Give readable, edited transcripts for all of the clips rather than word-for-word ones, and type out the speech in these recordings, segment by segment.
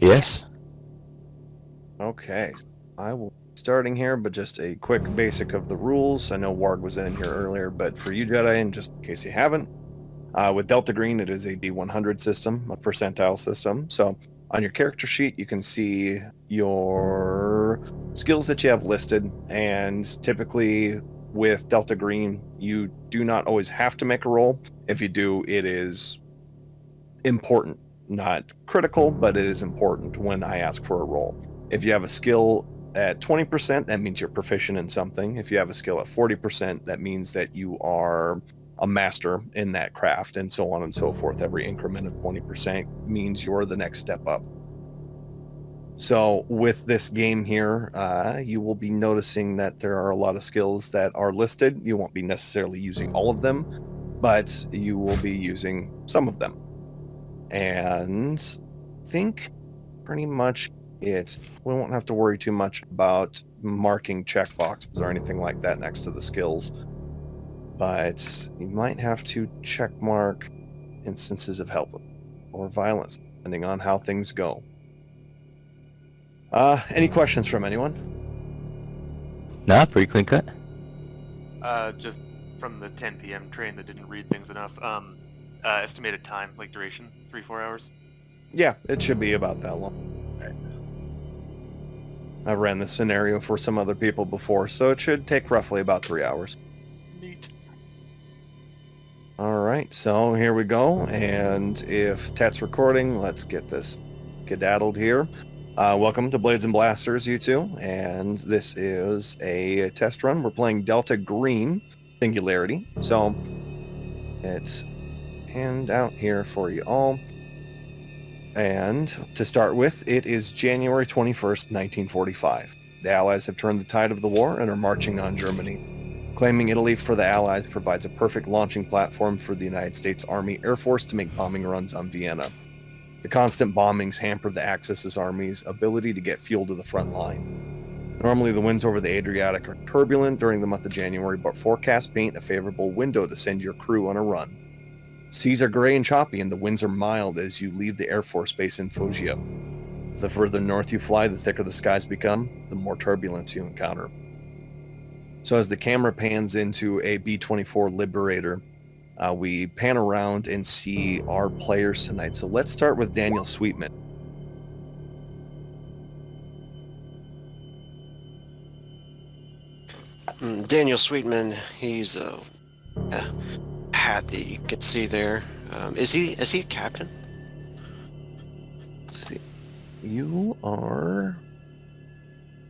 Yes. Okay, I will be starting here, but just a quick basic of the rules. I know Ward was in here earlier, but for you Jedi, and just in case you haven't, with Delta Green, it is a D100 system, a percentile system. So on your character sheet, you can see your skills that you have listed, and typically with Delta Green, you do not always have to make a roll. If you do, it is important, not critical, but it is important when I ask for a roll. If you have a skill at 20%, that means you're proficient in something. If you have a skill at 40%, that means that you are a master in that craft, and so on and so forth. Every increment of 20% means you're the next step up. So with this game here, you will be noticing that there are a lot of skills that are listed. You won't be necessarily using all of them, but you will be using some of them. And I think pretty much we won't have to worry too much about marking checkboxes or anything like that next to the skills. But you might have to check mark instances of helplessness or violence, depending on how things go. Any questions from anyone? Nah, pretty clean cut. Just from the 10 p.m. train that didn't read things enough. Estimated time, like duration, 3-4 hours. Yeah, it should be about that long. Right. I've ran this scenario for some other people before, so it should take roughly about 3 hours. Neat. All right, so here we go. And if Tet's recording, let's get this skedaddled here. Welcome to Blades and Blasters, you two. And this is a test run. We're playing Delta Green Singularity. So it's hand out here for you all. And to start with, it is January 21st, 1945. The Allies have turned the tide of the war and are marching on Germany. Claiming Italy for the Allies provides a perfect launching platform for the United States Army Air Force to make bombing runs on Vienna. The constant bombings hampered the Axis army's ability to get fuel to the front line. Normally, the winds over the Adriatic are turbulent during the month of January, but forecasts paint a favorable window to send your crew on a run. Seas are gray and choppy, and the winds are mild as you leave the Air Force Base in Foggia. The further north you fly, the thicker the skies become, the more turbulence you encounter. So as the camera pans into a B-24 Liberator, we pan around and see our players tonight. So let's start with Daniel Sweetman. Daniel Sweetman, he's a hat that you can see there. Is he a captain? Let's see. You are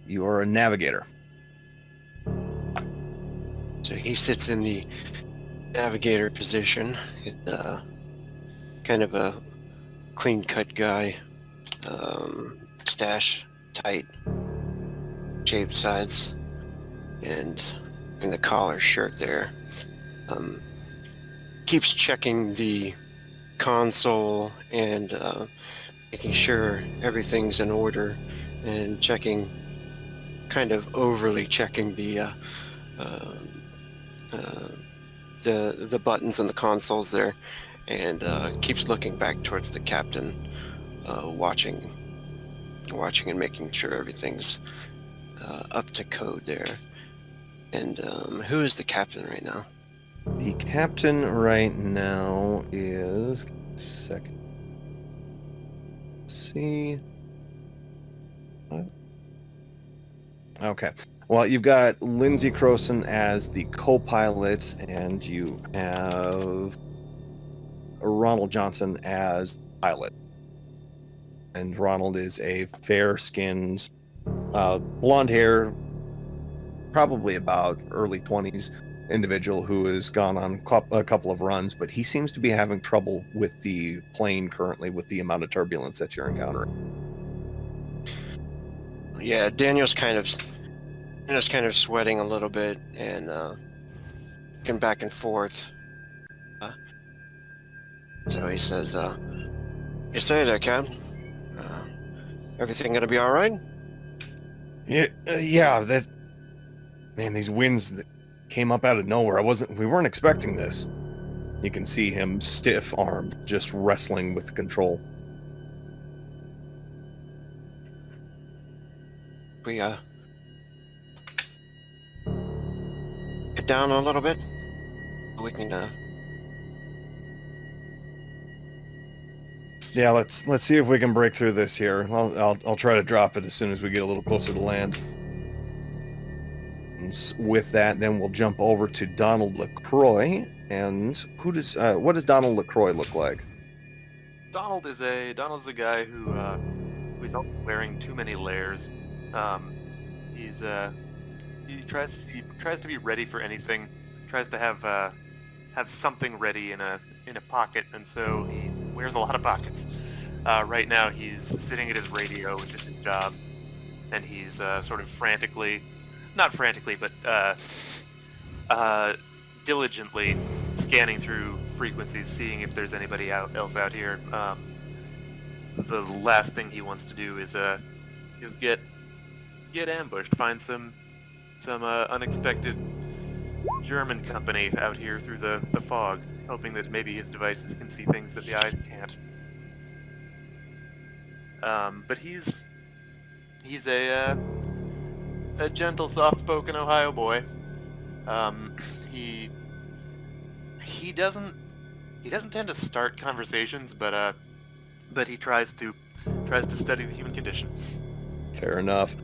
a navigator. So he sits in the navigator position. Kind of a clean-cut guy. Stash tight, shaved sides, and in the collar shirt there. Keeps checking the console and making sure everything's in order, and kind of overly checking the buttons and the consoles there, and keeps looking back towards the captain, watching and making sure everything's up to code there. And who is the captain right now? The captain right now is... Second. Let's see. What? Okay. Well, you've got Lindsay Croson as the co-pilot, and you have Ronald Johnson as pilot. And Ronald is a fair-skinned, blonde hair, probably about early 20s individual who has gone on a couple of runs, but he seems to be having trouble with the plane currently with the amount of turbulence that you're encountering. Yeah, Daniel's kind of sweating a little bit and looking back and forth. So he says, "You stay there, Cap. Everything gonna be all right?" Yeah. Man, these winds that came up out of nowhere. We weren't expecting this. You can see him stiff-armed, just wrestling with control. We get down a little bit. We can Yeah, let's see if we can break through this here. I'll try to drop it as soon as we get a little closer to land. And with that, then we'll jump over to Donald LaCroix. And what does Donald LaCroix look like? Donald's a guy who's always wearing too many layers. He tries to be ready for anything. Tries to have something ready in a pocket, and so he wears a lot of pockets. Right now, he's sitting at his radio, which is his job, and he's sort of not frantically, but diligently scanning through frequencies, seeing if there's anybody else out here. The last thing he wants to do is get ambushed, find some unexpected German company out here through the fog, hoping that maybe his devices can see things that the eye can't. But he's a gentle, soft-spoken Ohio boy. He doesn't tend to start conversations, but he tries to study the human condition. Fair enough.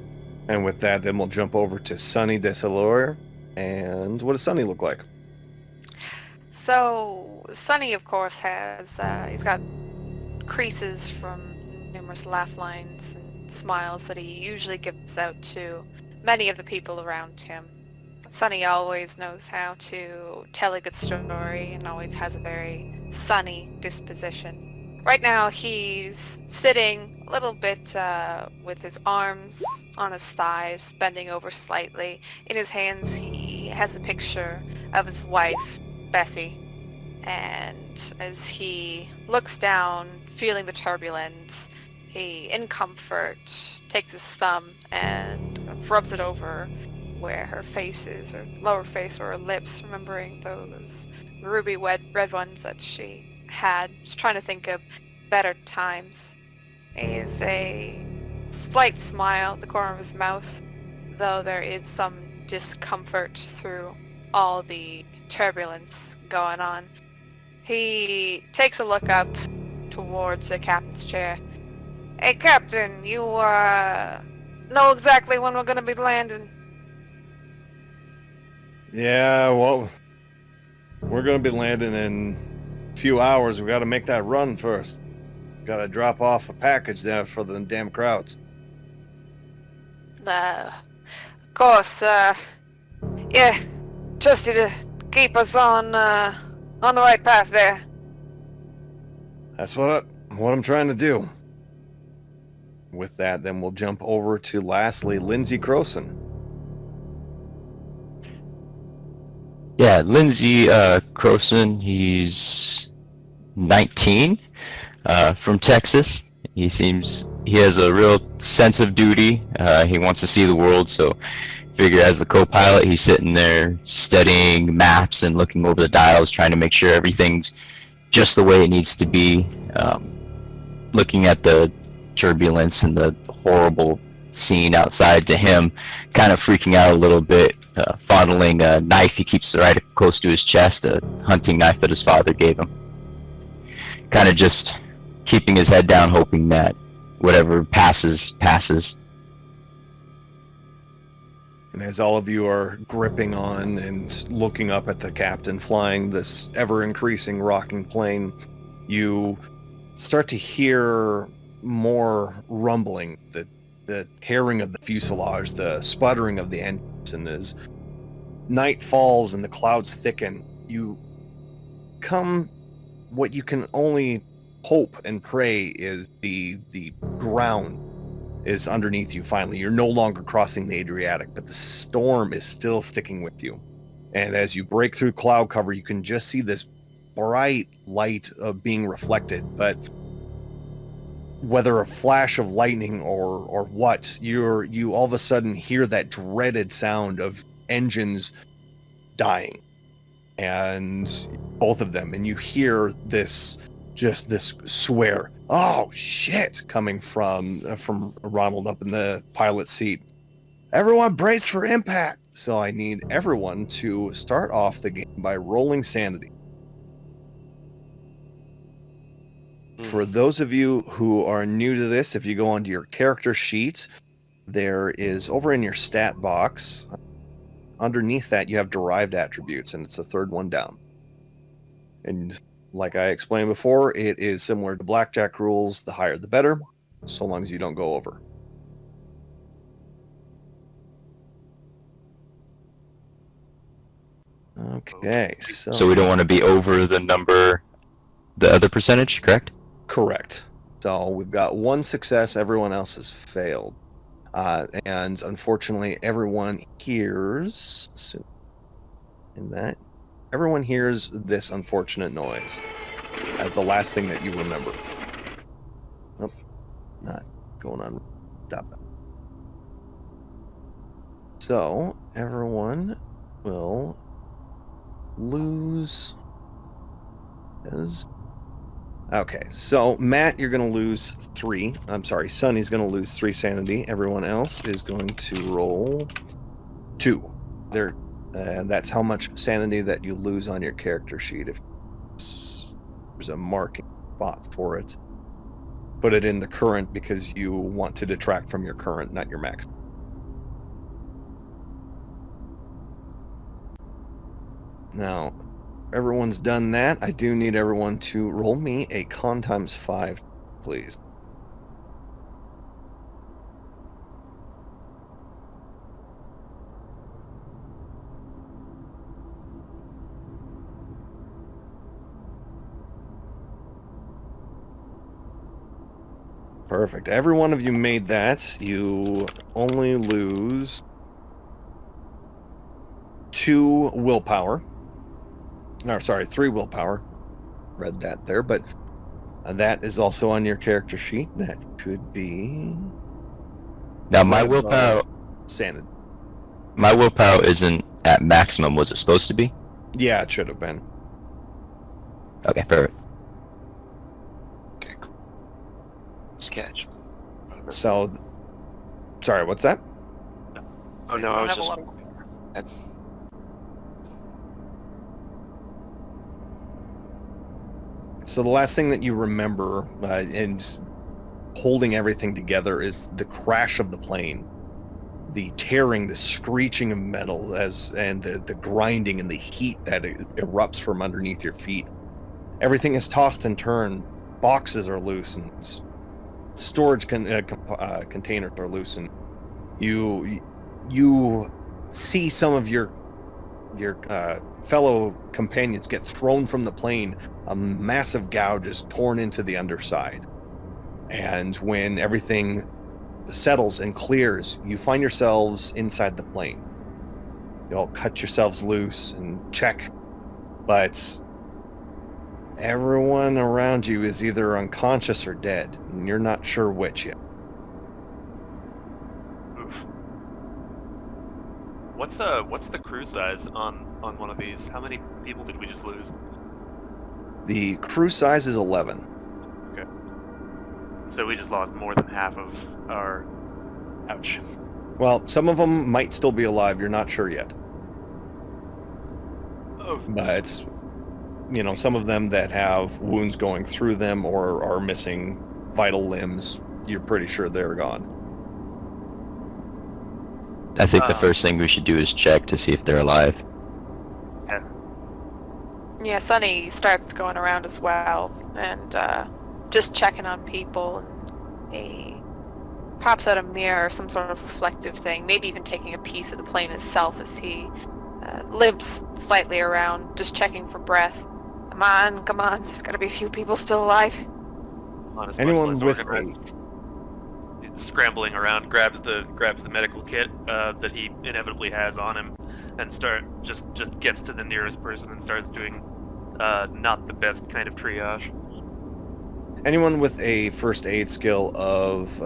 And with that, then we'll jump over to Sonny Desalore. And what does Sonny look like? So, Sonny, of course, he's got creases from numerous laugh lines and smiles that he usually gives out to many of the people around him. Sonny always knows how to tell a good story and always has a very sunny disposition. Right now, he's sitting a little bit with his arms on his thighs, bending over slightly. In his hands, he has a picture of his wife, Bessie. And as he looks down, feeling the turbulence, he, in comfort, takes his thumb and rubs it over where her face is, her lower face or her lips, remembering those ruby red ones that she had. Just trying to think of better times. Is a slight smile at the corner of his mouth, though there is some discomfort through all the turbulence going on. He takes a look up towards the captain's chair. Hey, Captain, you know exactly when we're gonna be landing? Yeah, well, we're going to be landing in a few hours. We got to make that run first. Got to drop off a package there for the damn crowds. Of course, yeah, trust you to keep us on the right path there. That's what I'm trying to do. With that, then we'll jump over to lastly, Lindsay Croson. Yeah, Lindsay Croson, he's 19, from Texas. He has a real sense of duty. He wants to see the world, so figure as the co-pilot, he's sitting there studying maps and looking over the dials, trying to make sure everything's just the way it needs to be. Looking at the turbulence and the horrible scene outside to him, kind of freaking out a little bit, fondling a knife he keeps right close to his chest, a hunting knife that his father gave him. Kind of just keeping his head down, hoping that whatever passes. And as all of you are gripping on and looking up at the captain flying this ever-increasing rocking plane, you start to hear more rumbling, the tearing of the fuselage, the sputtering of the engines, and as night falls and the clouds thicken, you come what you can only hope and pray is the ground is underneath you finally. You're no longer crossing the Adriatic, but the storm is still sticking with you. And as you break through cloud cover, you can just see this bright light of being reflected, but whether a flash of lightning or what, you all of a sudden hear that dreaded sound of engines dying, and both of them, and you hear this swear, "Oh shit," coming from Ronald up in the pilot seat. Everyone brace for impact. So I need everyone to start off the game by rolling sanity. For those of you who are new to this, if you go onto your character sheet, there is over in your stat box, underneath that you have derived attributes, and it's the third one down. And like I explained before, it is similar to blackjack rules. The higher the better, so long as you don't go over. Okay, So we don't want to be over the number, the other percentage, correct? Correct. So we've got one success, everyone else has failed. And unfortunately, everyone hears everyone hears this unfortunate noise as the last thing that you remember. Nope, not going on. Stop that. So everyone will lose. Okay, so Matt, you're going to lose 3. I'm sorry, Sonny's going to lose 3 sanity. Everyone else is going to roll 2. And that's how much sanity that you lose on your character sheet. If there's a marking spot for it, put it in the current because you want to detract from your current, not your max. Now, everyone's done that. I do need everyone to roll me a con times 5, please. Perfect. Every one of you made that. You only lose 2 willpower. No, sorry, 3 willpower. Read that there, but that is also on your character sheet. That should be Now my willpower, sanity. my willpower isn't at maximum. Was it supposed to be? Yeah, it should have been. Okay, perfect. Okay, cool. Sketch. So, sorry, what's that? Oh no, I was just. So the last thing that you remember and holding everything together is the crash of the plane, the tearing, the screeching of metal, and the grinding and the heat that erupts from underneath your feet. Everything is tossed and turned. Boxes are loose and storage containers are loose, and you see some of your fellow companions get thrown from the plane. A massive gouge is torn into the underside. And when everything settles and clears, you find yourselves inside the plane. You all cut yourselves loose and check, but everyone around you is either unconscious or dead, and you're not sure which yet. Oof. What's the crew size on one of these? How many people did we just lose? The crew size is 11. Okay. So we just lost more than half of our... Ouch. Well, some of them might still be alive. You're not sure yet. Oh. But, you know, some of them that have wounds going through them or are missing vital limbs, you're pretty sure they're gone. I think the first thing we should do is check to see if they're alive. Yeah, Sunny starts going around as well, and just checking on people, and he pops out a mirror or some sort of reflective thing, maybe even taking a piece of the plane itself as he limps slightly around, just checking for breath. Come on, there's gotta be a few people still alive. Anyone with scrambling around, grabs the medical kit that he inevitably has on him, and just gets to the nearest person and starts doing not the best kind of triage. Anyone with a first aid skill of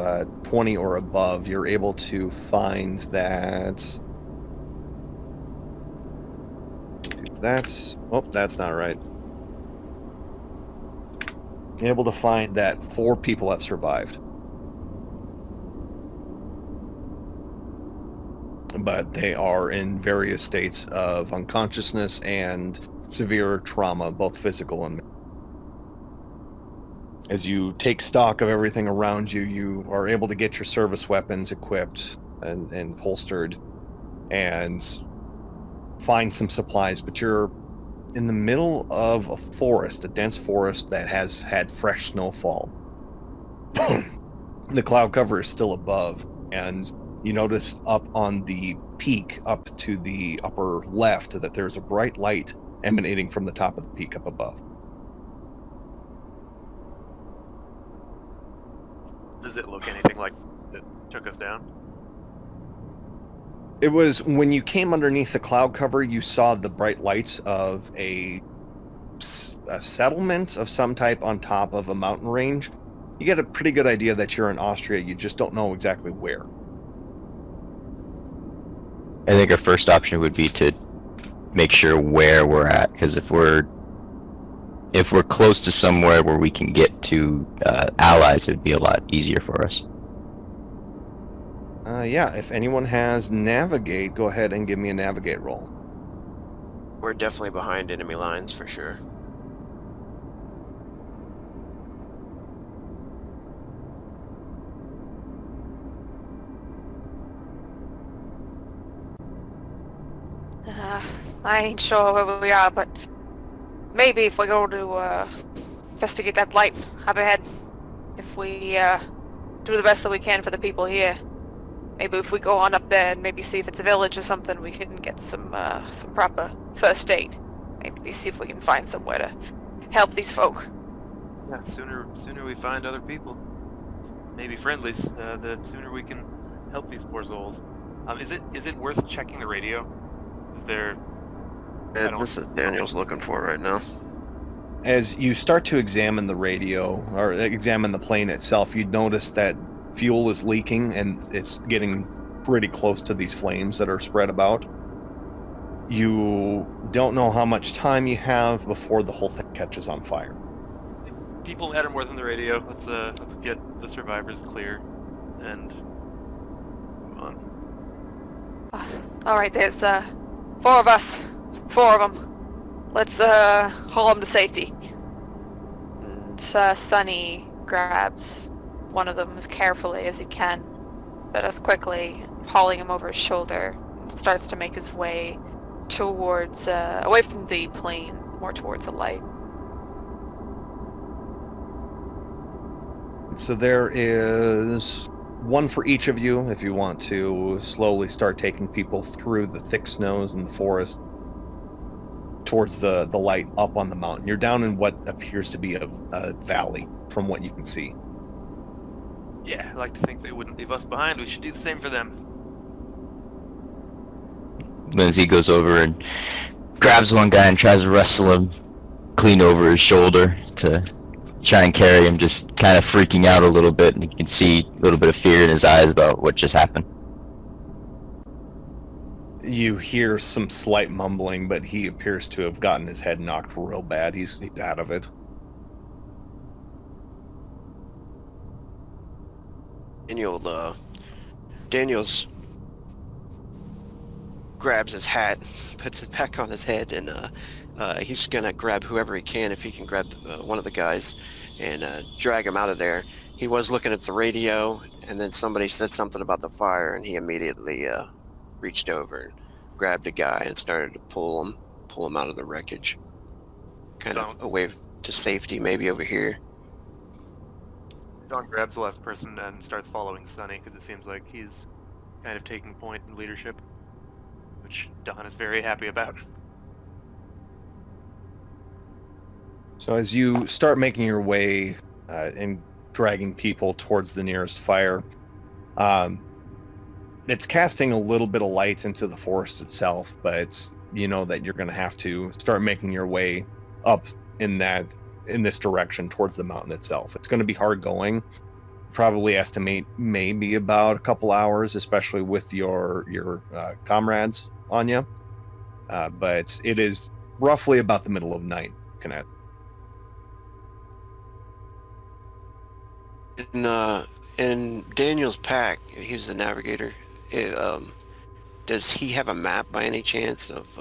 20 or above, you're able to find that. That's not right. You're able to find that 4 people have survived. but they are in various states of unconsciousness and severe trauma, both physical and mental. As you take stock of everything around you, you are able to get your service weapons equipped and holstered and find some supplies, but you're in the middle of a forest, a dense forest that has had fresh snowfall. The cloud cover is still above, and you notice up on the peak, up to the upper left, that there's a bright light emanating from the top of the peak up above. Does it look anything like it took us down? It was when you came underneath the cloud cover, you saw the bright lights of a settlement of some type on top of a mountain range. You get a pretty good idea that you're in Austria. You just don't know exactly where. I think our first option would be to make sure where we're at, because if we're close to somewhere where we can get to allies, it'd be a lot easier for us. Yeah, if anyone has navigate, go ahead and give me a navigate roll. We're definitely behind enemy lines for sure. I ain't sure where we are, but maybe if we go to investigate that light up ahead, if we do the best that we can for the people here, maybe if we go on up there and maybe see if it's a village or something, we can get some proper first aid. Maybe see if we can find somewhere to help these folk. Yeah, sooner we find other people, maybe friendlies, the sooner we can help these poor souls. Is it worth checking the radio? Is there? This is Daniel's looking for right now. As you start to examine the radio, or examine the plane itself, you notice that fuel is leaking and it's getting pretty close to these flames that are spread about. You don't know how much time you have before the whole thing catches on fire. People matter more than the radio. Let's get the survivors clear and move on. All right, there's 4 of us, 4 of them. Let's haul them to safety. And Sonny grabs one of them as carefully as he can, but as quickly, hauling him over his shoulder, and starts to make his way towards, away from the plane, more towards the light. So there is one for each of you if you want to slowly start taking people through the thick snows and the forest towards the light up on the mountain. You're down in what appears to be a valley from what you can see. Yeah, I like to think they wouldn't leave us behind. We should do the same for them. Lindsay goes over and grabs one guy and tries to wrestle him clean over his shoulder to try and carry him, just kind of freaking out a little bit, and you can see a little bit of fear in his eyes about what just happened. You hear some slight mumbling, but he appears to have gotten his head knocked real bad. He's out of it. Daniel's grabs his hat, puts it back on his head, and he's gonna grab whoever he can, if he can grab one of the guys, and drag him out of there. He was looking at the radio, and then somebody said something about the fire, and he immediately reached over and grabbed the guy and started to pull him out of the wreckage, kind of away to safety, maybe over here. Don grabs the last person and starts following Sonny because it seems like he's kind of taking point in leadership, which Don is very happy about. So as you start making your way and dragging people towards the nearest fire, it's casting a little bit of light into the forest itself, but you know that you're going to have to start making your way up in this direction towards the mountain itself. It's going to be hard going. Probably estimate maybe about a couple hours, especially with your comrades on you. But it is roughly about the middle of night. In Daniel's pack, he was the navigator. Does he have a map by any chance of,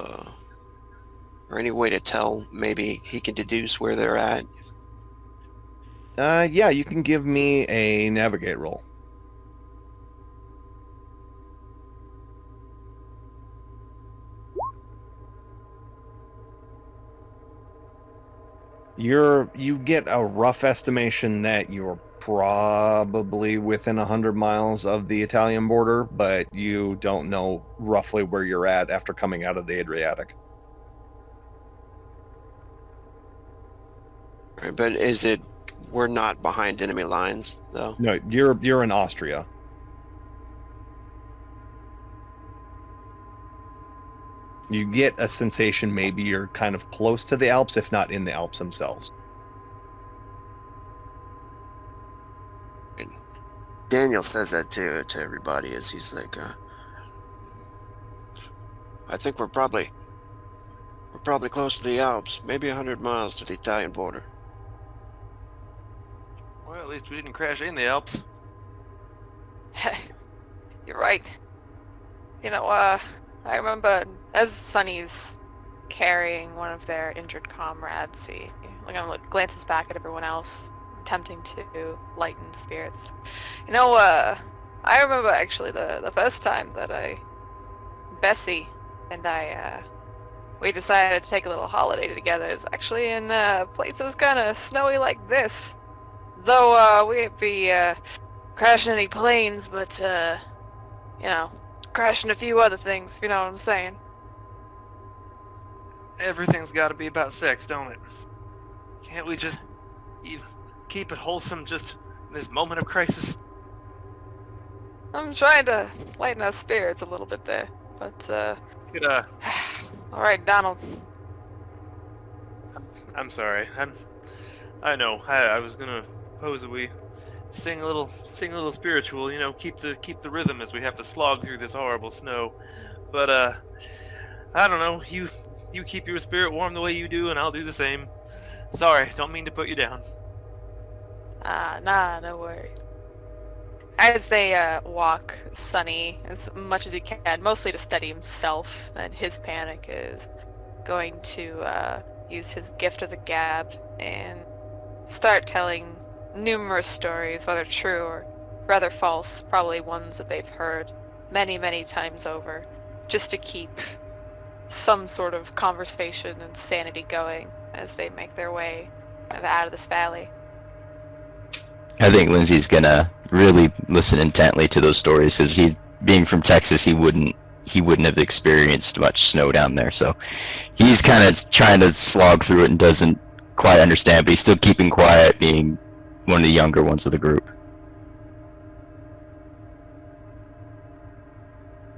or any way to tell? Maybe he can deduce where they're at. Yeah, you can give me a navigate roll. You get a rough estimation that you're probably within 100 miles of the Italian border, but you don't know roughly where you're at after coming out of the Adriatic. Right, but is it? We're not behind enemy lines, though. No, you're in Austria. You get a sensation maybe you're kind of close to the Alps, if not in the Alps themselves. And Daniel says that to everybody as he's like, I think we're probably close to the Alps, maybe 100 miles to the Italian border. Well, at least we didn't crash in the Alps. You're right. You know, I remember as Sonny's carrying one of their injured comrades, he glances back at everyone else, attempting to lighten spirits. You know, I remember actually the first time that Bessie and I, we decided to take a little holiday together. It was actually in a place that was kind of snowy like this. Though, we wouldn't be, crashing any planes, but, you know, crashing a few other things, you know what I'm saying? Everything's got to be about sex, don't it? Can't we just keep it wholesome just in this moment of crisis? I'm trying to lighten our spirits a little bit there, but, Could, alright, Donald. I'm sorry. I know. I was gonna propose that we sing a little spiritual. You know, keep the rhythm as we have to slog through this horrible snow. But I don't know. You keep your spirit warm the way you do, and I'll do the same. Sorry, don't mean to put you down. Nah, no worries. As they walk, Sonny, as much as he can, mostly to steady himself and his panic, is going to use his gift of the gab and start telling numerous stories, whether true or rather false, probably ones that they've heard many, many times over, just to keep some sort of conversation and sanity going as they make their way out of this valley. I think Lindsay's gonna really listen intently to those stories, because he, being from Texas, he wouldn't have experienced much snow down there. So he's kind of trying to slog through it and doesn't quite understand, but he's still keeping quiet, being one of the younger ones of the group.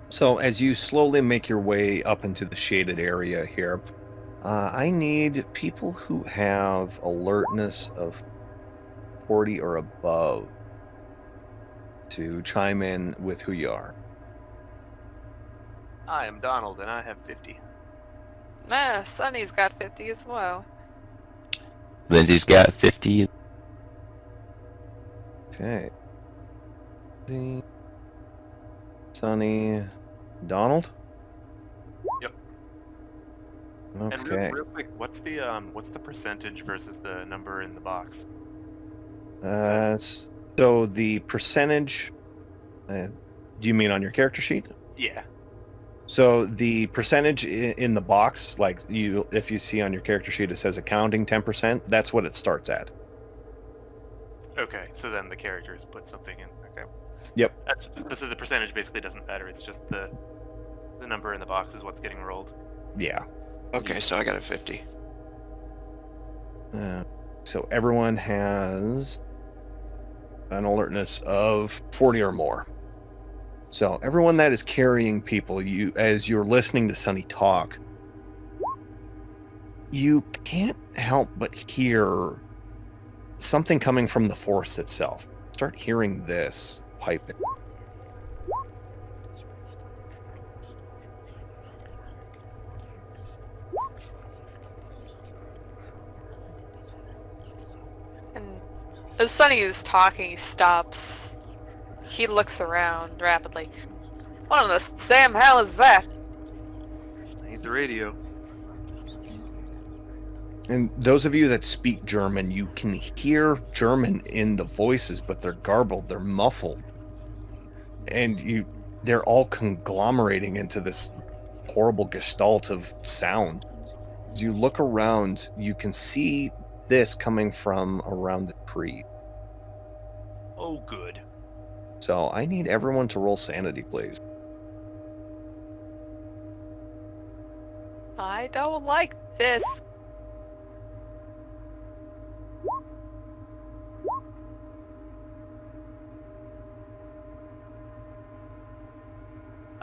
So as you slowly make your way up into the shaded area here, I need people who have alertness of 40 or above to chime in with who you are. I am Donald, and I have 50. Sonny's got 50 as well. Lindsay's got 50. Okay. Sonny, Donald? Yep. Okay. And real quick, what's the percentage versus the number in the box? So the percentage, do you mean on your character sheet? Yeah. So the percentage in the box, like if you see on your character sheet, it says accounting 10%, that's what it starts at. Okay, so then the characters put something in. Okay. Yep. So the percentage basically doesn't matter. It's just the number in the box is what's getting rolled. Yeah. Okay, so I got a 50. So everyone has an alertness of 40 or more. So everyone that is carrying people, as you're listening to Sonny talk, you can't help but hear something coming from the forest itself. Start hearing this piping. And as Sonny is talking, he stops. He looks around rapidly. What in the Sam hell is that? Ain't the radio. And those of you that speak German, you can hear German in the voices, but they're garbled, they're muffled. And they're all conglomerating into this horrible gestalt of sound. As you look around, you can see this coming from around the tree. Oh, good. So I need everyone to roll sanity, please. I don't like this.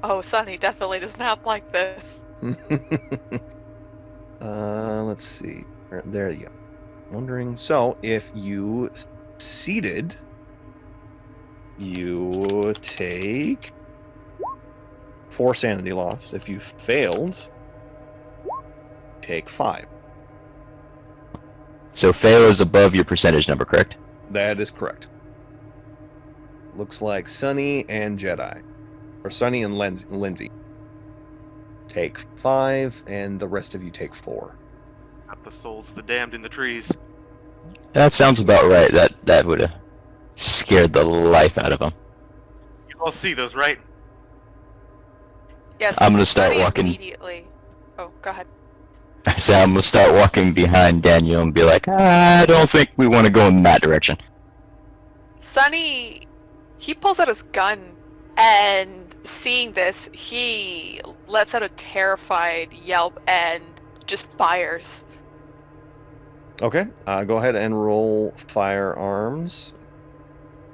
Oh, Sunny definitely does not like this. Let's see. There you go. Wondering. So if you succeeded, you take 4 sanity loss. If you failed, take 5. So fail is above your percentage number, correct? That is correct. Looks like Sunny and Jedi. Or Sunny and Lindsay. Take 5, and the rest of you take 4. Got the souls of the damned in the trees. That sounds about right. That would have scared the life out of him. You all see those, right? Yes, I'm gonna start Sunny walking. immediately. Oh, go ahead. I say I'm gonna start walking behind Daniel and be like, I don't think we want to go in that direction. Sunny, he pulls out his gun, and seeing this, he lets out a terrified yelp and just fires. Okay, go ahead and roll firearms.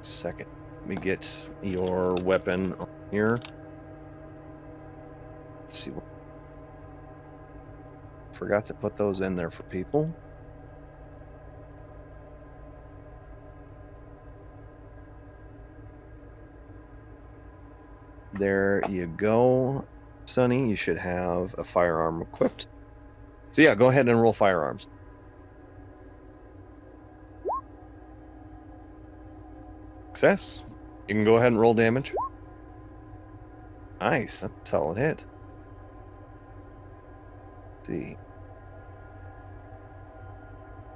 Second, let me get your weapon on here. Let's see. Forgot to put those in there for people. There you go, Sonny. You should have a firearm equipped. So yeah, go ahead and roll firearms. Success. You can go ahead and roll damage. Nice. That's a solid hit. Let's see.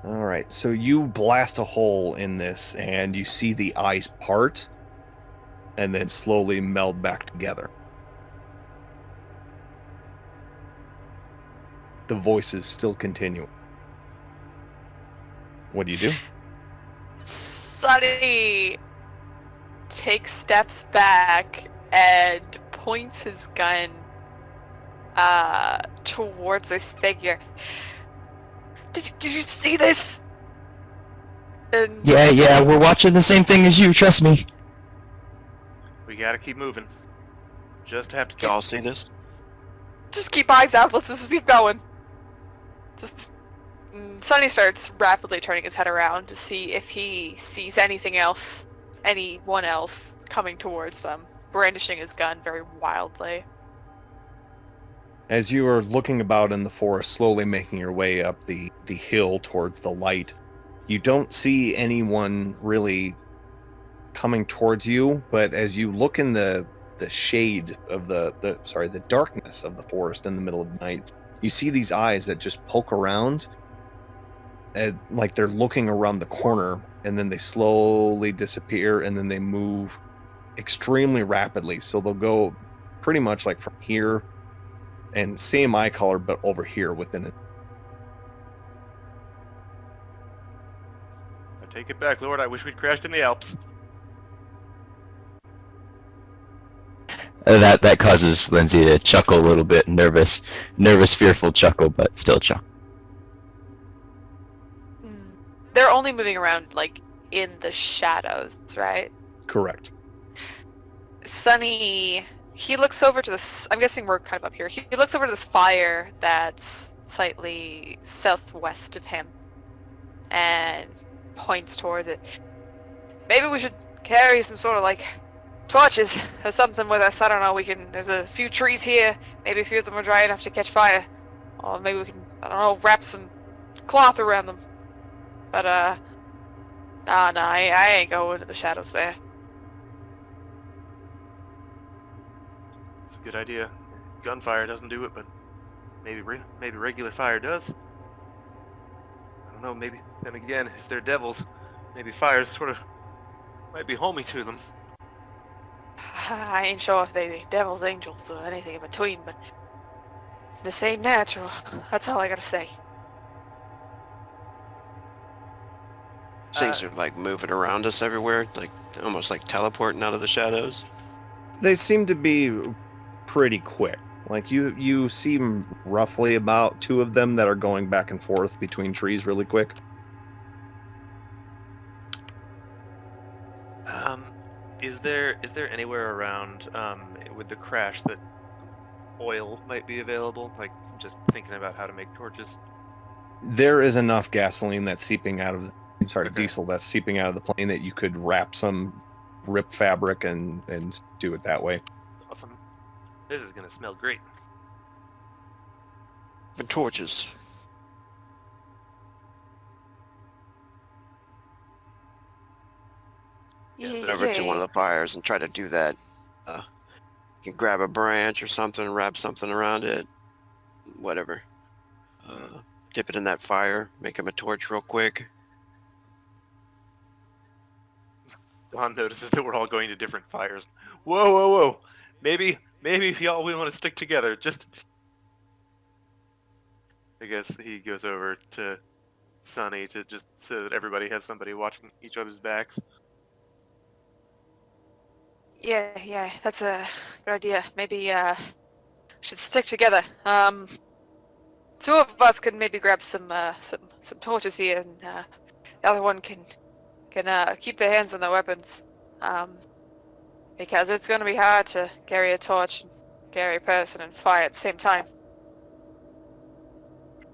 All right. So you blast a hole in this, and you see the eyes part, and then slowly meld back together. The voices still continue. What do you do? Sunny takes steps back and points his gun towards this figure. Did you see this? And Yeah, we're watching the same thing as you, trust me. We gotta keep moving. Just have to Y'all see this? just keep eyes out. Let's just keep going. Sunny starts rapidly turning his head around to see if he sees anything else, anyone else coming towards them, brandishing his gun very wildly. As you are looking about in the forest, slowly making your way up the hill towards the light, you don't see anyone really coming towards you, but as you look in the shade of the darkness of the forest in the middle of the night, you see these eyes that just poke around, like they're looking around the corner, and then they slowly disappear, and then they move extremely rapidly. So they'll go pretty much like from here, and same eye color, but over here within it. I take it back, Lord. I wish we'd crashed in the Alps. That causes Lindsay to chuckle a little bit, nervous, fearful chuckle, but still chuckle. They're only moving around like in the shadows, right? Correct. Sunny, he looks over to this. I'm guessing we're kind of up here. He looks over to this fire that's slightly southwest of him and points towards it. Maybe we should carry some sort of like torches or something with us. I don't know. There's a few trees here. Maybe a few of them are dry enough to catch fire. Or maybe we can, I don't know, wrap some cloth around them. But, no, I ain't going into the shadows there. Good idea. Gunfire doesn't do it, but maybe regular fire does. I don't know. Maybe then again, if they're devils, maybe fires sort of might be homey to them. I ain't sure if they devils, angels, or anything in between, but this ain't natural. That's all I gotta say. Things are like moving around us everywhere, like almost like teleporting out of the shadows. They seem to be pretty quick. Like you see roughly about 2 of them that are going back and forth between trees really quick. Is there anywhere around with the crash that oil might be available? Like just thinking about how to make torches. There is enough gasoline that's seeping out of Okay. diesel that's seeping out of the plane that you could wrap some rip fabric and do it that way. Awesome. This is gonna smell great. The torches. Yes, Over to one of the fires and try to do that. You can grab a branch or something, wrap something around it, whatever. Dip it in that fire, make him a torch real quick. Don notices that we're all going to different fires. Whoa, whoa, whoa! Maybe we want to stick together. Just, I guess he goes over to Sonny to just so that everybody has somebody watching each other's backs. Yeah, that's a good idea. Maybe we should stick together. 2 of us can maybe grab some torches here, and the other one can keep their hands on their weapons. Because it's gonna be hard to carry a torch, carry a person, and fire at the same time.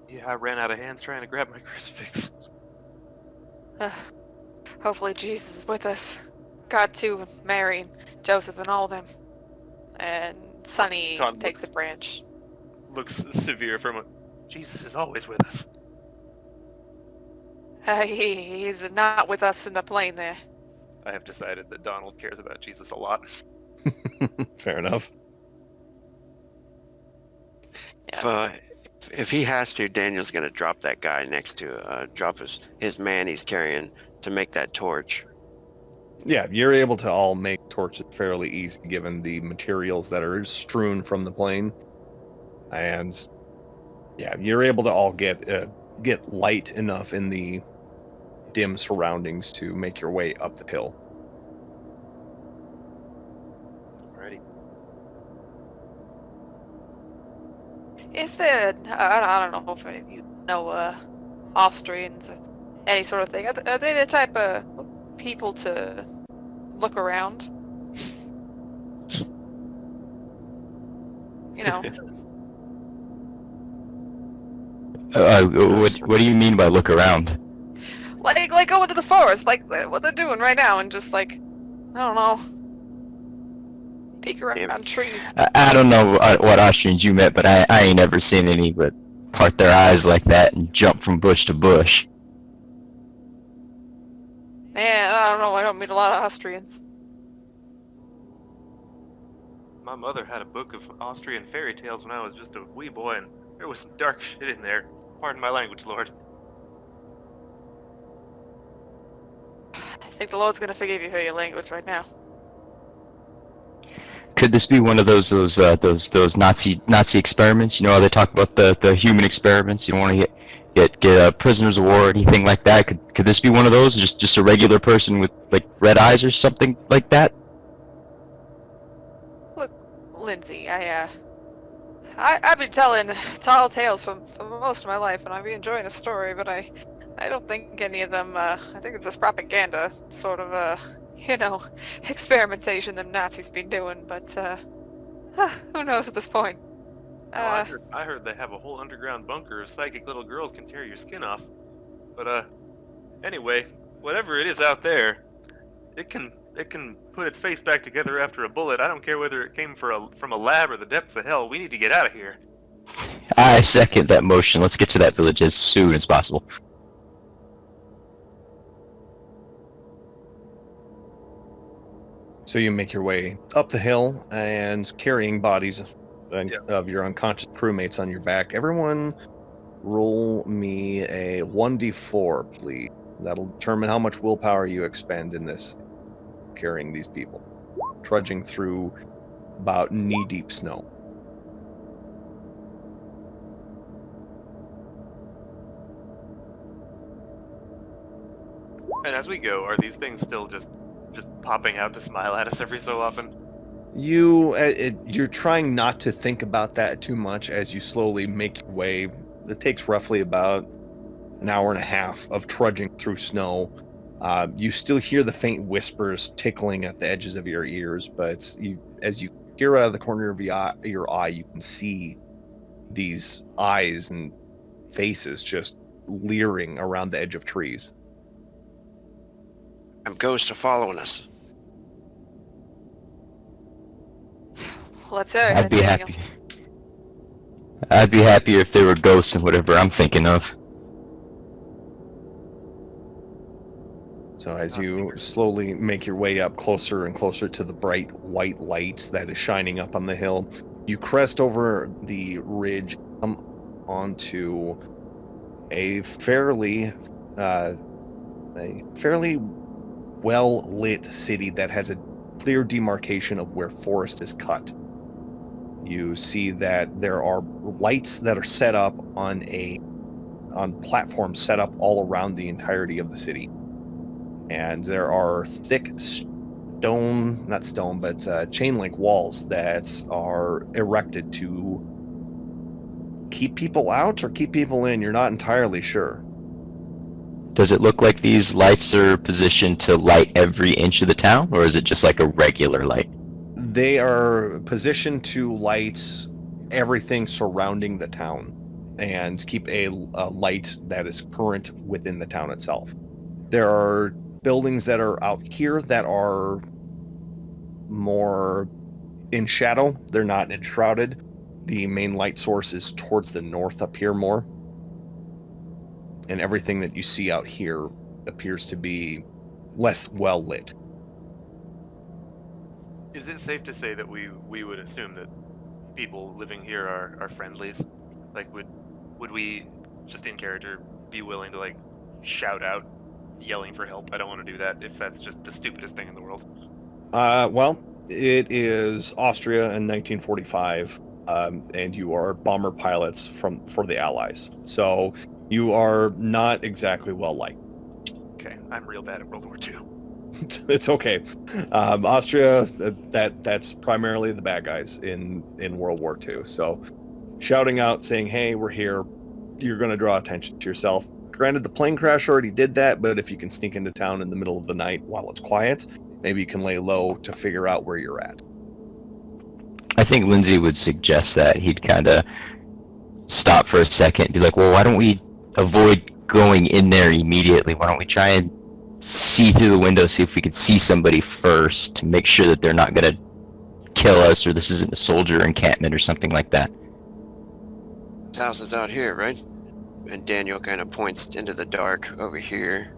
Yeah, I ran out of hands trying to grab my crucifix. Hopefully Jesus is with us. God too, and Mary and Joseph and all of them. And Sonny Tom takes a branch. Looks severe from a. Jesus is always with us. He's not with us in the plane there. I have decided that Donald cares about Jesus a lot. Fair enough. Yeah. If he has to, Daniel's gonna drop that guy next to drop his man he's carrying to make that torch. Yeah, you're able to all make torches fairly easy given the materials that are strewn from the plane. And yeah, you're able to all get light enough in the dim surroundings to make your way up the hill. Alrighty. Is there, I don't know if any of you know Austrians or any sort of thing. Are they the type of people to look around? You know, What do you mean by look around? like go into the forest, like what they're doing right now, and just like, I don't know, peek around trees. I don't know what Austrians you met, but I ain't ever seen any but part their eyes like that and jump from bush to bush. Man, I don't know, I don't meet a lot of Austrians. My mother had a book of Austrian fairy tales when I was just a wee boy, and there was some dark shit in there. Pardon my language, Lord. I think the Lord's gonna forgive you for your language right now. Could this be one of those Nazi experiments? You know how they talk about the human experiments? You don't want to get prisoners of war or anything like that. Could this be one of those? Just a regular person with like red eyes or something like that? Look, Lindsay, I've been telling tall tales for most of my life, and I've been enjoying a story, but I don't think any of them, I think it's just propaganda, sort of, experimentation the Nazis been doing, but, who knows at this point. I heard they have a whole underground bunker of psychic little girls can tear your skin off. But, anyway, whatever it is out there, it can put its face back together after a bullet. I don't care whether it came from a lab or the depths of hell. We need to get out of here. I second that motion. Let's get to that village as soon as possible. So you make your way up the hill and carrying bodies of your unconscious crewmates on your back. Everyone roll me a 1d4, please. That'll determine how much willpower you expend in this, carrying these people, trudging through about knee-deep snow. And as we go, are these things still just popping out to smile at us every so often? You're trying not to think about that too much as you slowly make your way. It takes roughly about an hour and a half of trudging through snow. You still hear the faint whispers tickling at the edges of your ears, but as you peer out of the corner of your eye, you can see these eyes and faces just leering around the edge of trees. Ghosts are following us. Let's hear it, I'd be Daniel. happy. I'd be happier if they were ghosts and whatever I'm thinking of. So as you slowly make your way up closer and closer to the bright white light that is shining up on the hill, you crest over the ridge, come onto a fairly well-lit city that has a clear demarcation of where forest is cut. You see that there are lights that are set up on platforms set up all around the entirety of the city. And there are thick chain link walls that are erected to keep people out or keep people in. You're not entirely sure. Does it look like these lights are positioned to light every inch of the town, or is it just like a regular light? They are positioned to light everything surrounding the town and keep a light that is current within the town itself. There are buildings that are out here that are more in shadow. They're not enshrouded. The main light source is towards the north up here more. And everything that you see out here appears to be less well lit. Is it safe to say that we would assume that people living here are friendlies? Like, would we, just in character, be willing to, like, shout out, yelling for help? I don't want to do that if that's just the stupidest thing in the world. Well, it is Austria in 1945, and you are bomber pilots for the Allies. So you are not exactly well liked. Okay, I'm real bad at World War II. It's okay. Austria, that's primarily the bad guys in World War II. So shouting out, saying, hey, we're here, you're going to draw attention to yourself. Granted, the plane crash already did that, but if you can sneak into town in the middle of the night while it's quiet, maybe you can lay low to figure out where you're at. I think Lindsay would suggest that he'd kind of stop for a second and be like, well, why don't we avoid going in there immediately? Why don't we try and see through the window, see if we can see somebody first to make sure that they're not going to kill us, or this isn't a soldier encampment or something like that. This house is out here, right? And Daniel kind of points into the dark over here.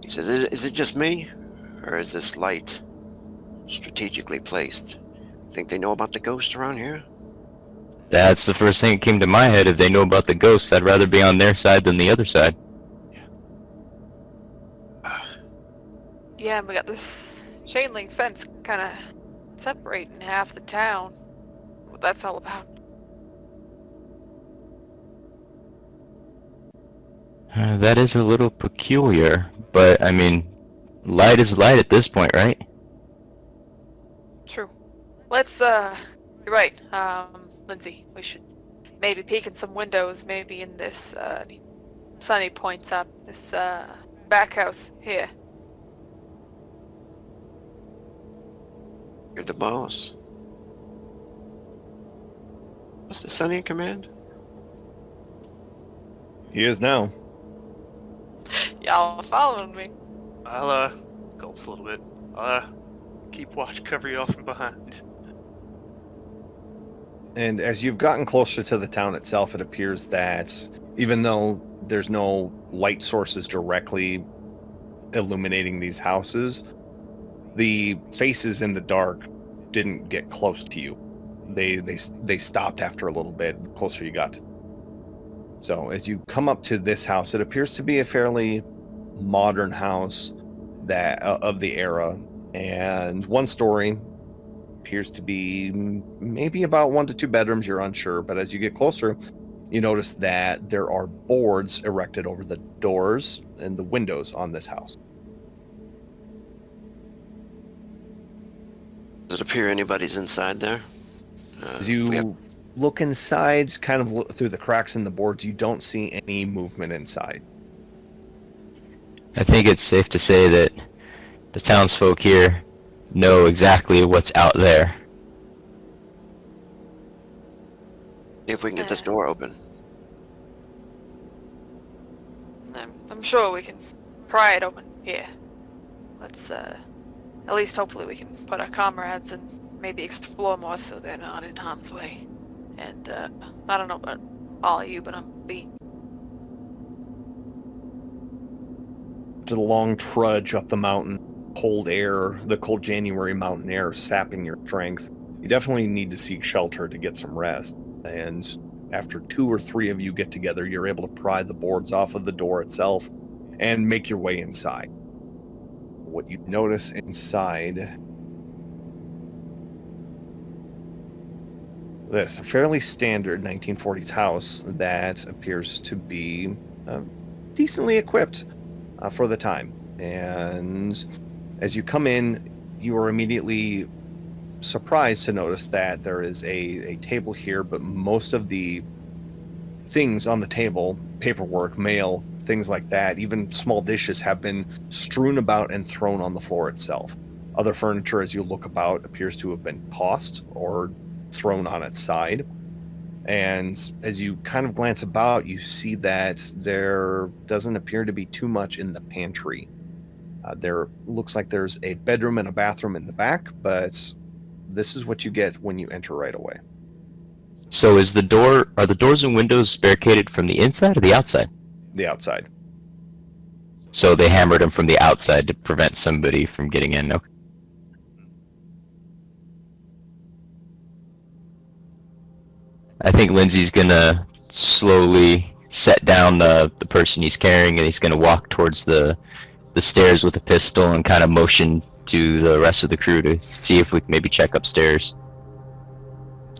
He says, is it just me? Or is this light strategically placed? Think they know about the ghost around here? That's the first thing that came to my head. If they know about the ghosts, I'd rather be on their side than the other side. Yeah, and we got this chain link fence kind of separating half the town. What that's all about. That is a little peculiar, but I mean, light is light at this point, right? True. Let's, you're right, Lindsay, we should maybe peek in some windows, maybe in this, Sunny points up, this, back house here. You're the boss. Was the Sunny in command? He is now. Y'all following me? I'll, gulps a little bit. Keep watch, cover you off from behind. And as you've gotten closer to the town itself, it appears that even though there's no light sources directly illuminating these houses, the faces in the dark didn't get close to you. They stopped after a little bit, the closer you got to. So as you come up to this house, it appears to be a fairly modern house that of the era, and one story, appears to be maybe about 1 to 2 bedrooms. You're unsure, but as you get closer, you notice that there are boards erected over the doors and the windows on this house. Does it appear anybody's inside there? As you look inside, kind of look through the cracks in the boards, you don't see any movement inside. I think it's safe to say that the townsfolk here know exactly what's out there. See if we can get this door open. I'm sure we can pry it open. Yeah. Let's, at least hopefully we can put our comrades and maybe explore more so they're not in harm's way. And, I don't know about all of you, but I'm beat. To the long trudge up the mountain, cold air, the cold January mountain air sapping your strength, you definitely need to seek shelter to get some rest. And after 2 or 3 of you get together, you're able to pry the boards off of the door itself and make your way inside. What you notice inside, this a fairly standard 1940s house that appears to be decently equipped for the time. And as you come in, you are immediately surprised to notice that there is a table here, but most of the things on the table, paperwork, mail, things like that, even small dishes, have been strewn about and thrown on the floor itself. Other furniture, as you look about, appears to have been tossed or thrown on its side. And as you kind of glance about, you see that there doesn't appear to be too much in the pantry. There looks like there's a bedroom and a bathroom in the back, but this is what you get when you enter right away. So are the doors and windows barricaded from the inside or the outside? The outside. So they hammered them from the outside to prevent somebody from getting in. Okay. I think Lindsay's gonna slowly set down the person he's carrying, and he's gonna walk towards the stairs with a pistol and kind of motion to the rest of the crew to see if we can maybe check upstairs.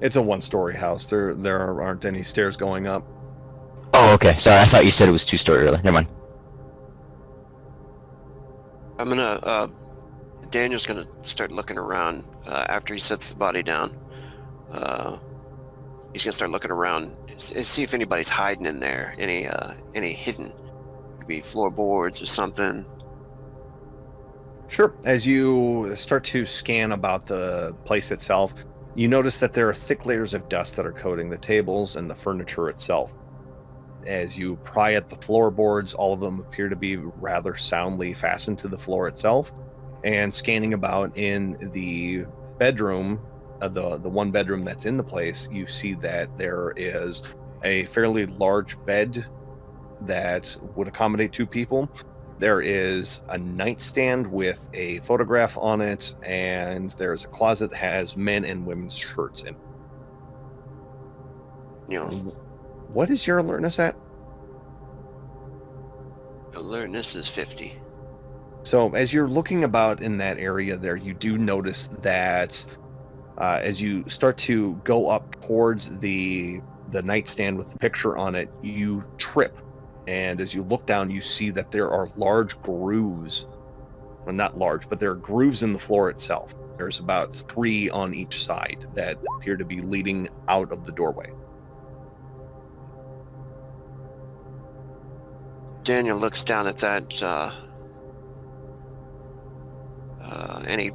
It's a 1-story house. There aren't any stairs going up. Oh, okay. Sorry, I thought you said it was 2-story earlier. Never mind. I'm gonna, Daniel's gonna start looking around, after he sets the body down. He's gonna start looking around, see if anybody's hiding in there, any hidden, maybe floorboards or something. Sure. As you start to scan about the place itself, you notice that there are thick layers of dust that are coating the tables and the furniture itself. As you pry at the floorboards, all of them appear to be rather soundly fastened to the floor itself. And scanning about in the bedroom, the one bedroom that's in the place, you see that there is a fairly large bed that would accommodate 2 people. There is a nightstand with a photograph on it, and there's a closet that has men and women's shirts in it. You know, What is your alertness at? alertness is 50. So as you're looking about in that area there, you do notice that as you start to go up towards the nightstand with the picture on it, you trip. And as you look down, you see that there are large grooves. Well, not large, but there are grooves in the floor itself. There's about 3 on each side that appear to be leading out of the doorway. Daniel looks down at that, and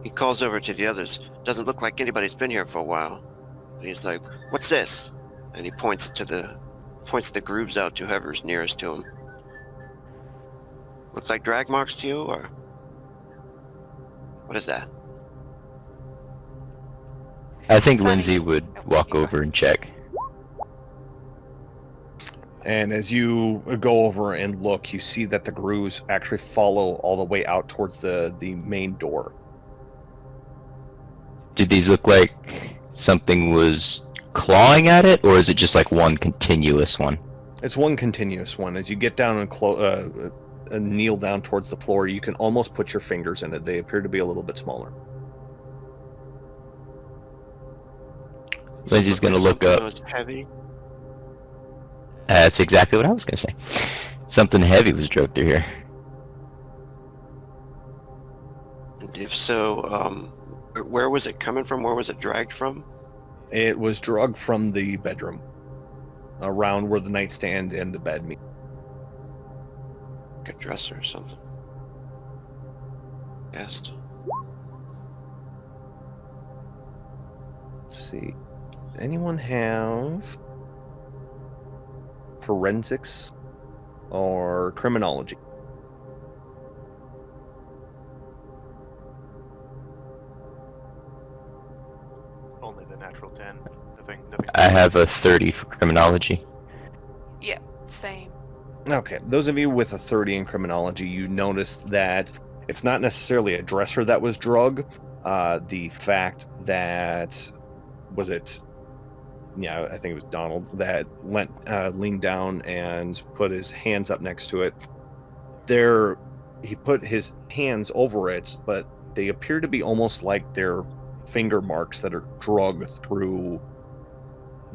he calls over to the others. Doesn't look like anybody's been here for a while. And he's like, "What's this?" And he points the grooves out to whoever's nearest to him. Looks like drag marks to you, or what is that? I think Sunny. Lindsay would walk over and check. And as you go over and look, you see that the grooves actually follow all the way out towards the main door. Did these look like something was clawing at it, or is it just like one continuous one? It's one continuous one. As you get down and kneel down towards the floor, you can almost put your fingers in it. They appear to be a little bit smaller. Lindsay's gonna look Something up. that was heavy. That's exactly what I was gonna say. Something heavy was drove through here. And if so, where was it coming from? Where was it dragged from? It was drugged from the bedroom, around where the nightstand and the bed meet. Like a dresser or something. Yes. Let's see. Anyone have forensics or criminology? Only the natural 10. Nothing. I have a 30 for criminology. Yeah, same. Okay, those of you with a 30 in criminology, you noticed that it's not necessarily a dresser that was drugged. The fact that, was it, yeah, I think it was Donald, that leaned down and put his hands up next to it. He put his hands over it, but they appear to be almost like they're finger marks that are drugged through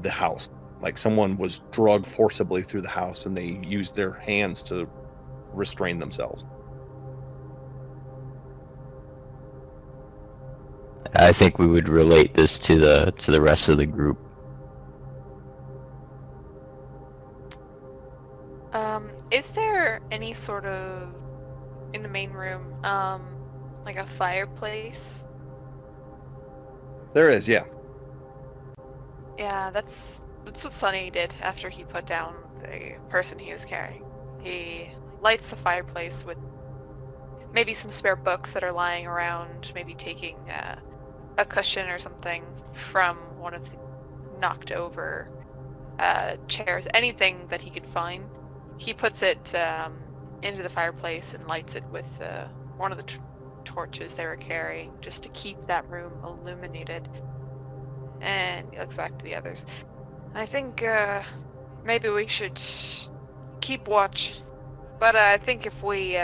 the house. Like someone was drugged forcibly through the house and they used their hands to restrain themselves. I think we would relate this to the rest of the group. Is there any sort of, in the main room, like a fireplace? There is, yeah. Yeah, that's what Sonny did after he put down the person he was carrying. He lights the fireplace with maybe some spare books that are lying around, maybe taking a cushion or something from one of the knocked over chairs, anything that he could find. He puts it into the fireplace and lights it with one of the torches they were carrying, just to keep that room illuminated. And he looks back to the others. I think maybe we should keep watch, but I think if we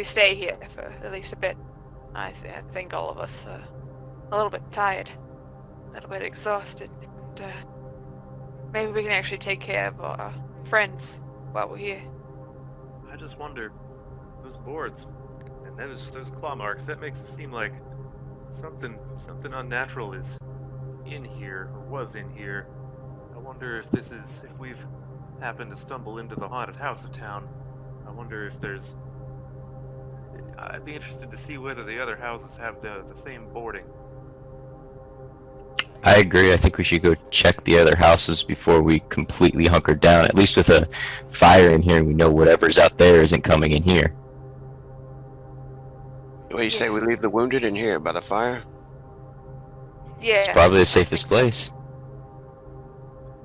stay here for at least a bit, I think all of us are a little bit tired, a little bit exhausted, and maybe we can actually take care of our friends while we're here. I just wonder, those boards and those claw marks, that makes it seem like something unnatural is in here, or was in here. I wonder if we've happened to stumble into the haunted house of town. I wonder if there's... I'd be interested to see whether the other houses have the same boarding. I agree. I think we should go check the other houses before we completely hunker down. At least with a fire in here, we know whatever's out there isn't coming in here. What do you say we leave the wounded in here by the fire? Yeah. It's probably the safest place.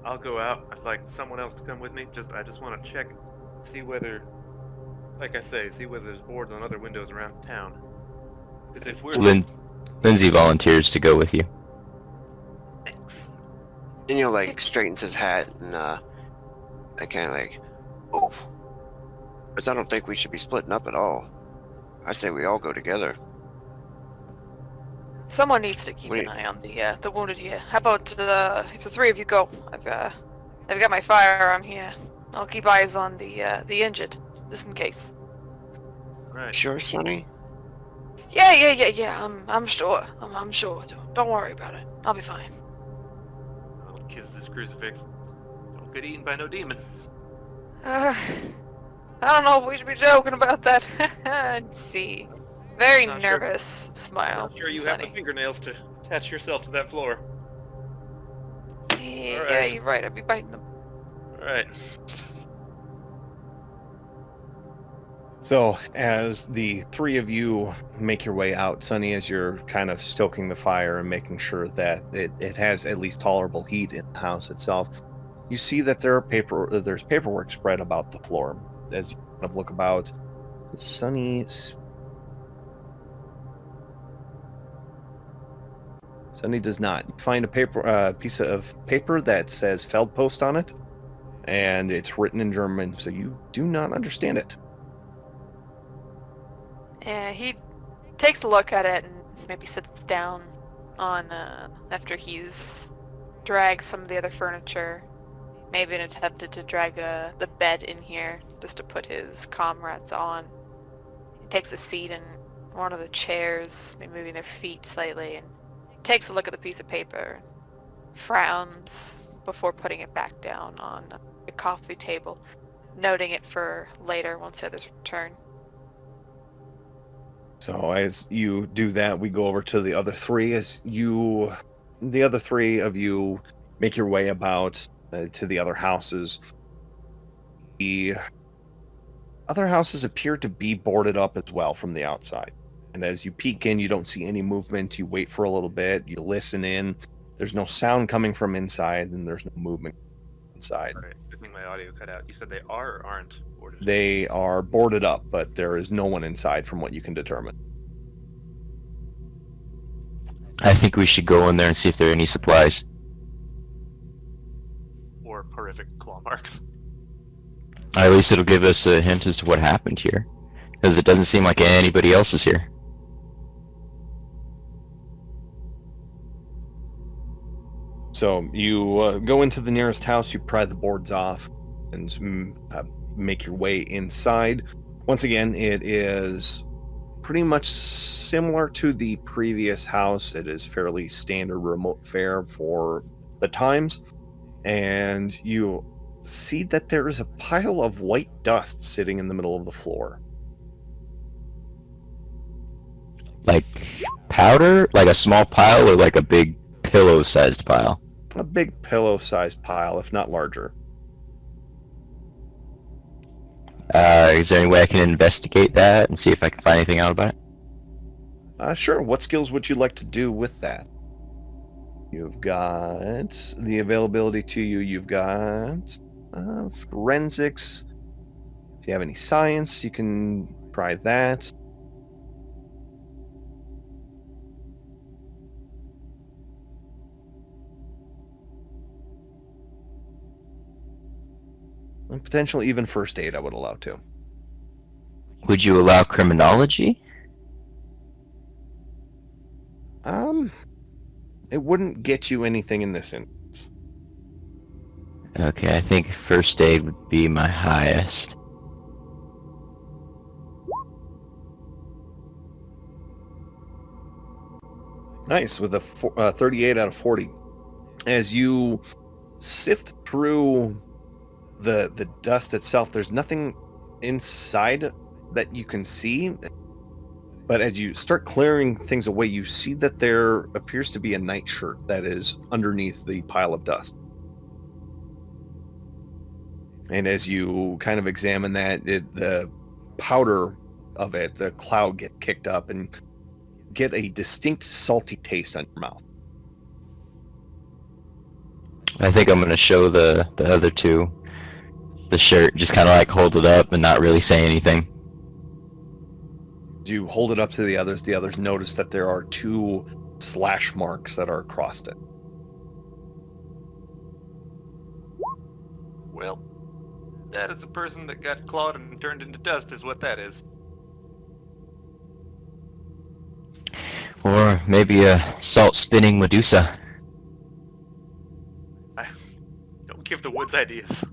I'll go out. I'd like someone else to come with me. I just want to check, see whether, like I say, see whether there's boards on other windows around town. Because if we're... Lindsay volunteers to go with you. Thanks. Daniel like straightens his hat and I kind of like, oh, because I don't think we should be splitting up at all. I say we all go together. Someone needs to keep an eye on the wounded here. How about if the three of you go? I've got my firearm here. I'll keep eyes on the injured, just in case. Right. Sure, Sonny? Yeah. I'm sure. I'm sure. Don't worry about it. I'll be fine. I'll kiss this crucifix. Don't get eaten by no demon. I don't know if we should be joking about that. Let's see. Very Not sure. nervous smile. Not sure you Sonny. have the fingernails to attach yourself to that floor. Yeah, Alright. you're right. I'd be biting them. Alright. So as the three of you make your way out, Sonny, as you're kind of stoking the fire and making sure that it has at least tolerable heat in the house itself, you see that there's paperwork spread about the floor as you kind of look about. Sunny does not. You find a piece of paper that says Feldpost on it, and it's written in German, so you do not understand it. Yeah, he takes a look at it and maybe sits down on after he's dragged some of the other furniture, maybe attempted to drag the bed in here just to put his comrades on. He takes a seat in one of the chairs, maybe moving their feet slightly, and takes a look at the piece of paper, frowns before putting it back down on the coffee table, noting it for later once the others return. So as you do that, we go over to the other three. The other three of you make your way about to the other houses. The other houses appear to be boarded up as well from the outside. And as you peek in, you don't see any movement. You wait for a little bit. You listen in. There's no sound coming from inside, and there's no movement inside. Alright, I think my audio cut out. You said they are or aren't boarded? They are boarded up, but there is no one inside from what you can determine. I think we should go in there and see if there are any supplies. Or horrific claw marks. At least it'll give us a hint as to what happened here, because it doesn't seem like anybody else is here. So you go into the nearest house, you pry the boards off, and make your way inside. Once again, it is pretty much similar to the previous house. It is fairly standard remote fare for the times. And you see that there is a pile of white dust sitting in the middle of the floor. Like powder? Like a small pile or like a big pillow-sized pile? A big pillow-sized pile, if not larger. Is there any way I can investigate that and see if I can find anything out about it? Sure. What skills would you like to do with that? You've got the availability to you. You've got forensics. If you have any science, you can try that. And potentially even first aid I would allow too. Would you allow criminology? It wouldn't get you anything in this instance. Okay, I think first aid would be my highest. Nice, with a 38 out of 40. As you sift through the dust itself, there's nothing inside that you can see. But as you start clearing things away, you see that there appears to be a nightshirt that is underneath the pile of dust. And as you kind of examine that, the powder of it, the cloud get kicked up and get a distinct salty taste on your mouth. I think I'm gonna show the other two the shirt, just kind of like hold it up and not really say anything. As you hold it up to the others notice that there are 2 slash marks that are across it. Well, that is a person that got clawed and turned into dust is what that is. Or maybe a salt-spinning Medusa. Don't give the woods ideas.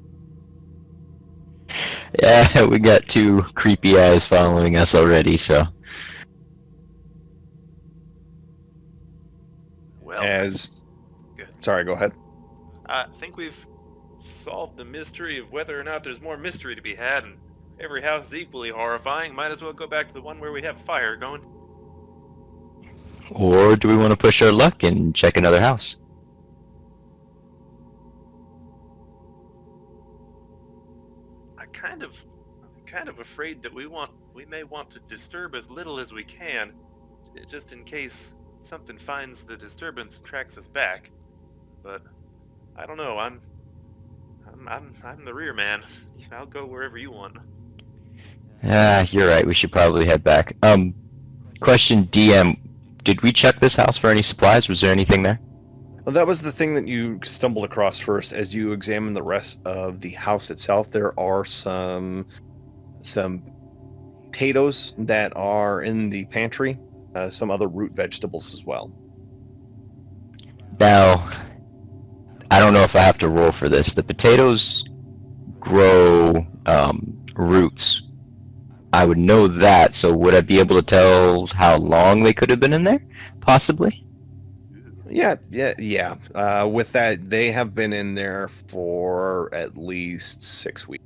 Yeah, we got 2 creepy eyes following us already, so... Well, good. Sorry, go ahead. I think we've solved the mystery of whether or not there's more mystery to be had, and every house is equally horrifying. Might as well go back to the one where we have fire going. Or do we want to push our luck and check another house? I'm kind of afraid that we may want to disturb as little as we can, just in case something finds the disturbance and tracks us back. But I don't know. I'm I'm the rear man. I'll go wherever you want. You're right. We should probably head back. Question DM. Did we check this house for any supplies? Was there anything there? Well, that was the thing that you stumbled across first. As you examine the rest of the house itself, there are some potatoes that are in the pantry, some other root vegetables as well. Now, I don't know if I have to roll for this. The potatoes grow roots. I would know that, so would I be able to tell how long they could have been in there? Possibly. Yeah. With that, they have been in there for at least 6 weeks.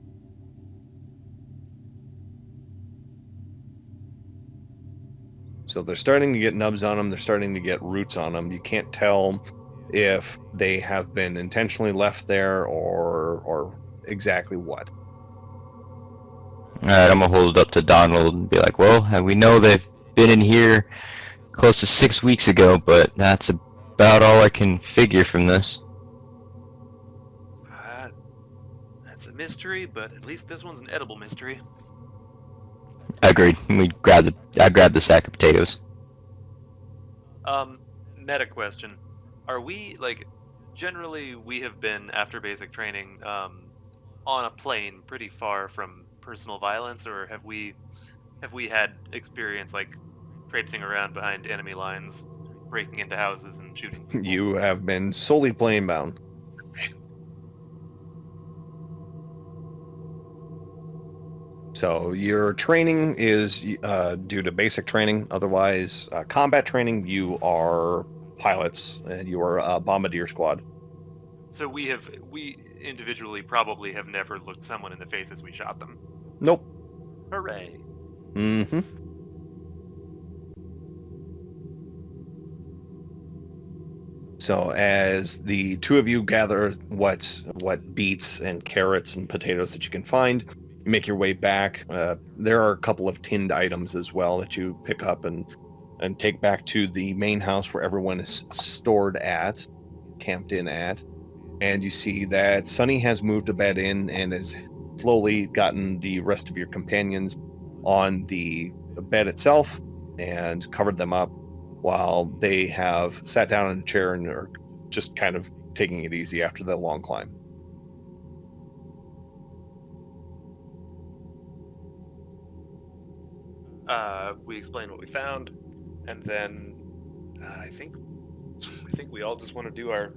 So they're starting to get nubs on them. They're starting to get roots on them. You can't tell if they have been intentionally left there or exactly what. Alright, I'm gonna hold it up to Donald and be like, well, we know they've been in here close to 6 weeks ago, but that's about all I can figure from this. That's a mystery, but at least this one's an edible mystery. Agreed. I grabbed the sack of potatoes. Meta question. Are we, generally we have been, after basic training, on a plane pretty far from personal violence, or have we had experience, traipsing around behind enemy lines, breaking into houses and shooting people? You have been solely plane bound. So your training is due to basic training. Otherwise, combat training, you are pilots and you are a bombardier squad. So we individually probably have never looked someone in the face as we shot them. Nope. Hooray. Mm-hmm. So as the two of you gather what beets and carrots and potatoes that you can find, you make your way back. There are a couple of tinned items as well that you pick up and take back to the main house where everyone is camped in at. And you see that Sunny has moved a bed in and has slowly gotten the rest of your companions on the bed itself and covered them up, while they have sat down in a chair and are just kind of taking it easy after the long climb. We explain what we found, and then I think we all just want to do our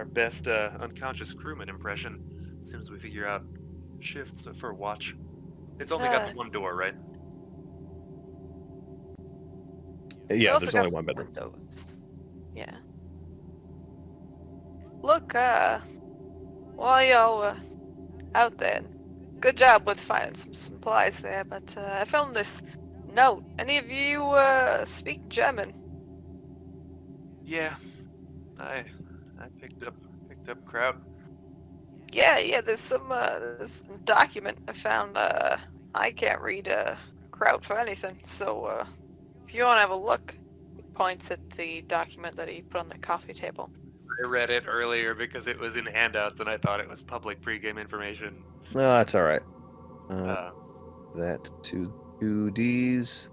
best unconscious crewman impression as soon as we figure out shifts for watch. It's only got the one door, right? Yeah, Also there's got only one bedroom. windows. Yeah. Look, while y'all were out there, good job with finding some supplies there, but I found this note. Any of you speak German? Yeah, I picked up kraut. Yeah, there's some this document I found. I can't read kraut for anything, so if you want to have a look, he points at the document that he put on the coffee table. I read it earlier because it was in handouts and I thought it was public pregame information. No, that's all right. That to 2Ds,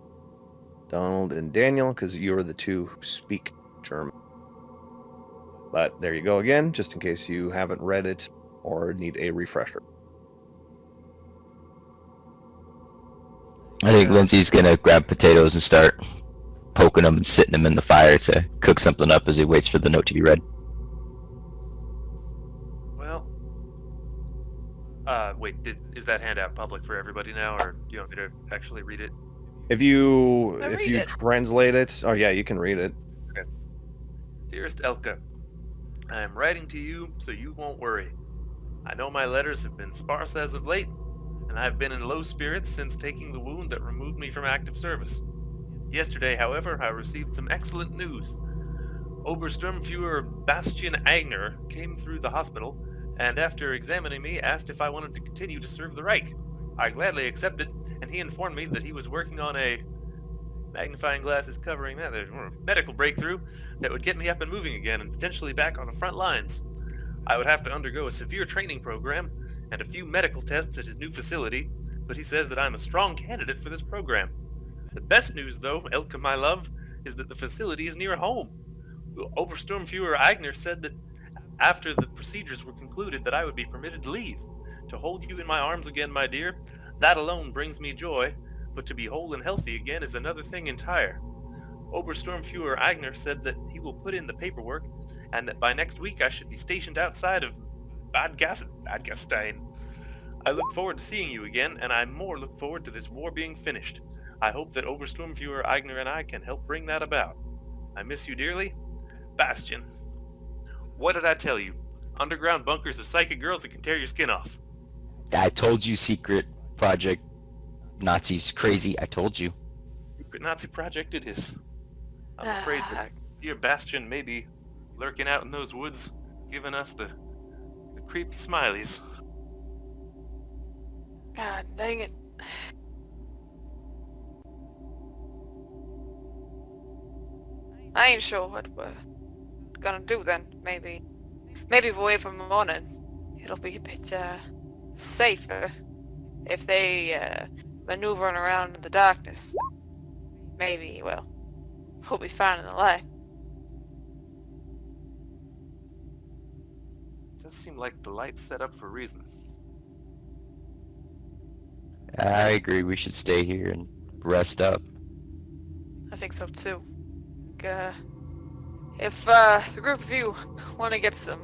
Donald and Daniel, because you're the two who speak German. But there you go again, just in case you haven't read it or need a refresher. I think Lindsay's gonna grab potatoes and start poking them and sitting them in the fire to cook something up as he waits for the note to be read. Well, wait, is that handout public for everybody now, or do you want me to actually read it? If you read it. translate it, oh yeah, you can read it. Okay. Dearest Elka, I am writing to you so you won't worry. I know my letters have been sparse as of late, and I have been in low spirits since taking the wound that removed me from active service. Yesterday, however, I received some excellent news. Obersturmfuhrer Bastian Agner came through the hospital, and after examining me, asked if I wanted to continue to serve the Reich. I gladly accepted, and he informed me that he was working on a magnifying glasses covering that medical breakthrough that would get me up and moving again and potentially back on the front lines. I would have to undergo a severe training program and a few medical tests at his new facility, but he says that I'm a strong candidate for this program. The best news, though, Elka, my love, is that the facility is near home. Obersturmfuhrer Eigner said that after the procedures were concluded that I would be permitted to leave. To hold you in my arms again, my dear, that alone brings me joy, but to be whole and healthy again is another thing entire. Obersturmfuhrer Eigner said that he will put in the paperwork, and that by next week I should be stationed outside of Badgastein. I look forward to seeing you again, and I more look forward to this war being finished. I hope that Obersturmfuhrer Eigner and I can help bring that about. I miss you dearly. Bastion. What did I tell you? Underground bunkers of psychic girls that can tear your skin off. I told you, secret project Nazis crazy. I told you. Secret Nazi project it is. I'm afraid that dear Bastion may be lurking out in those woods, giving us the creepy smileys. God dang it. I ain't sure what we're gonna do then. Maybe if we wait for morning, it'll be a bit safer if they maneuvering around in the darkness. Maybe, well, we'll be fine in the light. Does seem like the light's set up for a reason. I agree. We should stay here and rest up. I think so too. If the group of you want to get some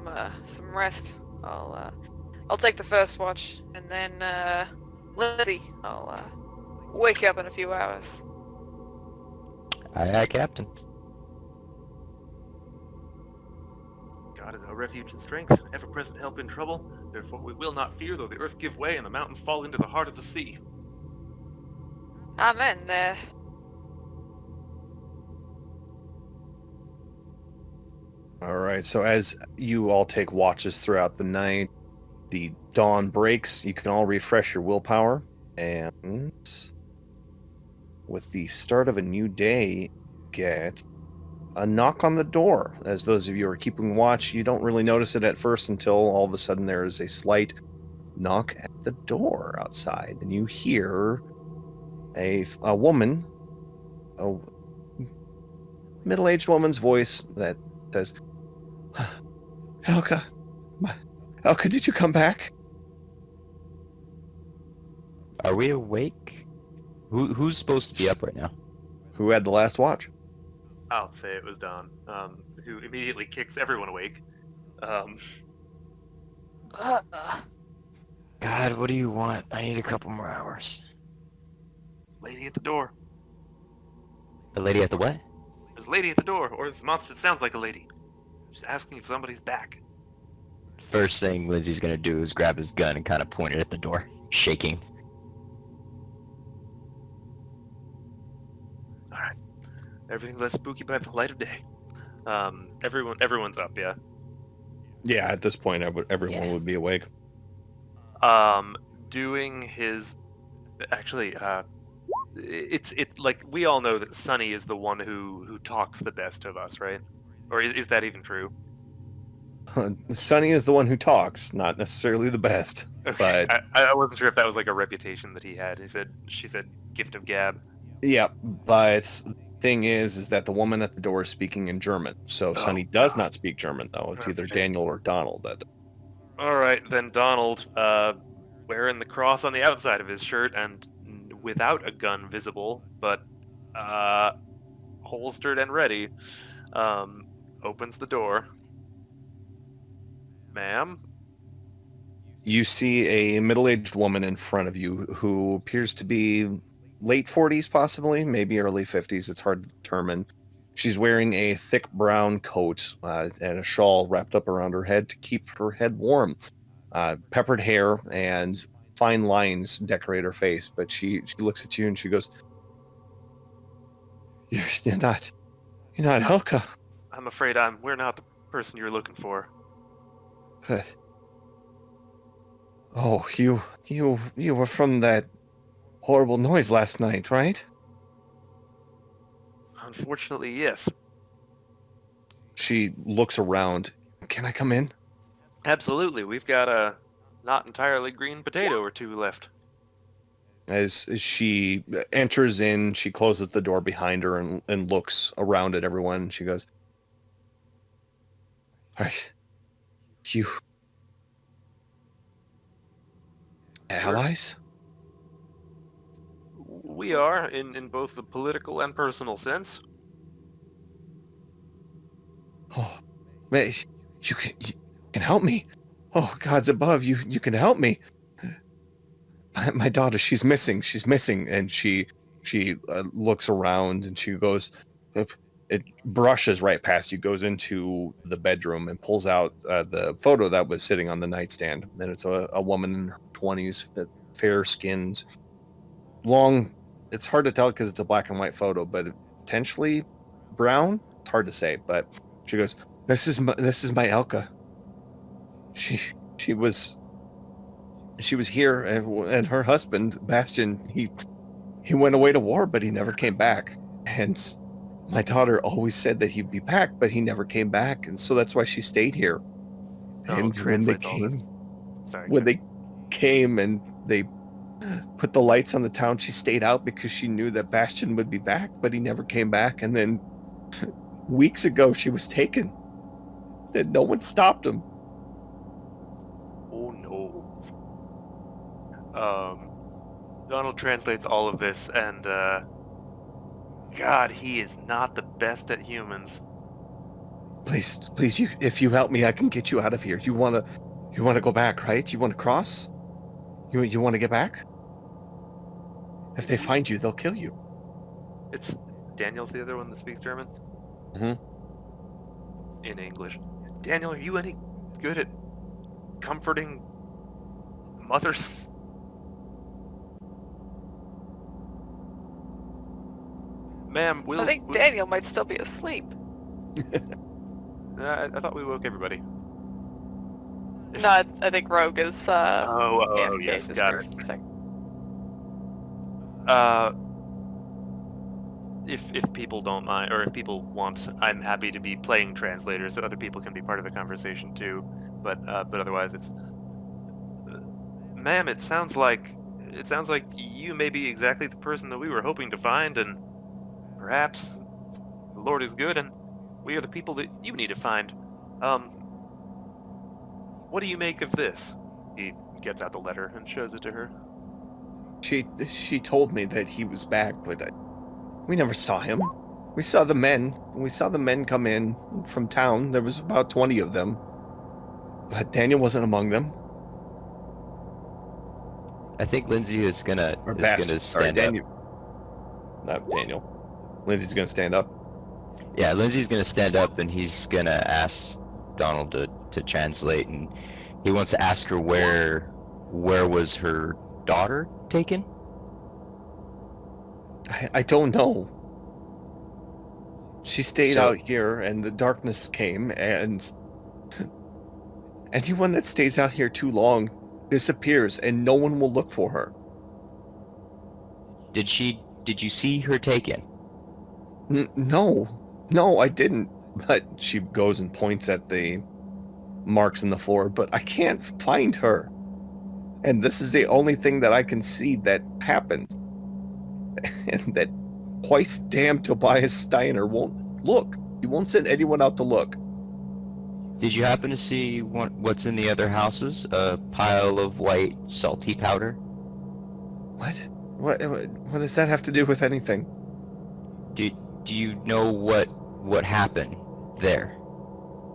rest, I'll take the first watch, and then Lindsay, I'll wake you up in a few hours. Aye, Captain. God is our refuge and strength, ever-present help in trouble. Therefore we will not fear, though the earth give way and the mountains fall into the heart of the sea. Amen. All right. So as you all take watches throughout the night, the dawn breaks. You can all refresh your willpower, and with the start of a new day, get a knock on the door. As those of you who are keeping watch, you don't really notice it at first until all of a sudden there is a slight knock at the door outside, and you hear a woman, a middle-aged woman's voice that says, Elka, Elka, did you come back? Are we awake? Who's supposed to be up right now? Who had the last watch? I'll say it was Don, who immediately kicks everyone awake. God, what do you want? I need a couple more hours. Lady at the door. The lady at the what? There's a lady at the door, or this monster that sounds like a lady. She's asking if somebody's back. First thing Lindsay's gonna do is grab his gun and kind of point it at the door, shaking. Alright. Everything's less spooky by the light of day. Everyone's up, yeah? Yeah, at this point, everyone would be awake. Doing his... Actually, it's like, we all know that Sonny is the one who talks the best of us, right? Or is that even true? Sonny is the one who talks, not necessarily the best. Okay. But I wasn't sure if that was like a reputation that he had. She said gift of gab. yeah, but the thing is that the woman at the door is speaking in German. So Sonny does not speak German, though. It's either Daniel or Donald. All right, then Donald, wearing the cross on the outside of his shirt and without a gun visible, but holstered and ready, opens the door. Ma'am? You see a middle-aged woman in front of you who appears to be late 40s, possibly, maybe early 50s. It's hard to determine. She's wearing a thick brown coat and a shawl wrapped up around her head to keep her head warm. Peppered hair and fine lines decorate her face, but she looks at you and she goes, You're not Helka. I'm afraid we're not the person you're looking for. Oh, you were from that horrible noise last night, right? Unfortunately, yes. She looks around. Can I come in? Absolutely. We've got a not entirely green potato or two left. As she enters in, she closes the door behind her and looks around at everyone. She goes, "Are you allies?" We are in both the political and personal sense. Oh, man, you can help me. Oh, God's above, you can help me. My daughter, she's missing. She's missing. And she looks around and she goes, it brushes right past you, goes into the bedroom and pulls out the photo that was sitting on the nightstand. And it's a woman in her 20s, fair skinned, long. It's hard to tell because it's a black and white photo, but potentially brown. It's hard to say. But she goes, this is my Elka. She she was she was here, and her husband Bastion, he went away to war, but he never came back. And my daughter always said that he'd be back, but he never came back, and so that's why she stayed here. Oh, And when they translates all this. came, Sorry. when they came and they put the lights on the town, she stayed out because she knew that Bastion would be back, but he never came back. And then weeks ago, she was taken. And no one stopped him. Oh no. Donald translates all of this, and God, he is not the best at humans. Please, if you help me, I can get you out of here. You wanna go back, right? You wanna cross? You wanna get back? If they find you, they'll kill you. It's Daniel's the other one that speaks German. Mhm. In English. Daniel, are you any good at comforting mothers? Ma'am, I think Daniel might still be asleep. I thought we woke everybody. If- No, I think Rogue is Oh, AFK yes, this got current it. sec. If people don't mind, or if people want, I'm happy to be playing translator, so other people can be part of the conversation too. But otherwise, it's, ma'am. It sounds like you may be exactly the person that we were hoping to find, and perhaps the Lord is good, and we are the people that you need to find. What do you make of this? He gets out the letter and shows it to her. She told me that he was back, but we never saw him. We saw the men. We saw the men come in from town. There was about 20 of them, but Daniel wasn't among them. I think Lindsay is gonna Sorry, stand up. Daniel. Not Daniel. Lindsay's gonna stand up. Yeah, Lindsay's gonna stand up and he's gonna ask Donald to translate, and he wants to ask her where was her daughter taken? I don't know. She stayed So- out here, and the darkness came, and anyone that stays out here too long disappears, and no one will look for her. Did you see her taken? No, I didn't. But she goes and points at the marks in the floor, but I can't find her. And this is the only thing that I can see that happens. And that twice damn Tobias Steiner won't look. He won't send anyone out to look. Did you happen to see what's in the other houses? A pile of white salty powder? What? What does that have to do with anything? Do you know what happened there?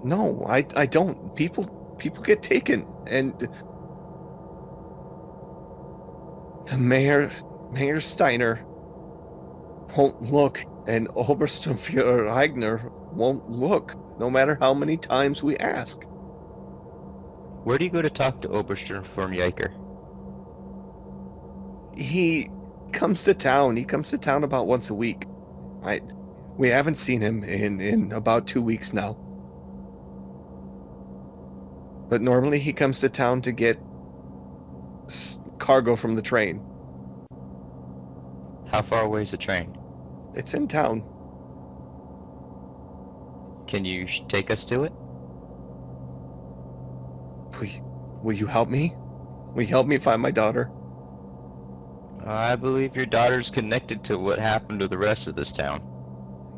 No, I don't. People get taken, and the Mayor Steiner won't look, and Obersturmführer Eigner won't look, no matter how many times we ask. Where do you go to talk to Obersturmführer? He comes to town. He comes to town about once a week. We haven't seen him in about 2 weeks now. But normally he comes to town to get cargo from the train. How far away is the train? It's in town. Can you take us to it? Will you help me? Will you help me find my daughter? I believe your daughter's connected to what happened to the rest of this town.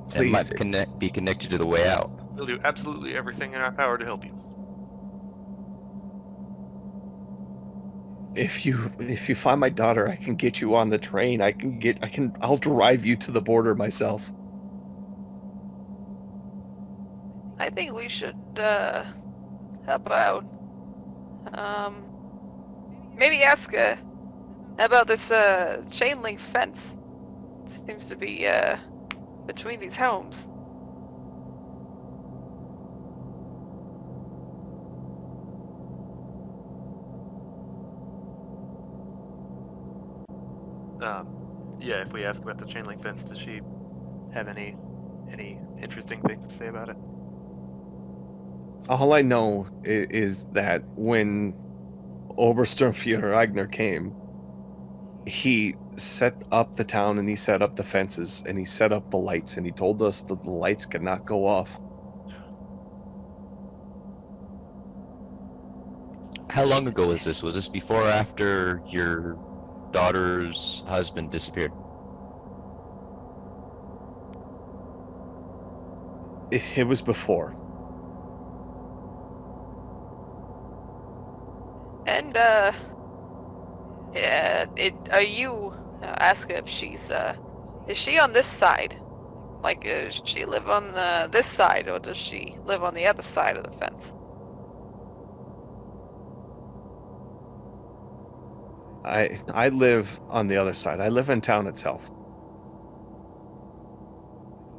It Please. might be connected to the way out. We'll do absolutely everything in our power to help you. If you find my daughter, I can get you on the train. I'll drive you to the border myself. I think we should help out. Maybe ask about this chain link fence. Seems to be between these homes. Yeah, if we ask about the chain link fence, does she have any interesting things to say about it? All I know is that when Obersturmführer Ragnar came, he set up the town and he set up the fences and he set up the lights and he told us that the lights could not go off. How long ago was this? Was this before or after your daughter's husband disappeared? It was before. And are you ask her if she's is she on this side? Like, does she live on this side, or does she live on the other side of the fence? I live on the other side. I live in town itself.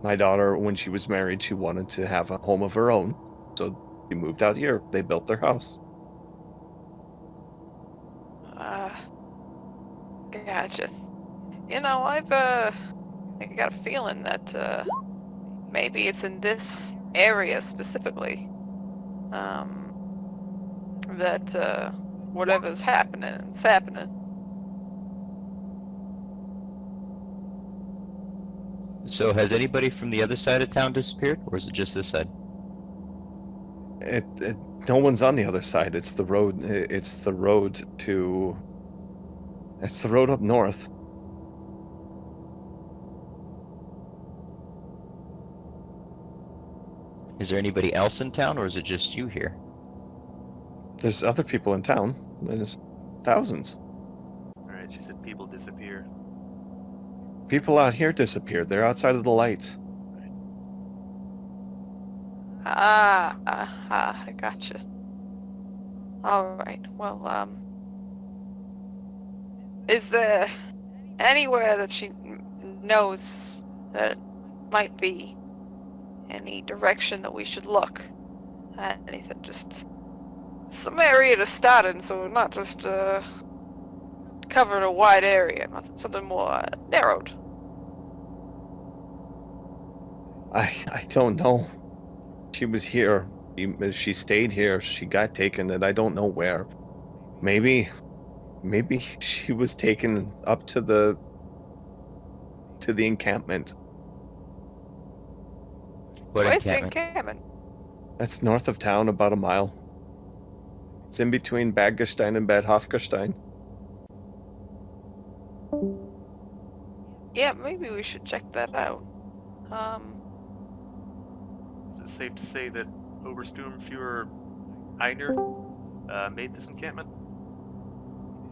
My daughter, when she was married, she wanted to have a home of her own, so she moved out here. They built their house. Gotcha. You know, I got a feeling that maybe it's in this area specifically that whatever's happening, it's happening. So has anybody from the other side of town disappeared, or is it just this side? No one's on the other side. It's the road. It's the road up north. Is there anybody else in town, or is it just you here? There's other people in town. There's thousands. Alright, she said people disappear. People out here disappeared. They're outside of the lights. I gotcha. Alright, well, is there anywhere that she knows that might be any direction that we should look at? Anything, just some area to start in, so we're not just covering a wide area, something more narrowed. I don't know. She was here. She stayed here. She got taken, and I don't know where. Maybe she was taken up to the encampment. What Where's the encampment? encampment? That's north of town, about a mile. It's in between Bad Gastein and Bad Hofgastein. Yeah, maybe we should check that out. Is it safe to say that Obersturmführer Einer made this encampment?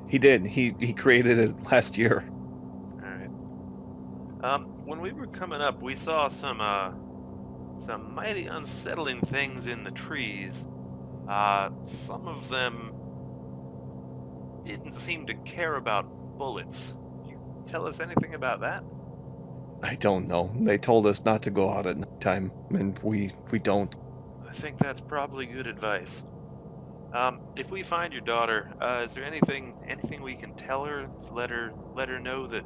He did. He created it last year. Alright. When we were coming up, we saw some mighty unsettling things in the trees. Some of them didn't seem to care about bullets. Can you tell us anything about that? I don't know. They told us not to go out at nighttime, and we don't. I think that's probably good advice. If we find your daughter, is there anything we can tell her to let her know that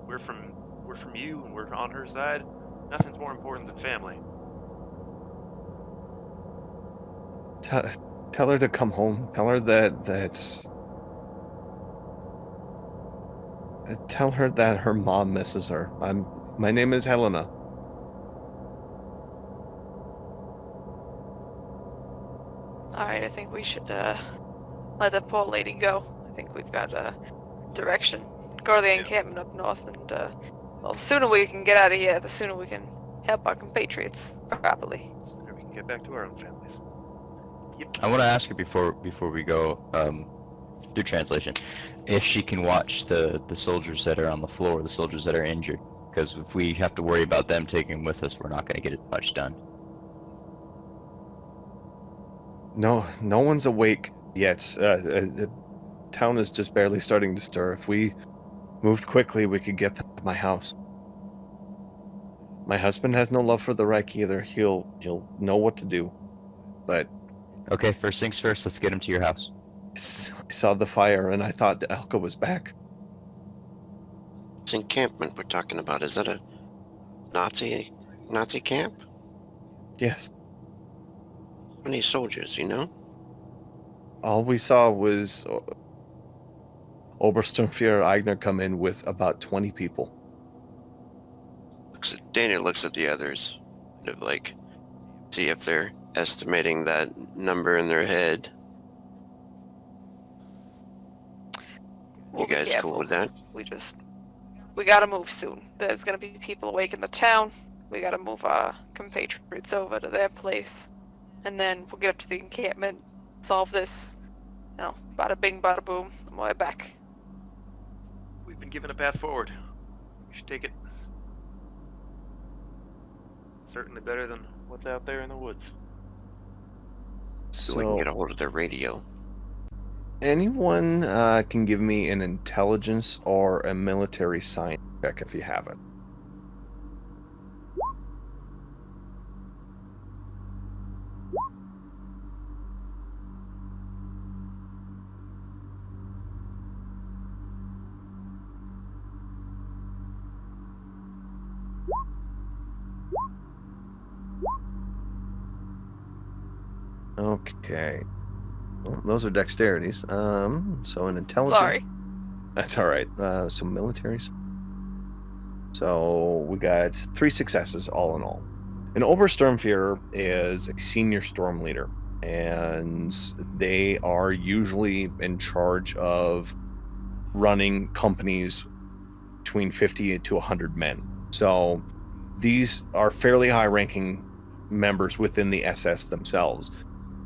we're from you and we're on her side? Nothing's more important than family. Tell her to come home. Tell her tell her that her mom misses her. My name is Helena. Alright, think we should let the poor lady go. I think we've got direction. Go to the encampment up north, and well, the sooner we can get out of here, the sooner we can help our compatriots properly. Sooner we can get back to our own families. Yep. I want to ask her before we go, through translation, if she can watch the soldiers that are on the floor, the soldiers that are injured. Because if we have to worry about them taking them with us, we're not going to get much done. No one's awake yet. The town is just barely starting to stir. If we moved quickly, we could get them to my house. My husband has no love for the Reich either. He'll know what to do. But Okay, first things first, let's get him to your house. I saw the fire, and I thought Elka was back. This encampment we're talking about, is that a Nazi camp? Yes. How many soldiers, you know? All we saw was Obersturmführer Eigner come in with about 20 people. Daniel looks at the others, kind of like, see if they're estimating that number in their head. We'll You be guys careful. cool with that? We gotta move soon. There's gonna be people awake in the town. We gotta move our compatriots over to their place. And then we'll get up to the encampment, solve this, bada bing, bada boom, and we're back. We've been given a path forward. We should take it. Certainly better than what's out there in the woods. So we can get a hold of their radio. Anyone can give me an intelligence or a military science check if you have it. Okay. Well, those are dexterities. So an intelligence. Sorry. That's all right. So military. So we got 3 successes all in all. An Obersturmführer is a senior storm leader, and they are usually in charge of running companies between 50 to 100 men. So these are fairly high-ranking members within the SS themselves.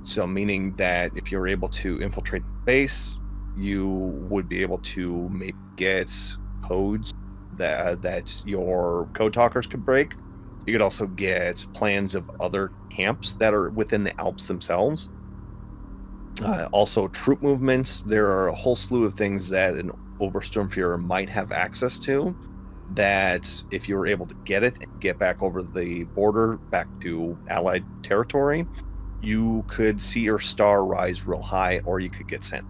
So meaning that if you're able to infiltrate the base, you would be able to maybe get codes that your code talkers could break. You could also get plans of other camps that are within the Alps themselves. Also troop movements. There are a whole slew of things that an Obersturmführer might have access to, that if you were able to get it and get back over the border back to Allied territory, you could see your star rise real high, or you could get sent.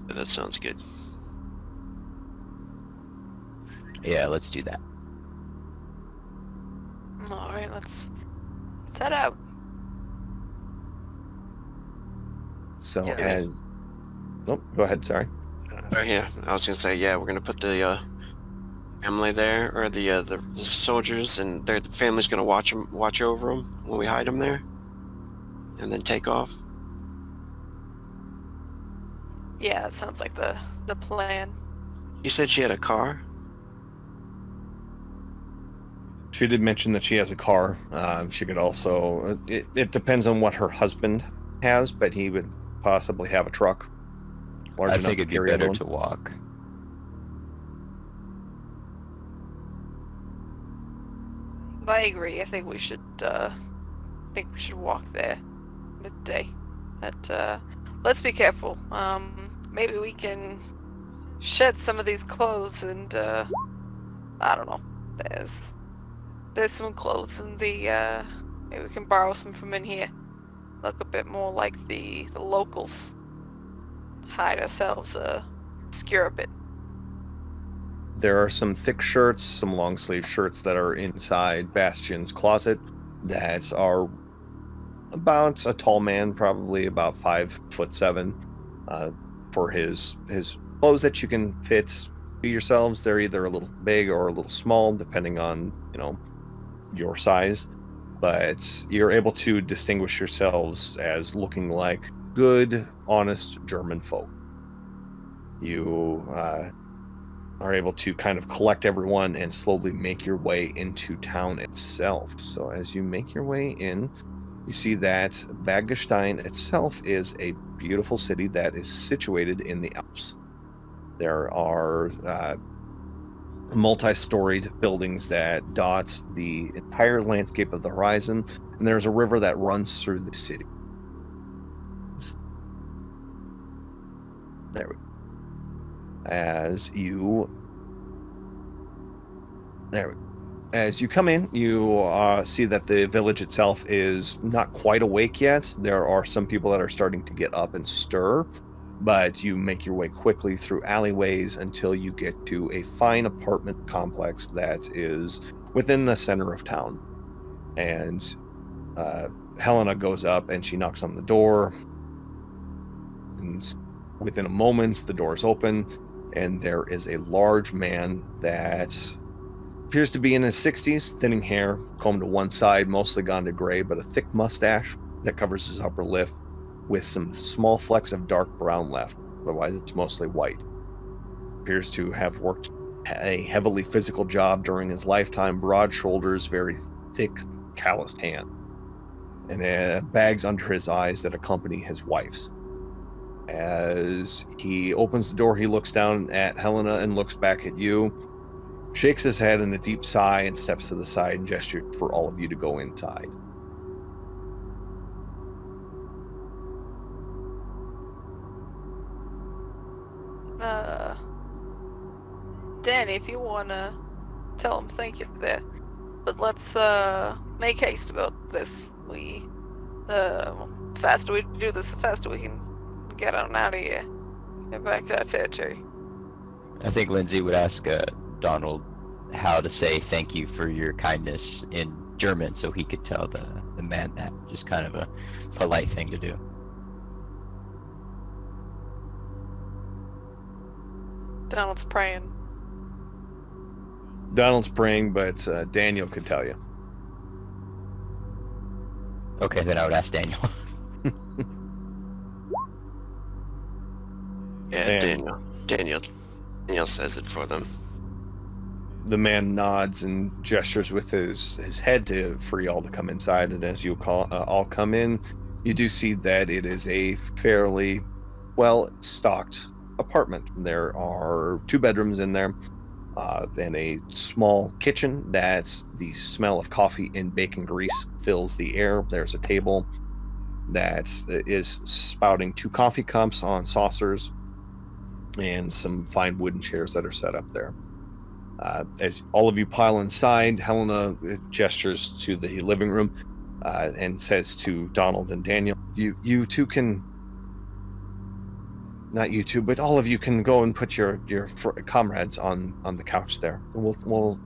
That sounds good. Yeah, let's do that. Alright, let's head out. So, Yeah. as... Oh, go ahead, sorry. Yeah, I was gonna say, yeah, we're gonna put the family there, or the soldiers, and the family's gonna watch over them when we hide them there, and then take off. Yeah, that sounds like the plan. You said she had a car? She did mention that she has a car. She could also... It depends on what her husband has, but he would possibly have a truck. Large I enough think to it'd be carry better everyone. to walk. I agree. I think we should walk there midday. But let's be careful. Maybe we can shed some of these clothes, and I don't know. There's some clothes in the maybe we can borrow some from in here. Look a bit more like the locals. Hide ourselves, obscure a bit. There are some thick shirts, some long sleeve shirts that are inside Bastion's closet that are about a tall man, probably about 5'7", for his clothes that you can fit to yourselves. They're either a little big or a little small, depending on your size. but you're able to distinguish yourselves as looking like good, honest German folk. You are able to kind of collect everyone and slowly make your way into town itself. So as you make your way in, you see that Bagestein itself is a beautiful city that is situated in the Alps. There are multi-storied buildings that dot the entire landscape of the horizon, and there's a river that runs through the city. There we go. As you come in, you see that the village itself is not quite awake yet. There are some people that are starting to get up and stir, but you make your way quickly through alleyways until you get to a fine apartment complex that is within the center of town. And Helena goes up and she knocks on the door, and within a moment the doors open, and there is a large man that appears to be in his 60s, thinning hair, combed to one side, mostly gone to gray, but a thick mustache that covers his upper lip with some small flecks of dark brown left. Otherwise, it's mostly white. Appears to have worked a heavily physical job during his lifetime, broad shoulders, very thick, calloused hand, and bags under his eyes that accompany his wife's. As he opens the door, he looks down at Helena and looks back at you, shakes his head in a deep sigh, and steps to the side and gestures for all of you to go inside. Danny, if you wanna tell him thank you there. But let's make haste about this. The faster we do this, the faster we can get on out of here. Get back to our territory. I think Lindsay would ask Donald how to say thank you for your kindness in German so he could tell the man that. Just kind of a polite thing to do. Donald's praying. Donald's praying, but Daniel could tell you. Okay, then I would ask Daniel. Yeah, And Daniel says it for them. the man nods and gestures with his head for y'all to come inside. And as you all come in, you do see that it is a fairly well-stocked apartment. There are 2 bedrooms in there, and a small kitchen that the smell of coffee and bacon grease fills the air. There's a table that is spouting 2 coffee cups on saucers, and some fine wooden chairs that are set up there. As all of you pile inside, Helena gestures to the living room and says to Donald and Daniel, you two can, not you two, but all of you can go and put your comrades on the couch there. We'll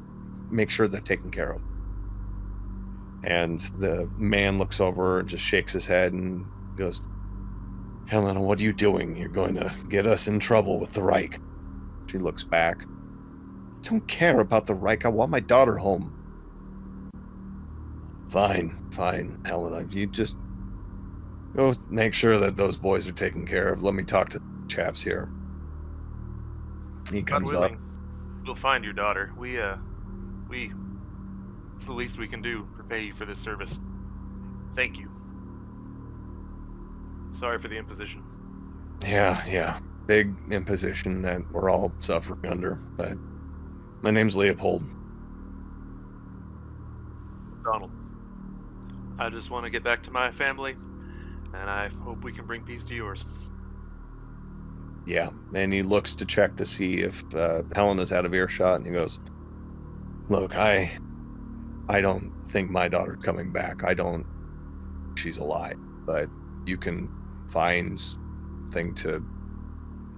make sure they're taken care of. And the man looks over and just shakes his head and goes, Helena, what are you doing? You're going to get us in trouble with the Reich. She looks back. I don't care about the Reich. I want my daughter home. Fine, Helena. You just go make sure that those boys are taken care of. Let me talk to the chaps here. He God comes up. willing, we'll find your daughter. It's the least we can do, repay you for this service. Thank you. Sorry for the imposition. Yeah. Big imposition that we're all suffering under. But my name's Leopold. Donald. I just want to get back to my family, and I hope we can bring peace to yours. Yeah, and he looks to check to see if Helena's out of earshot, and he goes, look, I don't think my daughter's coming back. She's alive, but you can find thing to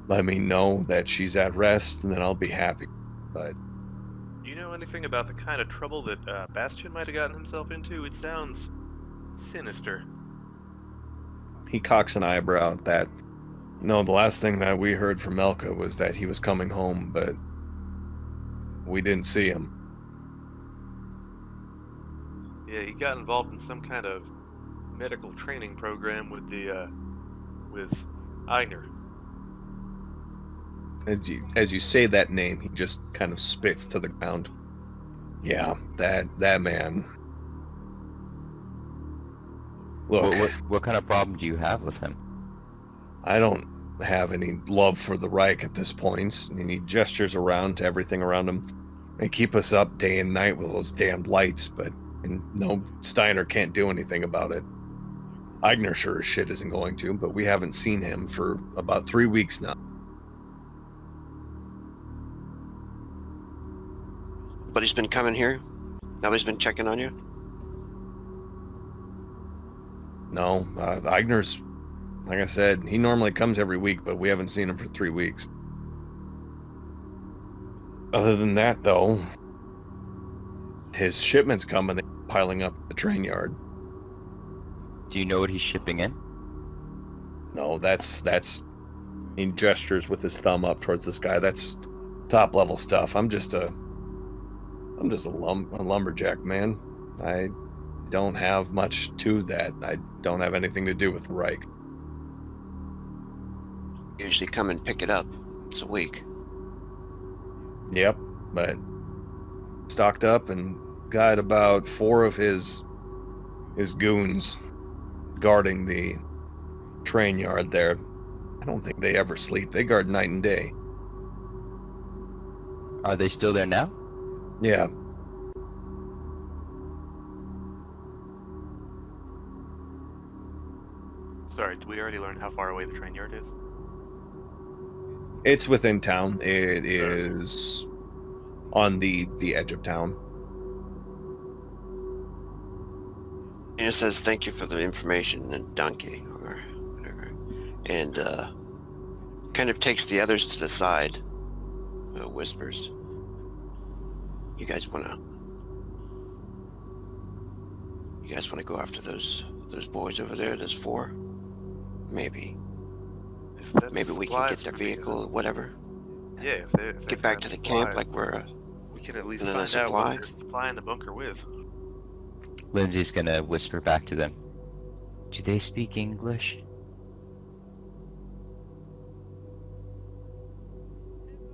let me know that she's at rest, and then I'll be happy. But Do you know anything about the kind of trouble that Bastian might have gotten himself into? It sounds sinister. he cocks an eyebrow at that. No, the last thing that we heard from Melka was that he was coming home, but we didn't see him. Yeah, he got involved in some kind of medical training program with with Eigner. As you say that name, he just kind of spits to the ground. Yeah, that man. Look, What kind of problem do you have with him? I don't have any love for the Reich at this point. I mean, he gestures around to everything around him. They keep us up day and night with those damned lights, but no, Steiner can't do anything about it. Eigner sure as shit isn't going to, but we haven't seen him for about 3 weeks now. But he's been coming here? Nobody's been checking on you? No, Eigner's, like I said, he normally comes every week, but we haven't seen him for 3 weeks. Other than that, though, his shipments come and they're piling up at the train yard. Do you know what he's shipping in? No, that's he gestures with his thumb up towards the sky. That's top level stuff. I'm just a lumberjack, man. I don't have much to that. I don't have anything to do with the Reich. Usually come and pick it up. It's a week. Yep, but stocked up and got about 4 of his goons guarding the train yard there. I don't think they ever sleep. They guard night and day. Are they still there now? Yeah. Sorry, did we already learn how far away the train yard is? It's within town. It is on the edge of town. And it says, thank you for the information, and donkey, or whatever. And kind of takes the others to the side. Whispers. You guys wanna go after those boys over there? There's 4? Maybe. If that's Maybe we can get supplies their for the, vehicle, whatever. Yeah, if they Get back find to the supplies, camp like we're we can at least in the find out what they're supplies. supplying the bunker with. Lindsay's gonna whisper back to them. Do they speak English?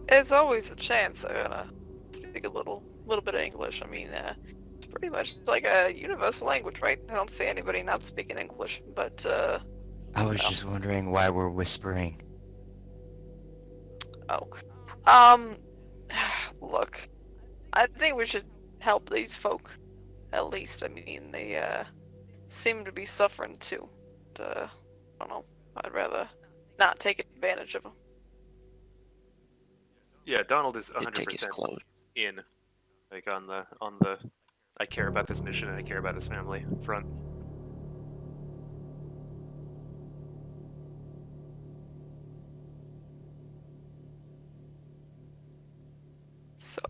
There's always a chance they're gonna speak a little bit of English. I mean, it's pretty much like a universal language, right? I don't see anybody not speaking English, but I was just wondering why we're whispering. look, I think we should help these folk. At least, I mean, they seem to be suffering too. I don't know. I'd rather not take advantage of them. Yeah, Donald is They take his 100% clothes. in, like on the I care about this mission and I care about his family front. So,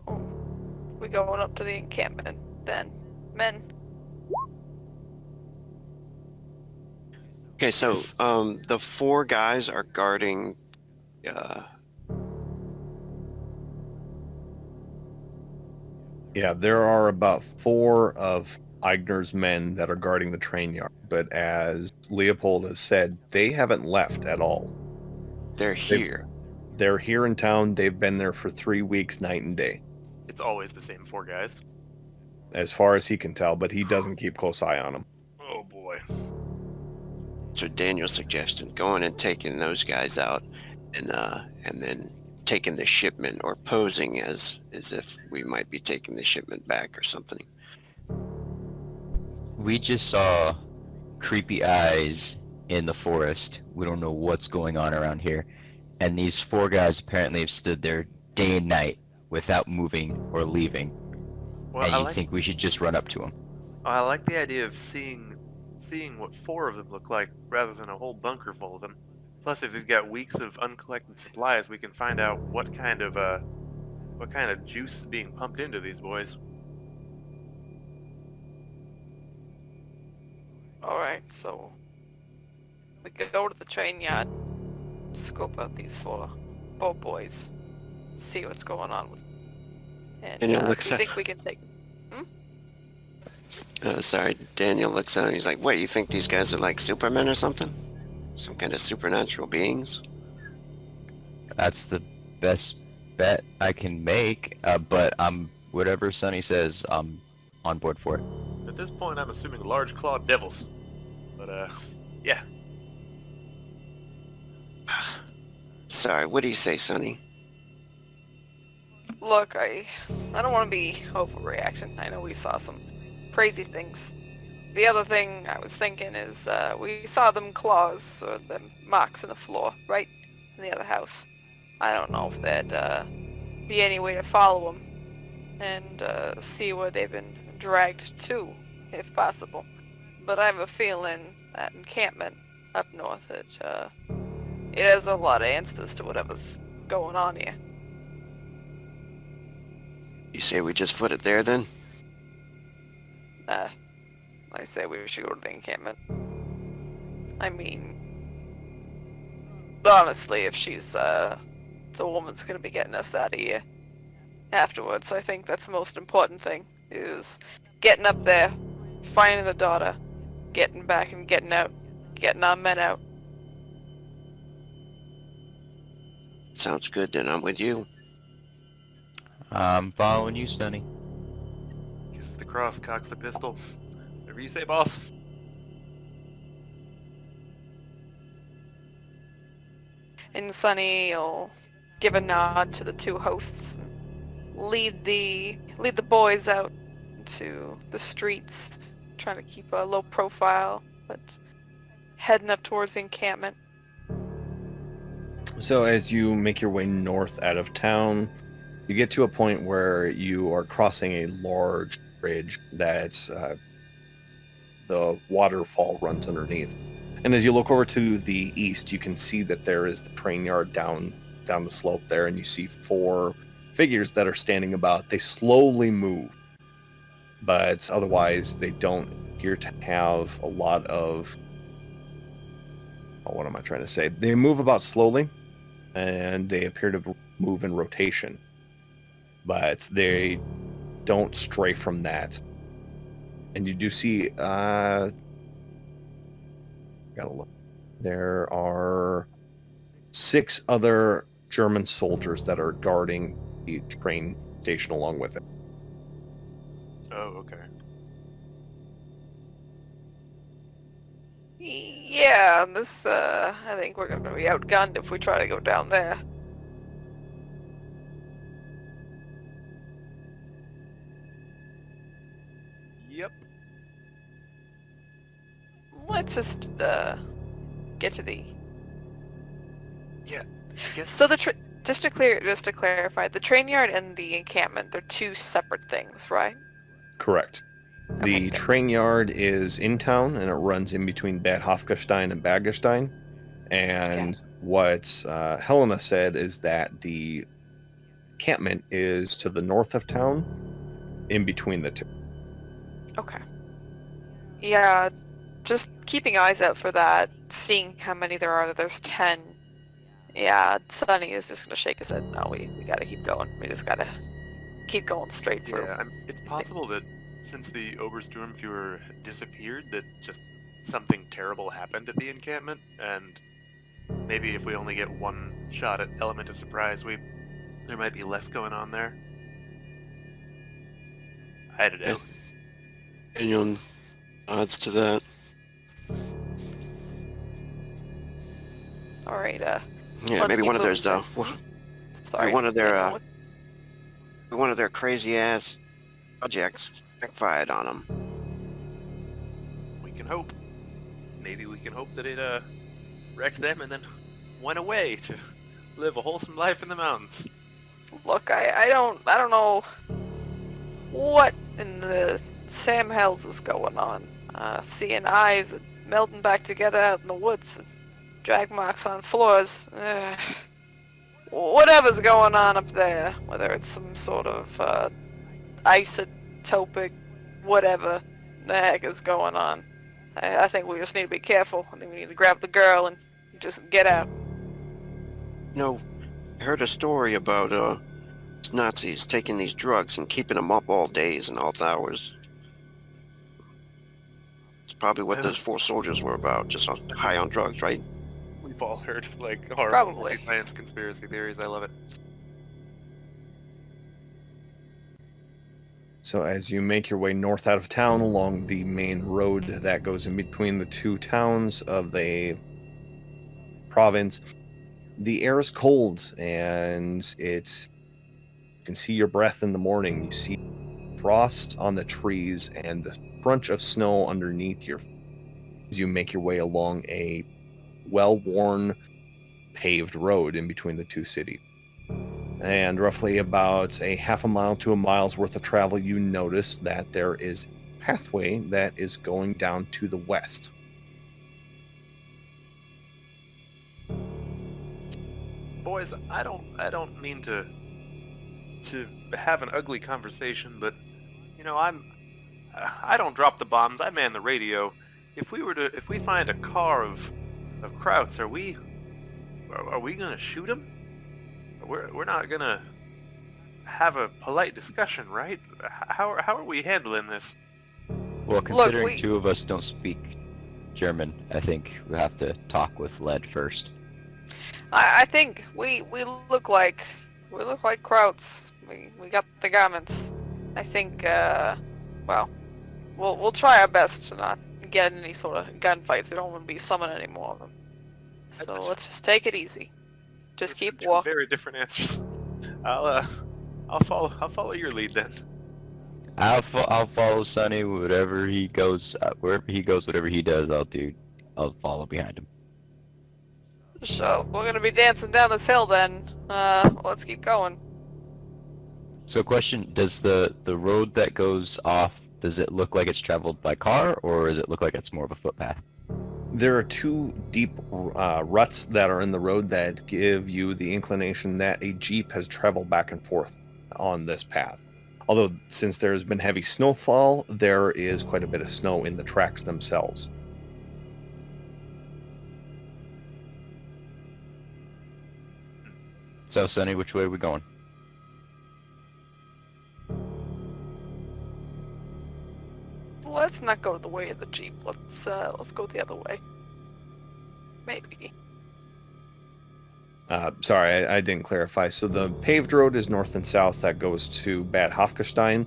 we going up to the encampment then, men. Okay, so the 4 guys are guarding. Yeah, there are about 4 of Eigner's men that are guarding the train yard, but as Leopold has said, they haven't left at all. They're here. They're here in town. They've been there for 3 weeks, night and day, It's always the same 4 guys. as far as he can tell, but he doesn't keep close eye on them. Oh boy. So Daniel's suggestion, going and taking those guys out, and then taking the shipment, or posing as if we might be taking the shipment back or something. We just saw creepy eyes in the forest. We don't know what's going on around here. And these 4 guys apparently have stood there day and night without moving or leaving. Well, And you think we should just run up to them? I like the idea of seeing what 4 of them look like rather than a whole bunker full of them. Plus, if we've got weeks of uncollected supplies, we can find out what kind of juice is being pumped into these boys. Alright, so we could go to the train yard, scope out these 4 boys, see what's going on with them. And it if looks you like- think we can take Sorry, Daniel looks at him. He's like, "What? You think these guys are like Supermen or something? Some kind of supernatural beings?" That's the best bet I can make. But whatever Sonny says, I'm on board for it. At this point, I'm assuming large clawed devils. But, yeah. Sorry, what do you say, Sonny? Look, I don't want to be overreacting. I know we saw some crazy things. The other thing I was thinking is we saw them claws or them marks in the floor, right? In the other house. I don't know if there'd be any way to follow them and see where they've been dragged to, if possible. But I have a feeling that encampment up north, it has a lot of answers to whatever's going on here. You say we just foot it there then? I say we should go to the encampment. I mean, honestly, if she's the woman's gonna be getting us out of here afterwards, I think that's the most important thing, is getting up there, finding the daughter, getting back and getting out, getting our men out. Sounds good then, I'm with you. I'm following you, Sonny. Kisses the cross, cocks the pistol. Whatever you say, boss. And Sonny will give a nod to the two hosts, lead the boys out to the streets, trying to keep a low profile, but heading up towards the encampment. So as you make your way north out of town, you get to a point where you are crossing a large bridge that's the waterfall runs underneath. And as you look over to the east, you can see that there is the train yard down the slope there, and you see 4 figures that are standing about. They slowly move, but otherwise they don't appear to have a lot of... what am I trying to say? They move about slowly, and they appear to move in rotation, but they don't stray from that. And you do see, gotta look. There are 6 other German soldiers that are guarding the train station along with it. Oh, okay. Yeah, this, I think we're gonna be outgunned if we try to go down there. Yep. Let's just, get to the... Yeah, I guess. So just to clarify, the train yard and the encampment, they're 2 separate things, right? Correct. The Okay, good. train yard is in town, and it runs in between Bad Hofgestein and Baggerstein. And what Helena said is that the encampment is to the north of town, in between the 2. Okay. Yeah, just keeping eyes out for that, seeing how many there are. There's 10. Yeah, Sonny is just gonna shake his head. No, we gotta keep going. We just gotta keep going straight through. Yeah, it's possible that since the Obersturmfuhrer disappeared, that just something terrible happened at the encampment, and maybe if we only get one shot at element of surprise, there might be less going on there. I don't know. Daniel odds to that. All right. Yeah, Let's maybe keep one of theirs moving. though. Sorry. one of their, yeah, uh, One of their crazy ass projects backfired on them. We can hope. Maybe we can hope that it wrecked them and then went away to live a wholesome life in the mountains. Look, I don't know what in the Sam Hells is going on. Seeing eyes melting back together out in the woods, and drag marks on floors. Whatever's going on up there, whether it's some sort of isotopic, whatever the heck is going on. I think we just need to be careful. I think we need to grab the girl and just get out. You know, I heard a story about Nazis taking these drugs and keeping them up all days and all hours. probably what those 4 soldiers were about, just high on drugs, right? We've all heard like horrible Probably. science conspiracy theories. I love it. So as you make your way north out of town along the main road that goes in between the two towns of the province, the air is cold and you can see your breath in the morning. You see frost on the trees and the crunch of snow underneath your feet as you make your way along a well-worn paved road in between the two cities. And roughly about a half a mile to a mile's worth of travel, you notice that there is a pathway that is going down to the west. Boys, I don't mean to have an ugly conversation, but you know, I don't drop the bombs. I man the radio. If we find a car of Krauts, are we gonna shoot him? We're not gonna have a polite discussion, right? How are we handling this? Well, considering we- two of us don't speak German, I think we have to talk with Led first. I think we look like Krauts. We got the garments. I think well, we'll try our best to not get in any sort of gunfights. We don't want to be summoning any more of them. So let's just take it easy. Just Those keep are two walking. Very different answers. I'll follow your lead then. I'll follow Sonny whatever he goes, wherever he goes, whatever he does, I'll do. I'll follow behind him. So we're gonna be dancing down this hill then. Let's keep going. So, question: does the road that goes off, does it look like it's traveled by car, or does it look like it's more of a footpath? There are two deep ruts that are in the road that give you the inclination that a Jeep has traveled back and forth on this path. Although, since there has been heavy snowfall, there is quite a bit of snow in the tracks themselves. So, Sonny, which way are we going? Let's not go the way of the Jeep. Let's go the other way. Maybe. Sorry, I didn't clarify. So the paved road is north and south that goes to Bad Hofgestein.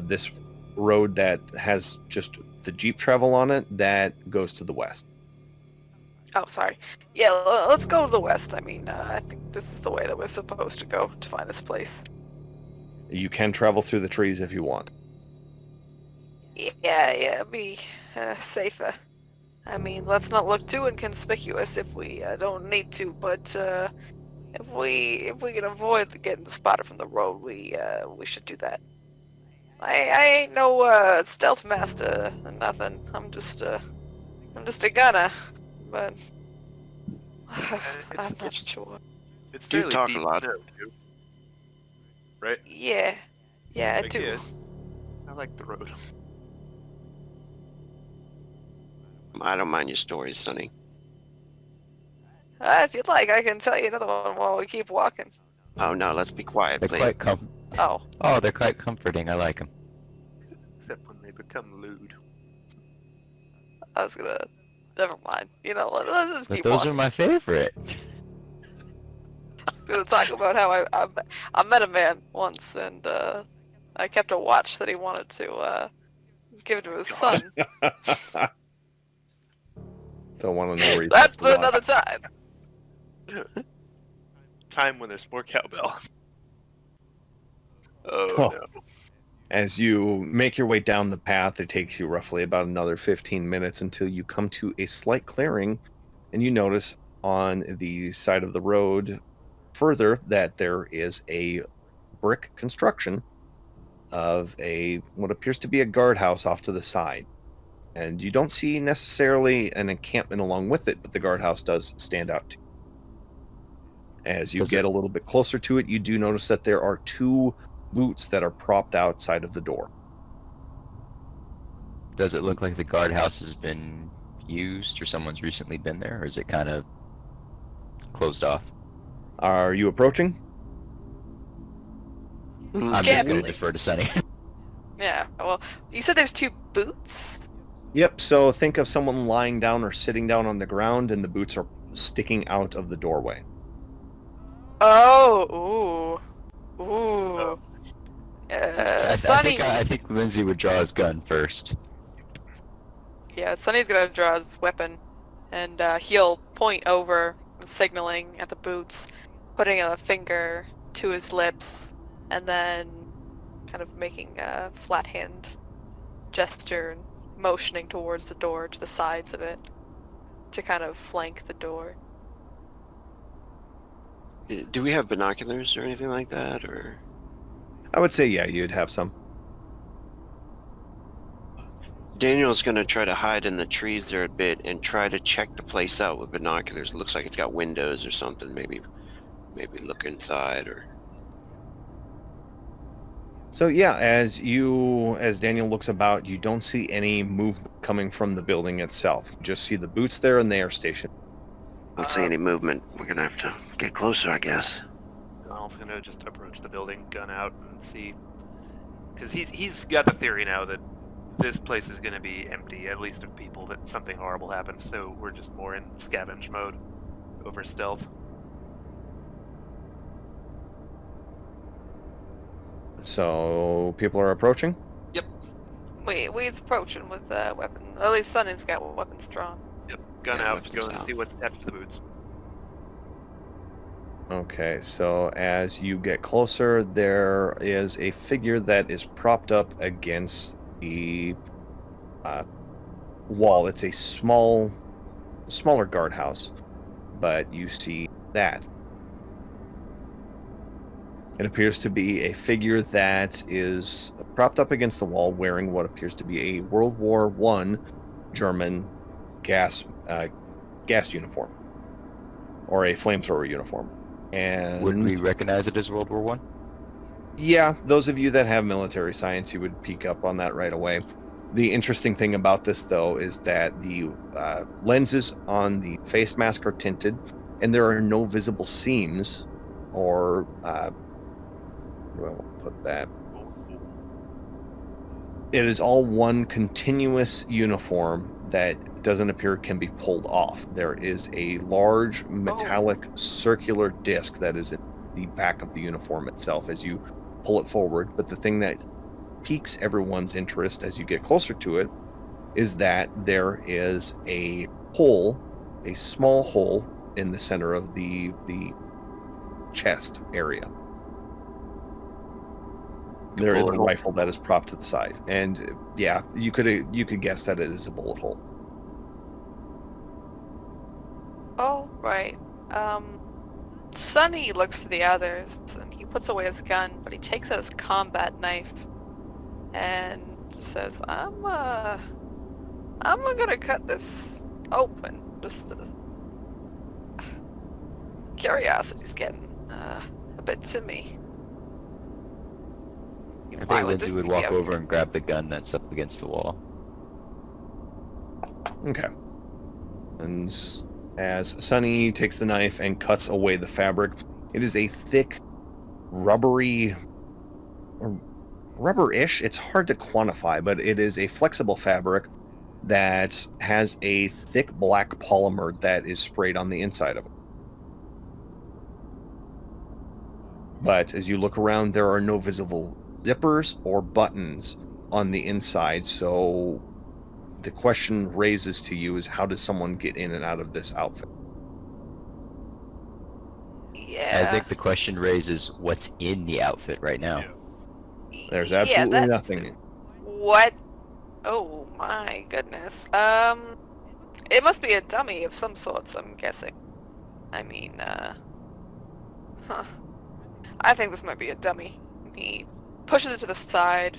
This road that has just the Jeep travel on it, that goes to the west. Oh, sorry. Yeah, let's go to the west. I mean, I think this is the way that we're supposed to go to find this place. You can travel through the trees if you want. Yeah, be safer. I mean, let's not look too inconspicuous if we don't need to, but if we can avoid getting spotted from the road, we should do that. I ain't no stealth master or nothing. I'm just a gunner, but I'm not sure. It's You fairly talk a deep lot. snow, too. Right? Yeah, I Like, do. yeah, I like the road. I don't mind your stories, Sonny. If you'd like, I can tell you another one while we keep walking. Oh no, let's be quiet, They're please. Oh, they're quite comforting. I like them. Except when they become lewd. I was gonna. Never mind. You know, let's just But keep those walking. are my favorite. I was gonna talk about how I met a man once, and I kept a watch that he wanted to give to his son. Don't want to know where you That's took for the another time. Time when there's more cowbell. Oh, Oh. no. As you make your way down the path, it takes you roughly about another 15 minutes until you come to a slight clearing, and you notice on the side of the road further that there is a brick construction of what appears to be a guardhouse off to the side. And you don't see necessarily an encampment along with it, but the guardhouse does stand out to you. As you Does get it- a little bit closer to it, you do notice that there are two boots that are propped outside of the door. Does it look like the guardhouse has been used, or someone's recently been there, or is it kind of closed off? Are you approaching? I'm just going to Carefully. defer to Sonny. Yeah. Well, you said there's two boots. Yep, so think of someone lying down or sitting down on the ground, and the boots are sticking out of the doorway. Oh, ooh, Oh, ooh. I Sonny, think Lindsay would draw his gun first. yeah, Sonny's gonna draw his weapon, and he'll point over, signaling at the boots, putting a finger to his lips, and then kind of making a flat hand gesture and motioning towards the door to the sides of it to kind of flank the door. Do we have binoculars or anything like that, or? I would say, yeah, you'd have some. Daniel's gonna try to hide in the trees there a bit and try to check the place out with binoculars. It looks like it's got windows or something. Maybe look inside or. So yeah, as Daniel looks about, you don't see any movement coming from the building itself. You just see the boots there, and they are stationed. Don't see any movement. We're gonna have to get closer, I guess. Donald's gonna just approach the building, gun out, and see, because he's got the theory now that this place is gonna be empty, at least of people, that something horrible happened. So we're just more in scavenge mode over stealth. So people are approaching. Yep. He's approaching with a weapon. At least Sonny's got weapons drawn. Yep. Gun Yeah, out, weapons going to out. see what's attached to the boots. Okay, so as you get closer, there is a figure that is propped up against the wall. It's a smaller guardhouse, but you see that. It appears to be a figure that is propped up against the wall wearing what appears to be a World War I German gas uniform, or a flamethrower uniform. And Would we recognize it as World War One? yeah, those of you that have military science, you would pick up on that right away. The interesting thing about this, though, is that the lenses on the face mask are tinted, and there are no visible seams or where do I put that? It is all one continuous uniform that doesn't appear can be pulled off. There is a large metallic circular disc that is in the back of the uniform itself as you pull it forward. But the thing that piques everyone's interest as you get closer to it is that there is a hole, a small hole in the center of the chest area. There is a rifle that is propped to the side, and yeah, you could guess that it is a bullet hole. Oh, right. Sonny looks to the others, and he puts away his gun, but he takes out his combat knife, and says, I'm gonna cut this open. Just curiosity's getting a bit to me. I think Lindsay would walk over and grab the gun that's up against the wall. Okay. And as Sonny takes the knife and cuts away the fabric, it is a thick, rubbery, rubber-ish. It's hard to quantify, but it is a flexible fabric that has a thick black polymer that is sprayed on the inside of it. But as you look around, there are no visible zippers or buttons on the inside, so the question raises to you is, how does someone get in and out of this outfit? Yeah. I think the question raises what's in the outfit right now. There's absolutely nothing. What? Oh my goodness. It must be a dummy of some sorts, I'm guessing. I mean, huh. I think this might be a dummy. He pushes it to the side,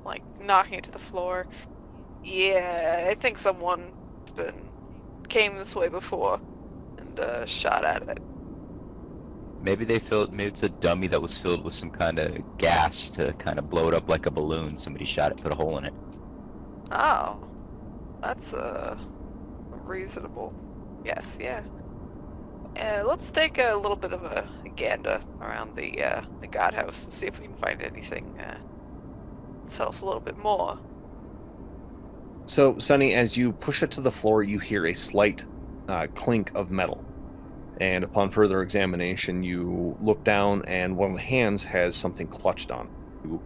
like knocking it to the floor. Yeah, I think someone came this way before and shot at it. Maybe it's a dummy that was filled with some kind of gas to kind of blow it up like a balloon. Somebody shot it, put a hole in it. Oh, that's reasonable. Yes, yeah. Let's take a little bit of a gander around the guardhouse and see if we can find anything. Tell us a little bit more. So, Sonny, as you push it to the floor, you hear a slight clink of metal. And upon further examination, you look down, and one of the hands has something clutched on. You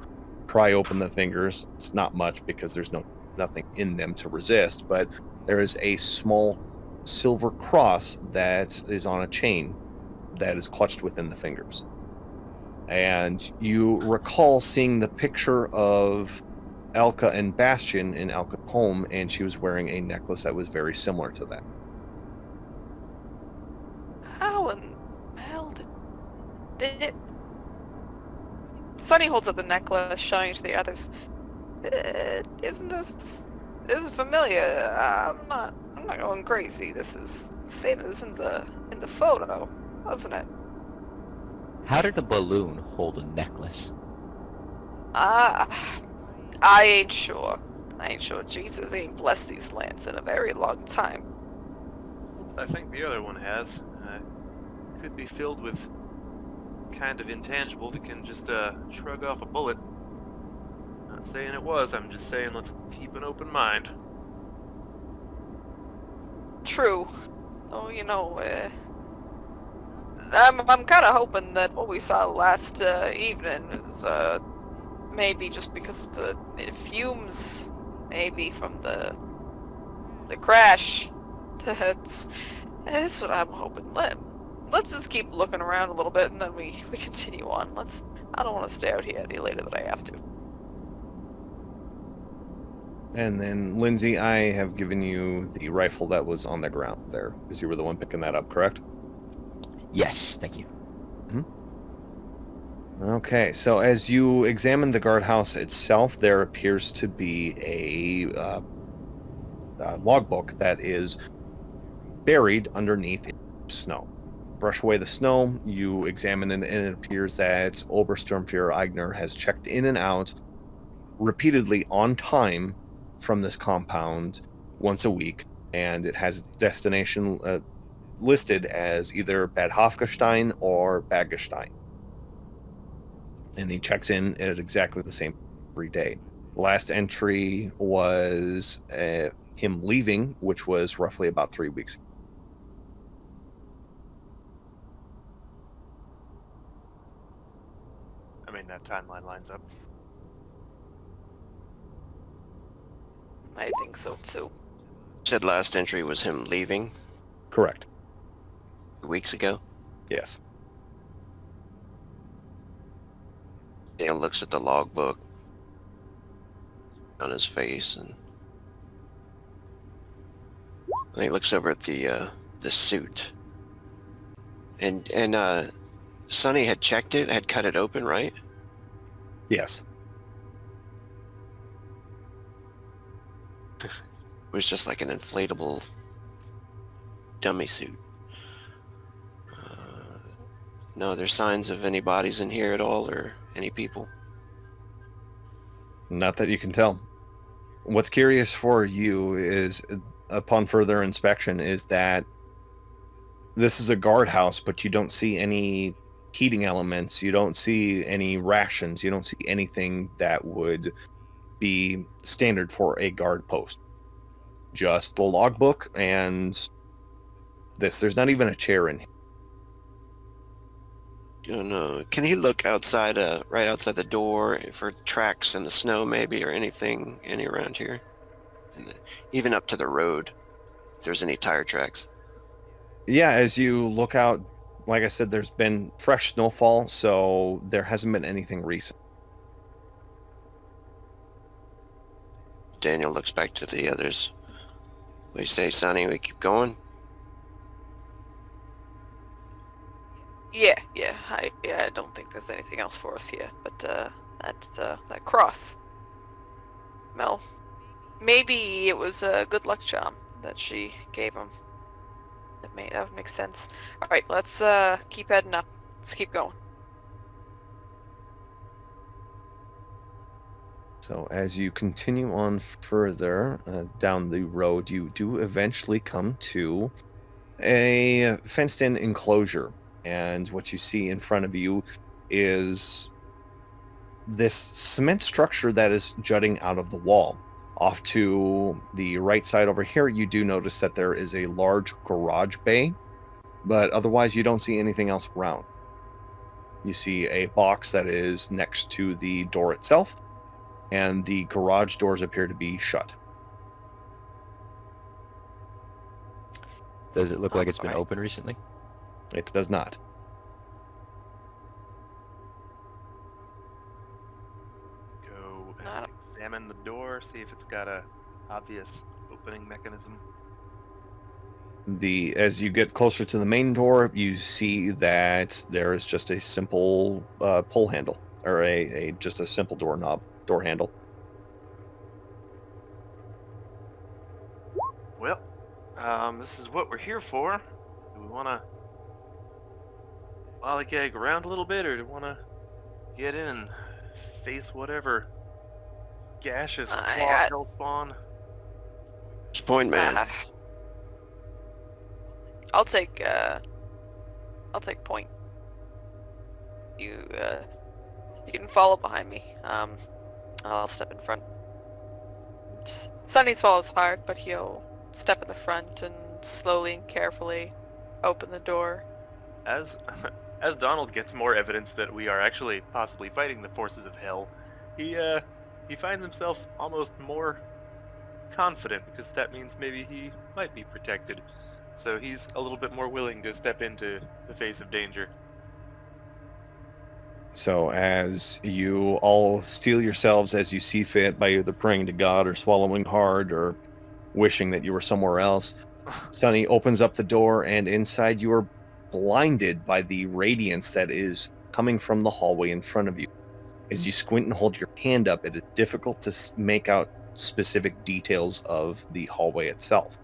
pry open the fingers. It's not much because there's nothing in them to resist, but there is a small silver cross that is on a chain that is clutched within the fingers. And you recall seeing the picture of Alka and Bastion in Alka's home, and she was wearing a necklace that was very similar to that. How in the hell did it? Sunny holds up the necklace, showing it to the others. Isn't this familiar? I'm not going crazy. This is same as in the photo, wasn't it? How did a balloon hold a necklace? I ain't sure. Jesus ain't blessed these lands in a very long time. I think the other one has. Could be filled with kind of intangible that can just shrug off a bullet. Not saying it was, I'm just saying let's keep an open mind. True. Oh, I'm kind of hoping that what we saw last evening is maybe just because of the fumes, maybe from the crash. That's what I'm hoping. Let's just keep looking around a little bit and then we continue on. I don't want to stay out here any later than I have to. And then, Lindsay, I have given you the rifle that was on the ground there, because you were the one picking that up, correct? Yes, thank you. Okay, so as you examine the guardhouse itself, there appears to be a logbook that is buried underneath snow. Brush away the snow, you examine it, and it appears that Obersturmführer Eigner has checked in and out repeatedly on time from this compound once a week, and it has its destination listed as either Bad Hofgestein or Badgestein. And he checks in at exactly the same every day. The last entry was him leaving, which was roughly about 3 weeks ago. I mean, that timeline lines up. I think so too. Said last entry was him leaving Correct. 2 weeks ago. Yes. Daniel looks at the logbook on his face, and he looks over at the suit. And Sonny had checked it, had cut it open, right? Yes. It was just like an inflatable dummy suit. No other signs of any bodies in here at all, or any people? Not that you can tell. What's curious for you is, upon further inspection, is that this is a guardhouse, but you don't see any heating elements. You don't see any rations. You don't see anything that would be standard for a guard post. Just the logbook and this. There's not even a chair in here. Oh no. Can he look outside, right outside the door for tracks in the snow maybe, or anything any around here? Even up to the road, if there's any tire tracks. Yeah, as you look out, like I said, there's been fresh snowfall, so there hasn't been anything recent. Daniel looks back to the others. What do you say, Sonny? We keep going? Yeah. I don't think there's anything else for us here, but that cross. Mel, maybe it was a good luck charm that she gave him. That would make sense. All right, let's keep heading up. Let's keep going. So as you continue on further down the road, you do eventually come to a fenced-in enclosure. And what you see in front of you is this cement structure that is jutting out of the wall. Off to the right side over here, you do notice that there is a large garage bay, but otherwise you don't see anything else around. You see a box that is next to the door itself, and the garage doors appear to be shut. Does it look like it's been Alright. open recently? It does not. Go and Not- examine the door, see if it's got a obvious opening mechanism. As you get closer to the main door, you see that there is just a simple pull handle, or just a simple door handle. Well, this is what we're here for. Do we want to lollygag around a little bit, or do we want to get in and face whatever gaseous I- claw hell spawn? Point man. I'll take point. You can follow behind me. I'll step in front. Sunny swallows hard, but he'll step in the front and slowly and carefully open the door. As as Donald gets more evidence that we are actually possibly fighting the forces of hell, he finds himself almost more confident, because that means maybe he might be protected. So he's a little bit more willing to step into the face of danger. So as you all steel yourselves as you see fit by either praying to God or swallowing hard or wishing that you were somewhere else, Sunny opens up the door, and inside you are blinded by the radiance that is coming from the hallway in front of you. As you squint and hold your hand up, it is difficult to make out specific details of the hallway itself.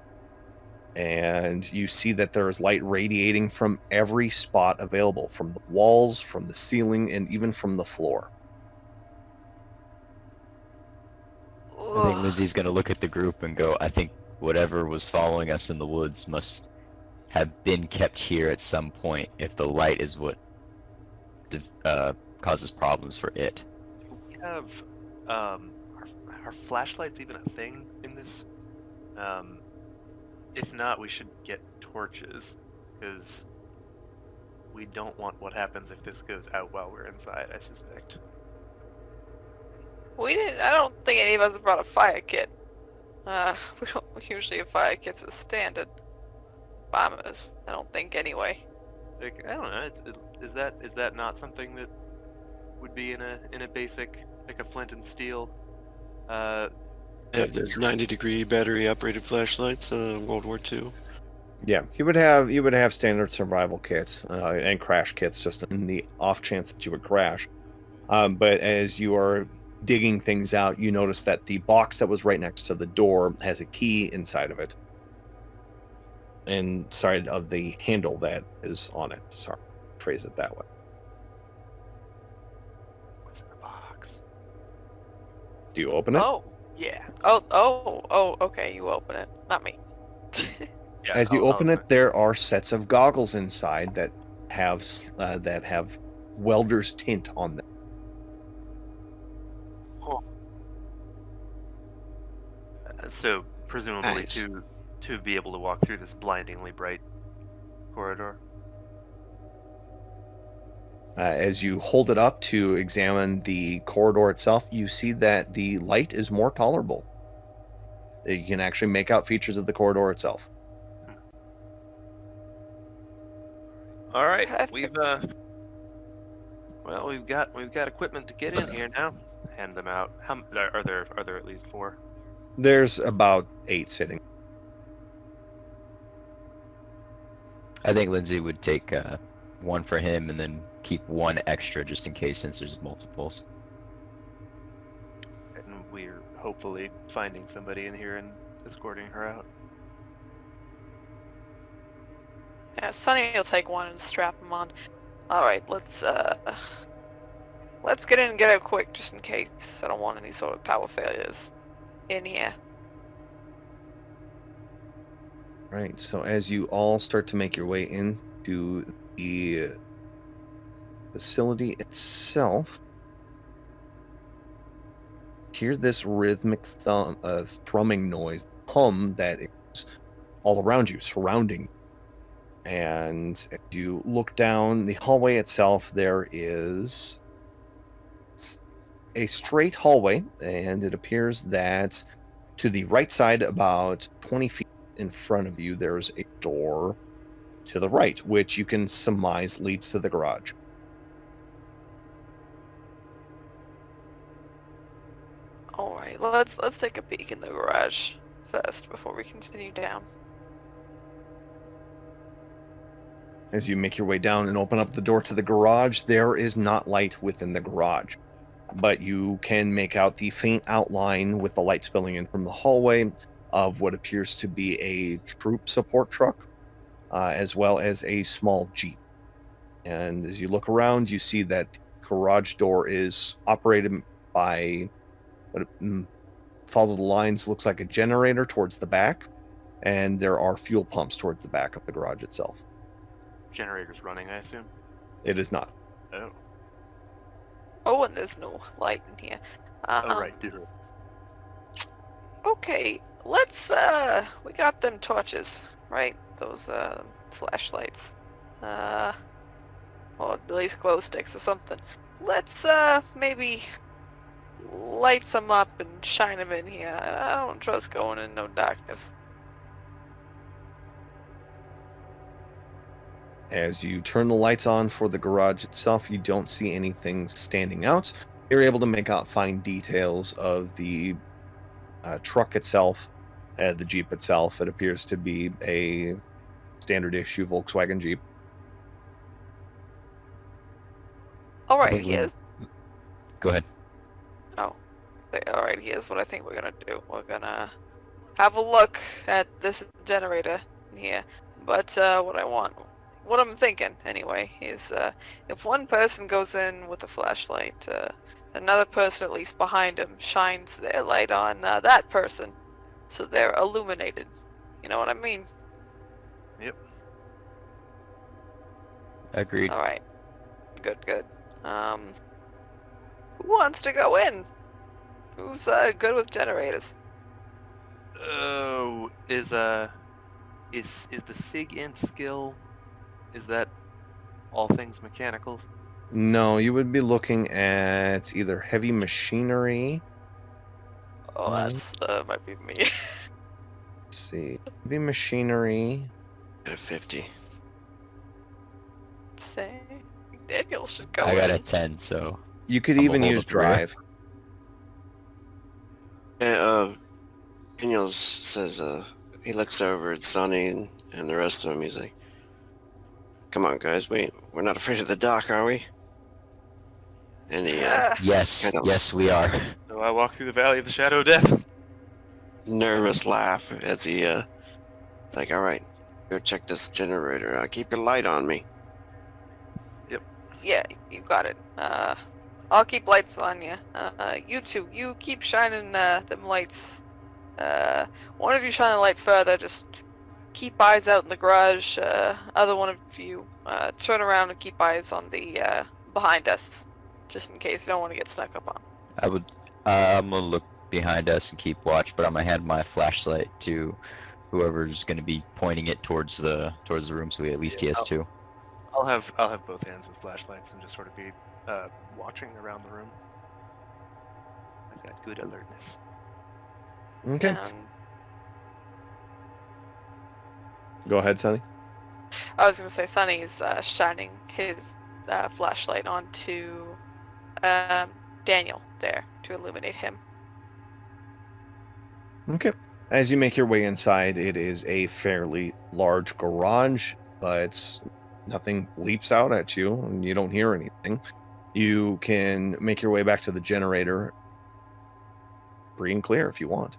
And you see that there is light radiating from every spot available, from the walls, from the ceiling, and even from the floor. I think Lindsay's gonna look at the group and go, I think whatever was following us in the woods must have been kept here at some point if the light is what causes problems for it. We have our flashlights even a thing in this? If not, we should get torches, because we don't want what happens if this goes out while we're inside, I suspect. I don't think any of us brought a fire kit. We don't usually have fire kits as standard bombers. I don't think anyway. Like, I don't know. Is that not something that would be in a basic, like a flint and steel? Have those 90-degree battery-operated flashlights, World War II. Yeah, you would have standard survival kits and crash kits, just in the off chance that you would crash. But as you are digging things out, you notice that the box that was right next to the door has a key inside of it, inside of the handle that is on it. Sorry, phrase it that way. What's in the box? Do you open it? Oh, Yeah. oh, okay, you open it, not me. Yeah. As you I'll open it, there are sets of goggles inside that have welder's tint on them. So presumably Nice. to be able to walk through this blindingly bright corridor. As you hold it up to examine the corridor itself, you see that the light is more tolerable. You can actually make out features of the corridor itself. All right, Perfect. we've got equipment to get in here now. Hand them out. How are there at least 4? There's about 8 sitting. I think Lindsay would take one for him and then keep one extra just in case, since there's multiples. And we're hopefully finding somebody in here and escorting her out. Yeah, Sunny will take one and strap him on. Alright, let's get in and get out quick, just in case. I don't want any sort of power failures in here. Right, so as you all start to make your way into the facility itself, hear this rhythmic thrumming noise, hum that is all around you, surrounding you. And as you look down the hallway itself, there is a straight hallway, and it appears that to the right side, about 20 feet in front of you, there's a door to the right, which you can surmise leads to the garage. All right, let's take a peek in the garage first before we continue down. As you make your way down and open up the door to the garage, there is not light within the garage, but you can make out the faint outline with the light spilling in from the hallway of what appears to be a troop support truck, as well as a small Jeep. And as you look around, you see that the garage door is operated by what follow the lines looks like a generator towards the back, and there are fuel pumps towards the back of the garage itself. Generator's running, I assume. It is not. Oh. Oh, and there's no light in here. Oh, right, dude. Okay, let's, we got them torches, right? Those, flashlights. Or at least glow sticks or something. Let's, maybe light some up and shine them in here. I don't trust going in no darkness. As you turn the lights on for the garage itself, you don't see anything standing out. You're able to make out fine details of the truck itself, the Jeep itself. It appears to be a standard issue Volkswagen Jeep. All right, Probably- here's Go ahead. Alright, here's what I think we're gonna do. We're gonna have a look at this generator in here. But what I'm thinking anyway, is if one person goes in with a flashlight, another person at least behind him shines their light on that person, so they're illuminated. You know what I mean? Yep. Agreed. Alright. Good. Who wants to go in? Who's good with generators? Oh, is the SIG-INT skill, is that all things mechanical? No, you would be looking at either heavy machinery. Oh, that's might be me. Let's see. Heavy machinery. At a 50. Say, Daniel should go I got in. a 10, so You could I'm a even hold use up the rear. drive. Yeah, Daniels says, he looks over at Sonny and the rest of them. He's like, "Come on, guys, we're not afraid of the dark, are we?" And he yes, Kind of- yes, we are. So I walk through the valley of the shadow of death. nervous laugh as he like, "All right, go check this generator. Keep your light on me." Yeah, you got it. I'll keep lights on you. You two, you keep shining them lights. One of you shine the light further. Just keep eyes out in the garage. Other one of you turn around and keep eyes on the behind us, just in case you don't want to get snuck up on. I'm gonna look behind us and keep watch, but I'm gonna hand my flashlight to whoever's gonna be pointing it towards the room, so at least he has two. I'll have both hands with flashlights and just sort of be watching around the room. I've got good alertness. Okay. Go ahead, Sonny. I was gonna say Sonny's shining his flashlight onto Daniel there to illuminate him. Okay. As you make your way inside, it is a fairly large garage, but nothing leaps out at you and you don't hear anything. You can make your way back to the generator free and clear if you want.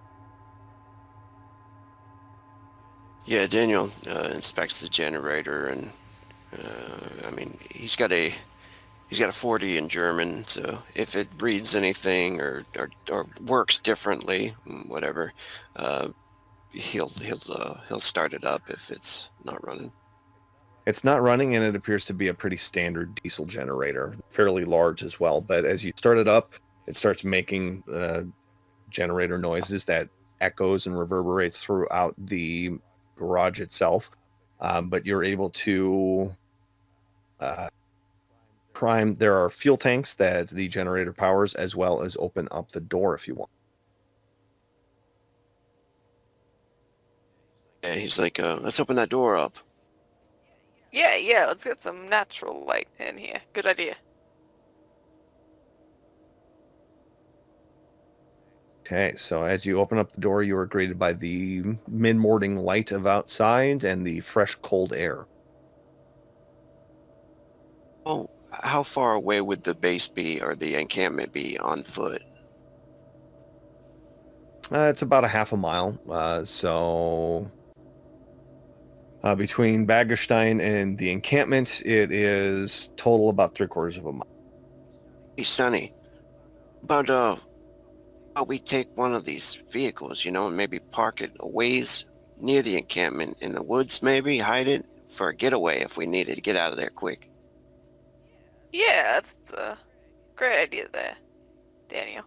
Yeah, Daniel inspects the generator, and I mean, he's got a 40 in German, so if it reads anything or works differently, whatever, he'll start it up if it's not running. It's not running, and it appears to be a pretty standard diesel generator, fairly large as well. But as you start it up, it starts making generator noises that echoes and reverberates throughout the garage itself. But you're able to prime. There are fuel tanks that the generator powers, as well as open up the door if you want. Yeah, he's like, let's open that door up. Yeah, let's get some natural light in here. Good idea. Okay, so as you open up the door, you are greeted by the mid-morning light of outside and the fresh, cold air. Oh, how far away would the base be or the encampment be on foot? It's about a half a mile. Between Baggerstein and the encampment, it is total about 3/4 of a mile. Hey, Sonny, about we take one of these vehicles, and maybe park it a ways near the encampment in the woods, maybe hide it for a getaway if we needed to get out of there quick. Yeah, that's a great idea there, Daniel.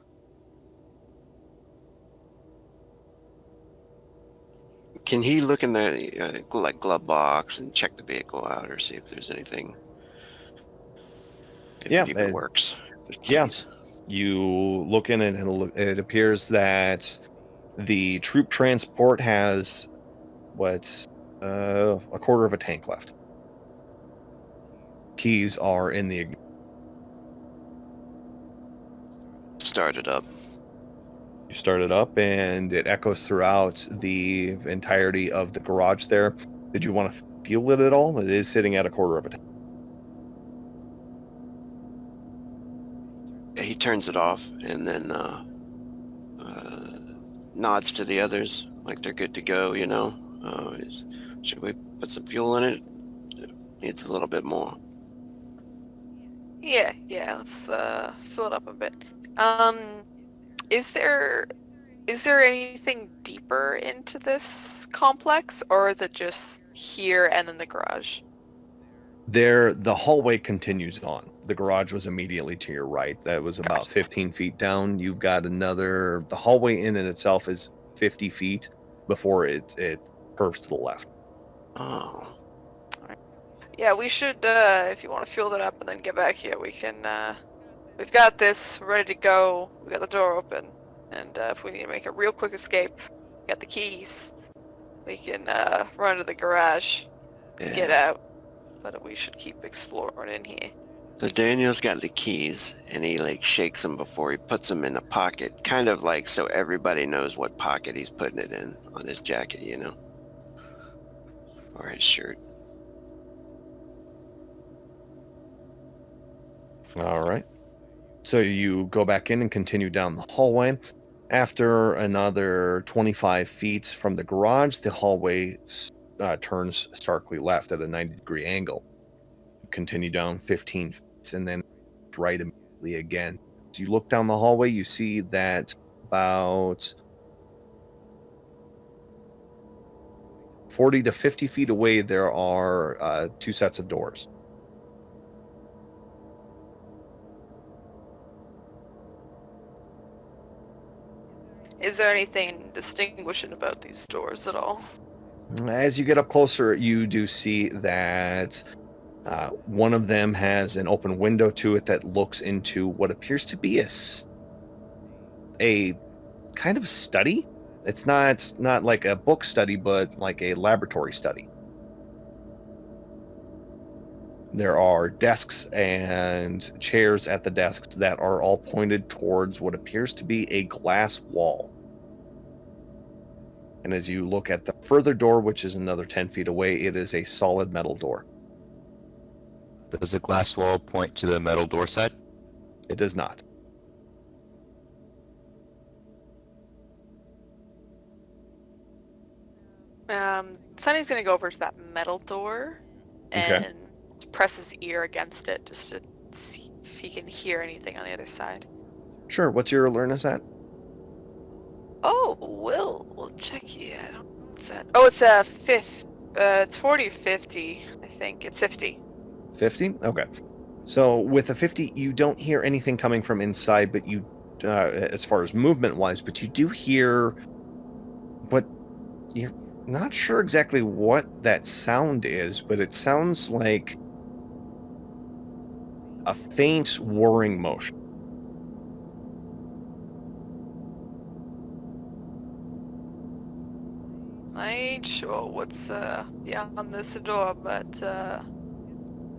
Can he look in the glove box and check the vehicle out, or see if there's anything? If Yeah, it even works. If there's yeah. keys. You look in it, and it appears that the troop transport has a 1/4 of a tank left. Keys are in the. Start it up. You start it up, and it echoes throughout the entirety of the garage there. Did you want to fuel it at all? It is sitting at a 1/4 of a tank. Yeah, he turns it off and then nods to the others like they're good to go, should we put some fuel in it? It needs a little bit more. Yeah, let's fill it up a bit. Is there anything deeper into this complex, or is it just here and then the garage? The hallway continues on. The garage was immediately to your right. That was about Gotcha. 15 feet down. You've got the hallway in itself is 50 feet before it curves to the left. Oh. Yeah, we should, if you want to fuel that up and then get back here, we can, we've got this ready to go. We got the door open. And if we need to make a real quick escape, we got the keys. We can run to the garage, Yeah. get out. But we should keep exploring in here. So Daniel's got the keys, and he shakes them before he puts them in a pocket, kind of so everybody knows what pocket he's putting it in on his jacket, or his shirt. All right. So you go back in and continue down the hallway. After another 25 feet from the garage, the hallway turns starkly left at a 90-degree angle. You continue down 15 feet and then right immediately again. As you look down the hallway, you see that about 40 to 50 feet away, there are 2 sets of doors. Is there anything distinguishing about these doors at all? As you get up closer, you do see that one of them has an open window to it that looks into what appears to be a kind of study. It's not like a book study, but like a laboratory study. There are desks and chairs at the desks that are all pointed towards what appears to be a glass wall. And as you look at the further door, which is another 10 feet away, it is a solid metal door. Does the glass wall point to the metal door side? It does not. Sonny's gonna go over to that metal door and press his ear against it just to see if he can hear anything on the other side. Sure. What's your alertness at? Oh, we'll check here. What's that? Oh, it's a it's 40 or 50, I think. It's 50. 50? Okay. So with a 50, you don't hear anything coming from inside, but you as far as movement wise, but you do hear, but you're not sure exactly what that sound is, but it sounds like a faint whirring motion. I ain't sure what's beyond this door, but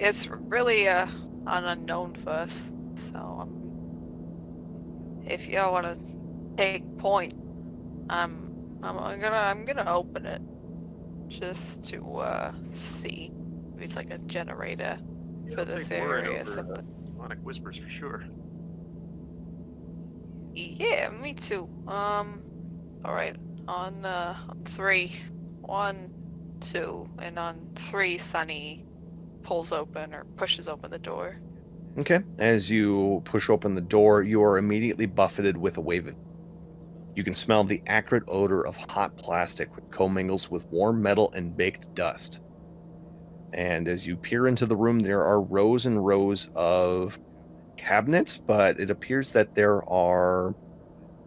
it's really an unknown for us. So if y'all want to take point, I'm gonna open it just to see if it's like a generator for I'll this take word area or over, something. Demonic whispers for sure. Yeah, me too. All right. On 3, 1, 2, and on 3, Sunny pulls open or pushes open the door. Okay. As you push open the door, you are immediately buffeted with a wave of. You can smell the acrid odor of hot plastic which commingles with warm metal and baked dust. And as you peer into the room, there are rows and rows of cabinets, but it appears that there are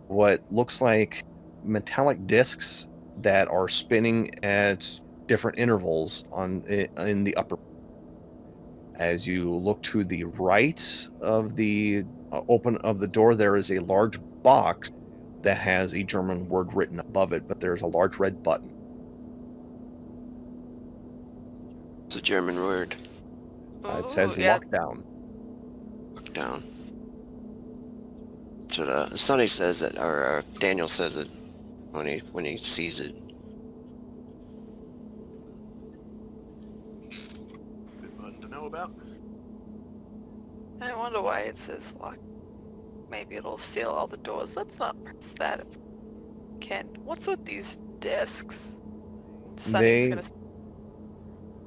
what looks like metallic discs that are spinning at different intervals in the upper. As you look to the right of the open of the door, there is a large box that has a German word written above it, but there's a large red button. It's a German word. It says Ooh, yeah. lockdown. Look down. That's what Sonny says it, or Daniel says it when he sees it. Good one to know about. I wonder why it says lock. Maybe it'll seal all the doors. Let's not press that if we can. What's with these discs? Sunny's gonna.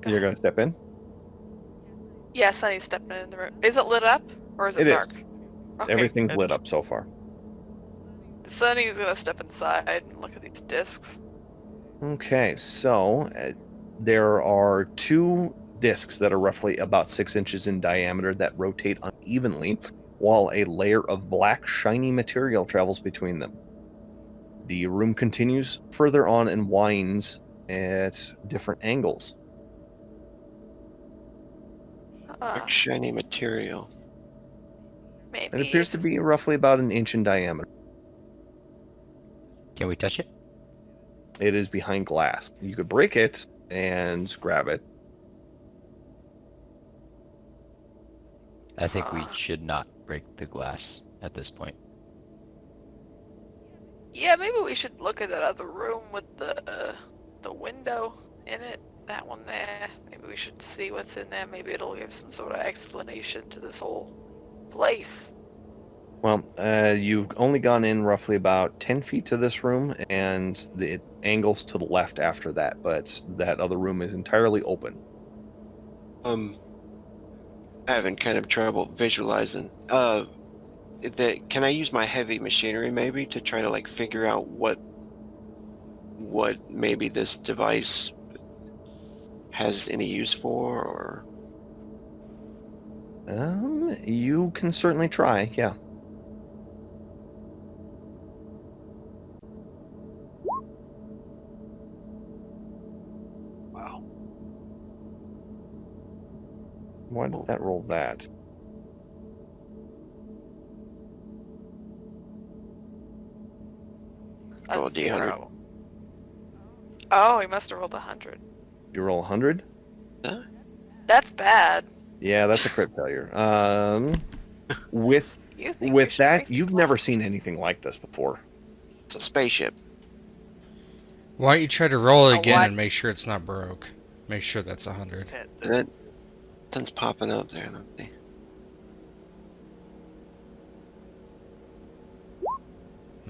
You're going to step in? Yeah, Sunny's stepping in the room. Is it lit up or is it It is. dark? Okay, Everything's good. lit up so far. Sunny's gonna step inside and look at these discs. Okay, so there are 2 discs that are roughly about 6 inches in diameter that rotate unevenly, while a layer of black, shiny material travels between them. The room continues further on and winds at different angles. Dark, shiny material. Maybe It appears to it's- be roughly about an inch in diameter. Can we touch it? It is behind glass. You could break it and grab it. I think we should not break the glass at this point. Yeah, maybe we should look at that other room with the window in it. That one there. Maybe we should see what's in there. Maybe it'll give some sort of explanation to this whole place. Well, you've only gone in roughly about 10 feet to this room, and it angles to the left after that, but that other room is entirely open. Having kind of trouble visualizing. Can I use my heavy machinery maybe to try to like figure out what maybe this device has any use for, or? You can certainly try, yeah. Wow. Why did that roll that? A Roll a D100. 0. Oh, he must have rolled 100. You roll 100? That's bad. Yeah, that's a crit failure. With You think you with should that, break you've the never seen anything like this before. It's a spaceship. Why don't you try to roll it A again what? and make sure it's not broke? Make sure that's 100. That nothing's popping up there. Nothing.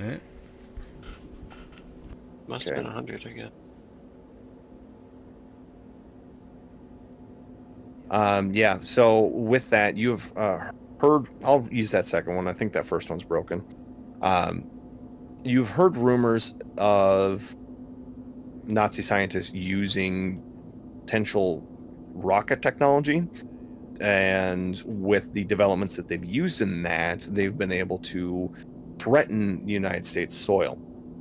Eh? Must Okay. have been 100 again. Yeah, so with that, you've heard... I'll use that second one. I think that first one's broken. You've heard rumors of Nazi scientists using potential rocket technology, and with the developments that they've used in that, they've been able to threaten United States soil.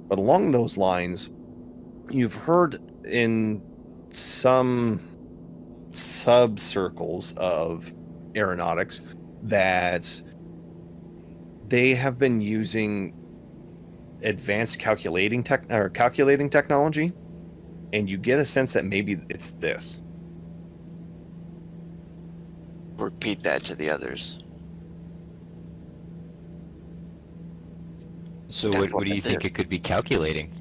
But along those lines, you've heard in some sub-circles of aeronautics that they have been using advanced calculating technology, and you get a sense that maybe it's this. Repeat that to the others. So That's what do you what think they're- it could be calculating?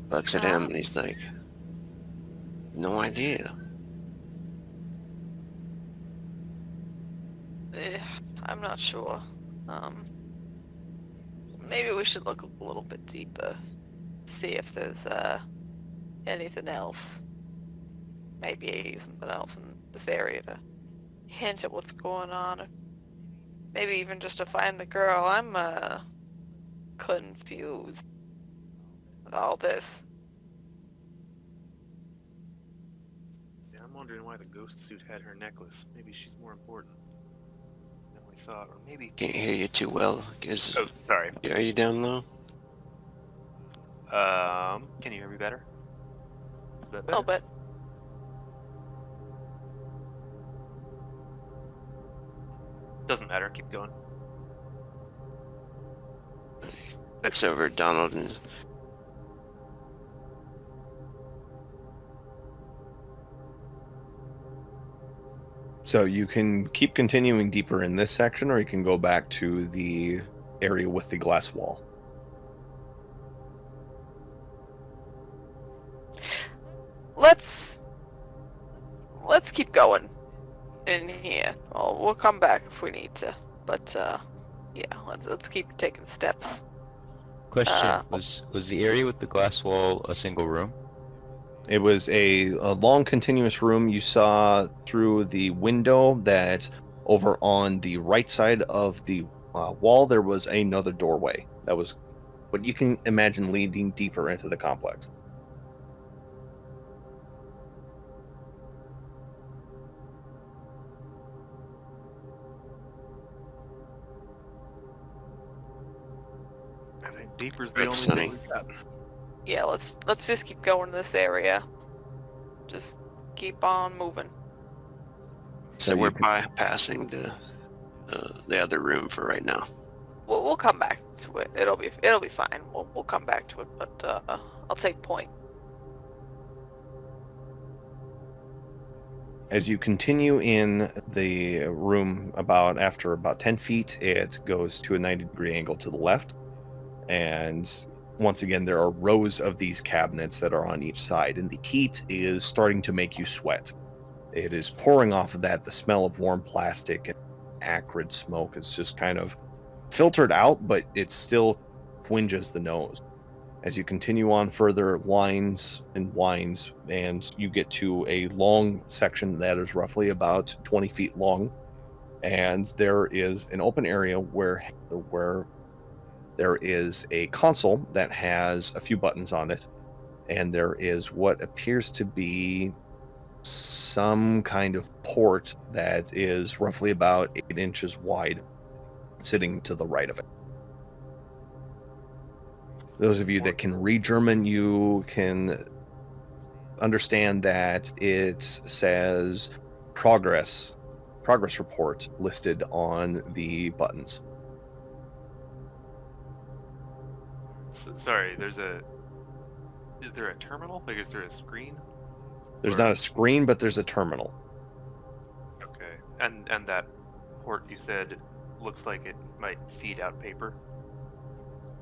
Looks at him and he's like, no idea. I'm not sure. Maybe we should look a little bit deeper. See if there's anything else. Maybe something else in this area to hint at what's going on. Or maybe even just to find the girl. I'm confused with all this. Yeah, I'm wondering why the ghost suit had her necklace. Maybe she's more important than we thought, or maybe. Can't hear you too well. Oh, sorry. Are you down low? Can you hear me better? Is that A better? little bit. Doesn't matter. Keep going. Looks over at Donald and So you can keep continuing deeper in this section, or you can go back to the area with the glass wall. Let's keep going in here. We'll come back if we need to. But yeah, let's keep taking steps. Question: was the area with the glass wall a single room? It was a long continuous room. You saw through the window that over on the right side of the wall there was another doorway. That was what you can imagine leading deeper into the complex. I think deeper's the Right, only Sonny. thing we got. Yeah, let's just keep going in this area. Just keep on moving. so you we're can- bypassing the other room for right now. We'll come back to it. It'll be fine. We'll come back to it. But I'll take point. As you continue in the room, after about 10 feet, it goes to a 90-degree angle to the left. And once again, there are rows of these cabinets that are on each side, and the heat is starting to make you sweat. It is pouring off of that. The smell of warm plastic and acrid smoke is just kind of filtered out, but it still twinges the nose. As you continue on further, it winds and winds, and you get to a long section that is roughly about 20 feet long. And there is an open area where there is a console that has a few buttons on it, and there is what appears to be some kind of port that is roughly about 8 inches wide, sitting to the right of it. Those of you that can read German, you can understand that it says progress report listed on the buttons. Sorry, is there a terminal? Like, is there a screen? There's Or- not a screen, but there's a terminal. Okay. And that port you said looks like it might feed out paper.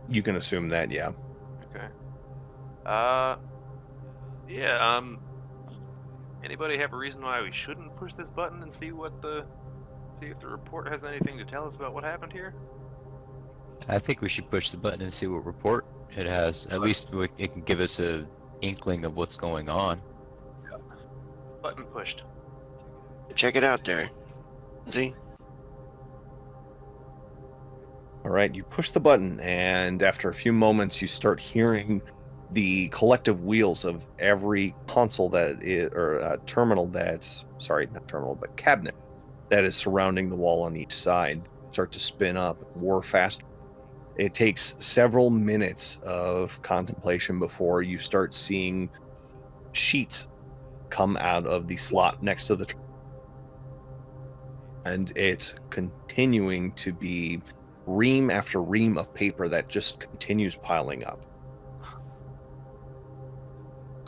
You can assume that, yeah. Okay. Yeah, anybody have a reason why we shouldn't push this button and see if the report has anything to tell us about what happened here? I think we should push the button and see what report it has. At least it can give us a inkling of what's going on. Button pushed. Check it out there. See? All right, you push the button, and after a few moments, you start hearing the collective wheels of every console that is, or terminal that's, sorry, not terminal, but cabinet that is surrounding the wall on each side start to spin up more fast. It takes several minutes of contemplation before you start seeing sheets come out of the slot next to the and it's continuing to be ream after ream of paper that just continues piling up.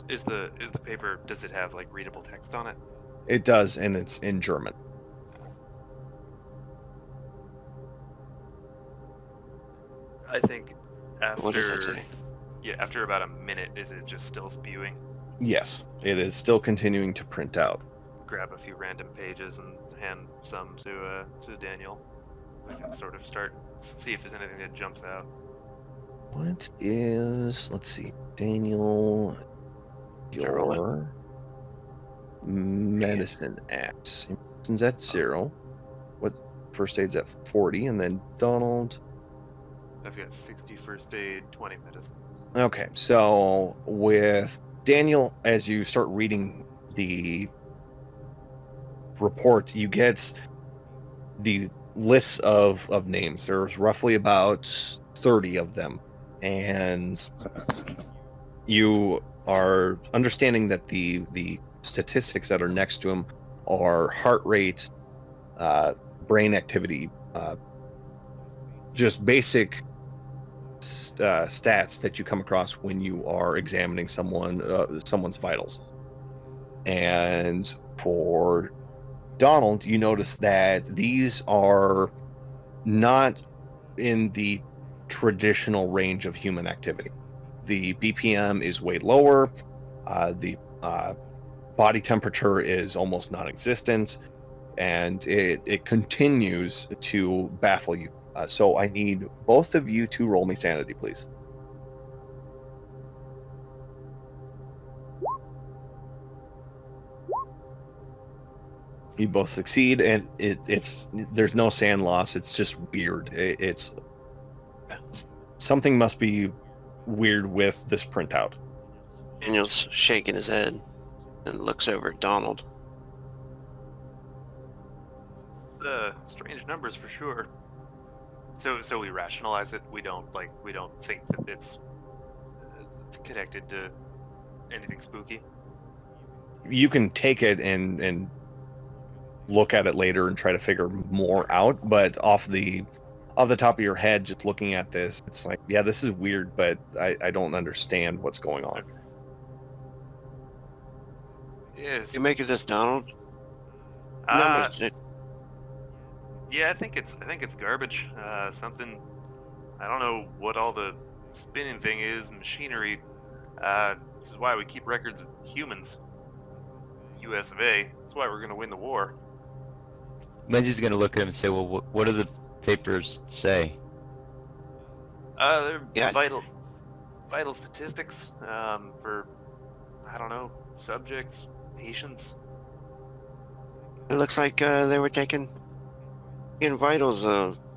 Is the paper, does it have like readable text on it? It does, and it's in German. I think What does that after say? after about a minute, is it just still spewing? Yes, it is still continuing to print out. Grab a few random pages and hand some to Daniel. We can sort of see if there's anything that jumps out. What is, let's see, Daniel, Did I roll it? your medicine at? Medicine's at 0. What first aid's at 40, and then Donald. I've got 60 first aid, 20 medicine. Okay, so with Daniel, as you start reading the report, you get the lists of names. There's roughly about 30 of them, and you are understanding that the statistics that are next to them are heart rate, brain activity, just basic stats that you come across when you are examining someone's vitals. And for Donald, you notice that these are not in the traditional range of human activity. The BPM is way lower. The body temperature is almost non-existent, and it continues to baffle you. So I need both of you to roll me sanity, please. You both succeed, and it's there's no sand loss. It's just weird. It's something must be weird with this printout. Daniel's shaking his head and looks over at Donald. Strange numbers for sure. So we rationalize it. We don't think that it's connected to anything spooky. You can take it and look at it later and try to figure more out, but off the top of your head, just looking at this, it's like, yeah, this is weird, but I don't understand what's going on. Okay. Yes. You make of this, Donald? Uh, Numbers. yeah, I think it's garbage. Something, I don't know what all the spinning thing is. Machinery. This is why we keep records of humans. U.S. of A. That's why we're gonna win the war. Lindsay's gonna look at him and say, "Well, what do the papers say?" They're Yeah. vital statistics for, I don't know, subjects, patients. It looks like they were taking in vitals,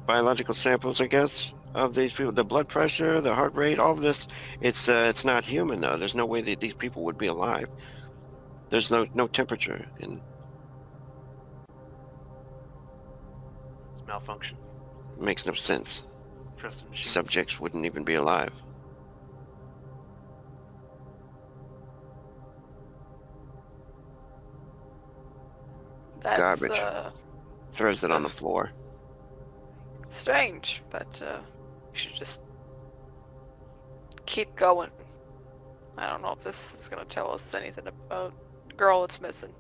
biological samples, I guess, of these people. The blood pressure, the heart rate, all of this. It's not human though. There's no way that these people would be alive. There's no temperature, and It's malfunction. it makes no sense. Trust in machines. Subjects wouldn't even be alive. That's Garbage. Throws it on the floor. strange, but we should just keep going. I don't know if this is going to tell us anything about the girl that's missing.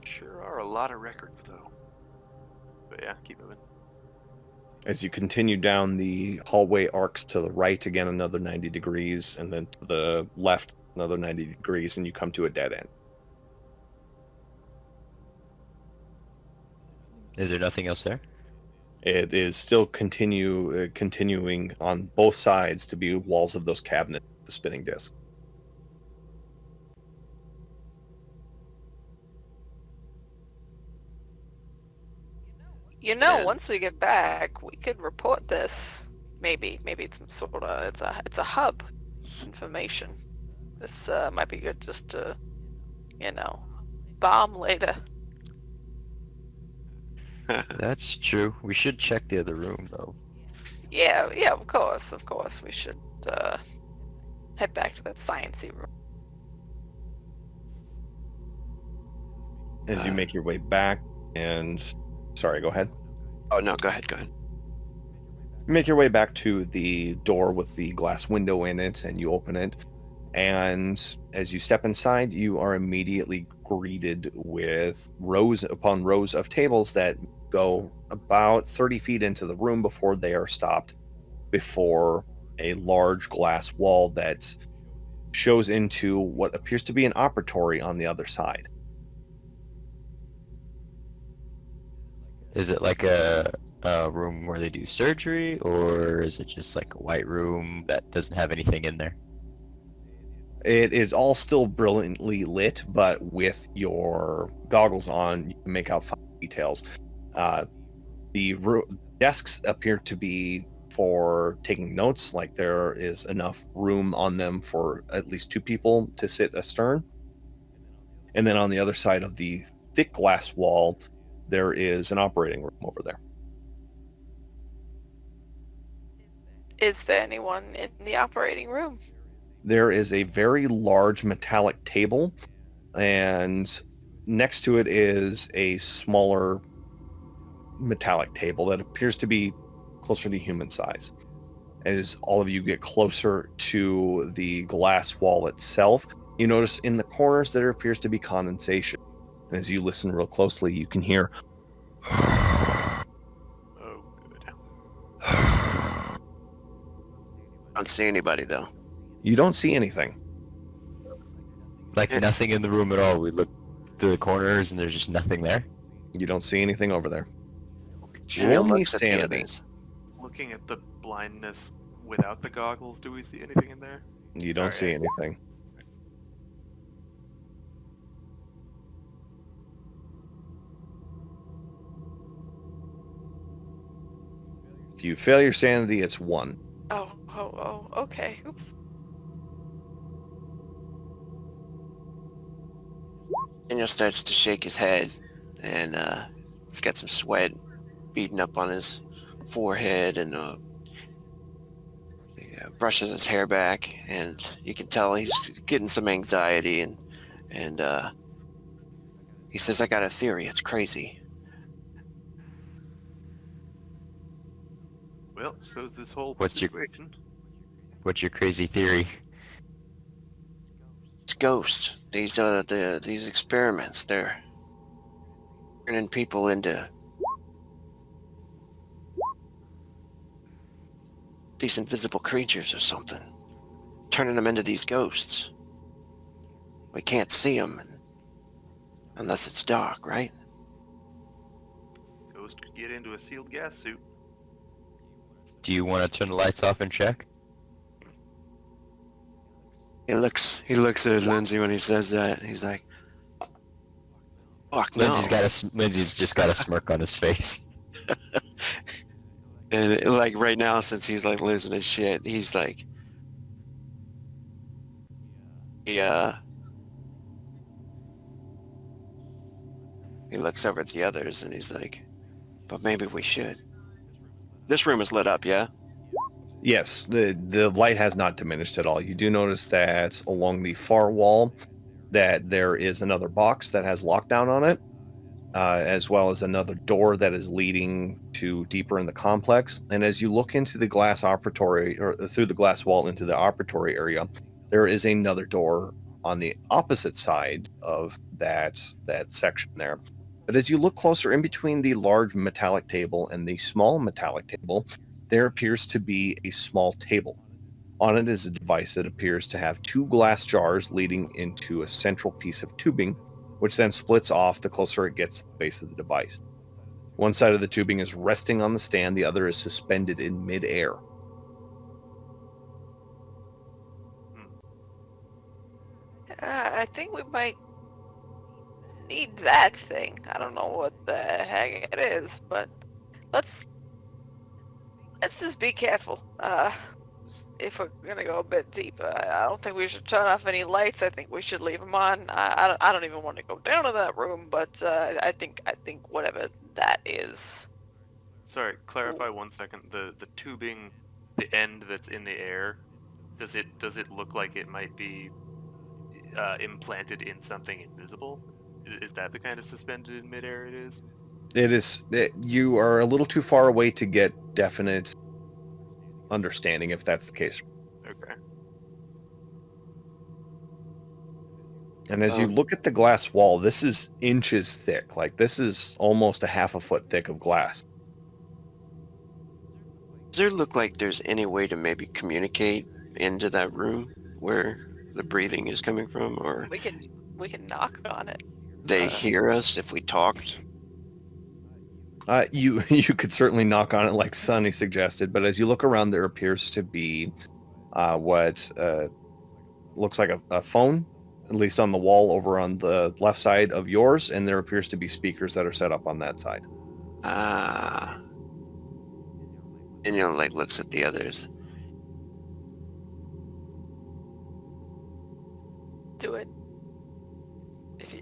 Sure are a lot of records, though. But yeah, keep moving. As you continue down, the hallway arcs to the right again another 90 degrees, and then to the left another 90 degrees, and you come to a dead end. Is there nothing else there? It is still continuing on both sides to be walls of those cabinets, the spinning disc. You know, Yeah. once we get back, we could report this. Maybe it's sort of it's a hub information. This might be good just to bomb later. That's true. We should check the other room, though. Yeah, of course. We should head back to that sciencey room. As you make your way back, and sorry, go ahead. Oh no, go ahead. You make your way back to the door with the glass window in it, and you open it. And as you step inside, you are immediately greeted with rows upon rows of tables that go about 30 feet into the room before they are stopped before a large glass wall that shows into what appears to be an operatory on the other side. Is it like a room where they do surgery, or is it just like a white room that doesn't have anything in there? It is all still brilliantly lit, but with your goggles on, you can make out fine details. The desks appear to be for taking notes, like there is enough room on them for at least 2 people to sit astern. And then on the other side of the thick glass wall, there is an operating room over there. Is there anyone in the operating room? There is a very large metallic table, and next to it is a smaller metallic table that appears to be closer to human size. As all of you get closer to the glass wall itself, you notice in the corners there appears to be condensation. And as you listen real closely, you can hear Oh, good. Don't see anybody though. you don't see anything. Like Yeah. nothing in the room at all. We look through the corners and there's just nothing there. You don't see anything over there. Jimmy Roll me looks at the sanity. others. Looking at the blindness without the goggles, do we see anything in there? You don't see Sorry. anything. If you fail your sanity, it's 1. Oh, okay. Oops. Daniel starts to shake his head, and he's got some sweat beating up on his forehead, and he brushes his hair back, and you can tell he's getting some anxiety, and he says, "I got a theory. It's crazy. Well, so's this whole What's your- situation. What's your crazy theory? It's ghosts. These experiments. They're turning people into these invisible creatures or something. Turning them into these ghosts. We can't see them unless it's dark, right? Ghost could get into a sealed gas suit. Do you want to turn the lights off and check? He looks at Lindsay when he says that. He's like, "Fuck no!" Lindsay's just got a smirk on his face. And like right now, since he's like losing his shit, he's like, he looks over at the others and he's like, "But maybe we should." This room is lit up, yeah? Yes, the light has not diminished at all. You do notice that along the far wall that there is another box that has lockdown on it, as well as another door that is leading to deeper in the complex. And as you look into the glass operatory, or through the glass wall into the operatory area, there is another door on the opposite side of that section there. But as you look closer in between the large metallic table and the small metallic table, there appears to be a small table. On it is a device that appears to have 2 glass jars leading into a central piece of tubing, which then splits off the closer it gets to the base of the device. One side of the tubing is resting on the stand, the other is suspended in midair. I think we might need that thing. I don't know what the heck it is, but let's just be careful. if we're gonna go a bit deeper, I don't think we should turn off any lights. I think we should leave them on. I don't even want to go down to that room, but I think whatever that is. Sorry, clarify 1 second. The tubing, the end that's in the air, does it look like it might be implanted in something invisible? Is that the kind of suspended in midair it is? It is. You are a little too far away to get definite understanding if that's the case. Okay. And as you look at the glass wall, this is inches thick. Like this is almost a half a foot thick of glass. Does there look like there's any way to maybe communicate into that room where the breathing is coming from, or We can knock on it. they hear us if we talked? You could certainly knock on it like Sonny suggested, but as you look around, there appears to be what looks like a phone, at least on the wall over on the left side of yours, and there appears to be speakers that are set up on that side. Ah. And like looks at the others. Do it.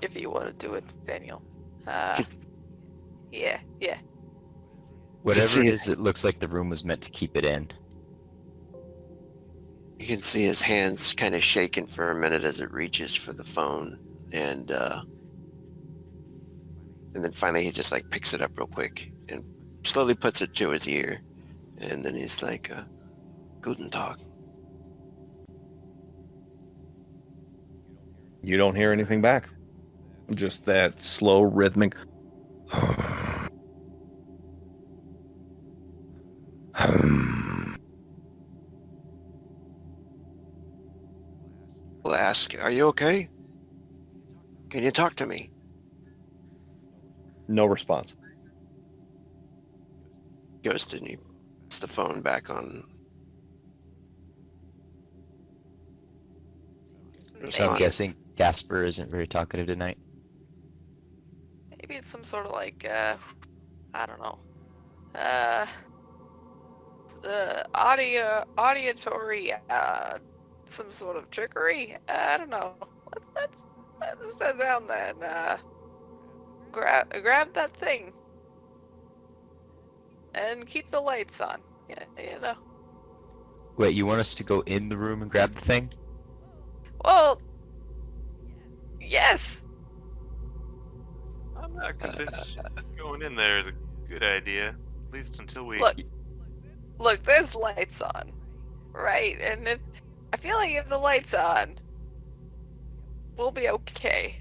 If you want to do it, Daniel. Yeah. Whatever see it it. is, it looks like the room was meant to keep it in. You can see his hands kind of shaking for a minute as it reaches for the phone, and then finally he just like picks it up real quick and slowly puts it to his ear, and then he's like, "Guten Tag." You don't hear anything back. Just that slow rhythmic. We'll ask, "Are you okay? Can you talk to me?" No response. Goes to, and he puts the phone back on. So I'm Maybe guessing Casper isn't very talkative tonight. Maybe it's some sort of like I don't know. Auditory some sort of trickery. I don't know. Let's sit down there and grab that thing and keep the lights on. Yeah, you know. Wait, you want us to go in the room and grab the thing? Well, yes. I'm not convinced going in there is a good idea. At least until we... Look, there's lights on, right? And I feel like if the lights on, we'll be okay.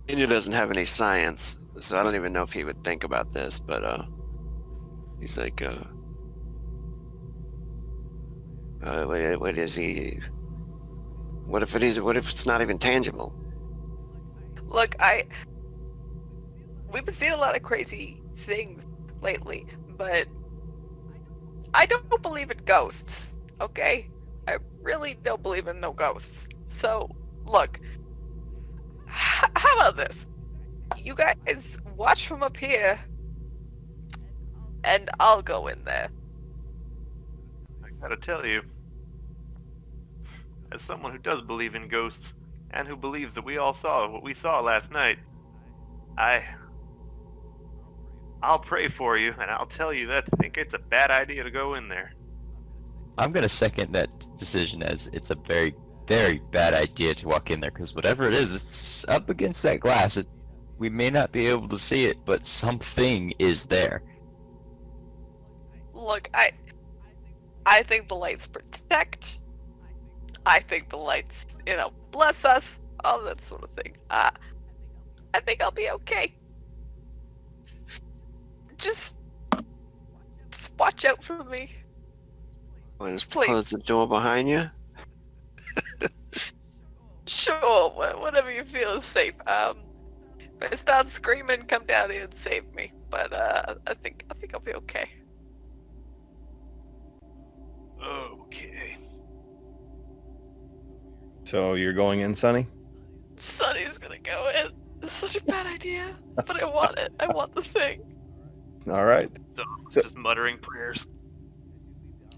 He doesn't have any science, so I don't even know if he would think about this, but he's like, what is he? What if it is? What if it's not even tangible? Look, we've been seeing a lot of crazy things lately, but I don't believe in ghosts, okay? I really don't believe in no ghosts. So, look, how about this? You guys watch from up here, and I'll go in there. I gotta tell you, as someone who does believe in ghosts, and who believes that we all saw what we saw last night, I'll pray for you, and I'll tell you that I think it's a bad idea to go in there. I'm gonna second that decision, as it's a very, very bad idea to walk in there, because whatever it is, it's up against that glass. We may not be able to see it, but something is there. Look, I think the lights protect. I think the lights, bless us, all that sort of thing. I think I'll be okay. Just watch out for me. Want us to Please. close the door behind you? Sure, whatever you feel is safe. If I start screaming, come down here and save me. But I think I'll be okay. Okay. So you're going in, Sonny? Sonny's gonna go in. It's such a bad idea, but I want it. I want the thing. All right. So, So- just muttering prayers.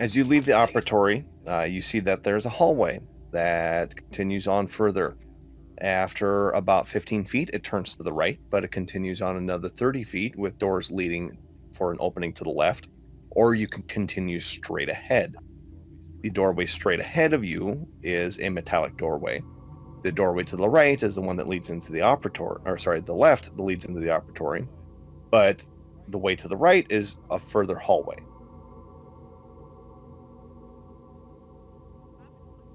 As you leave the operatory, you see that there's a hallway that continues on further. After about 15 feet, it turns to the right, but it continues on another 30 feet with doors leading for an opening to the left, or you can continue straight ahead. The doorway straight ahead of you is a metallic doorway. The doorway to the right is the one that leads into the operatory, or sorry, the left that leads into the operatory, but the way to the right is a further hallway.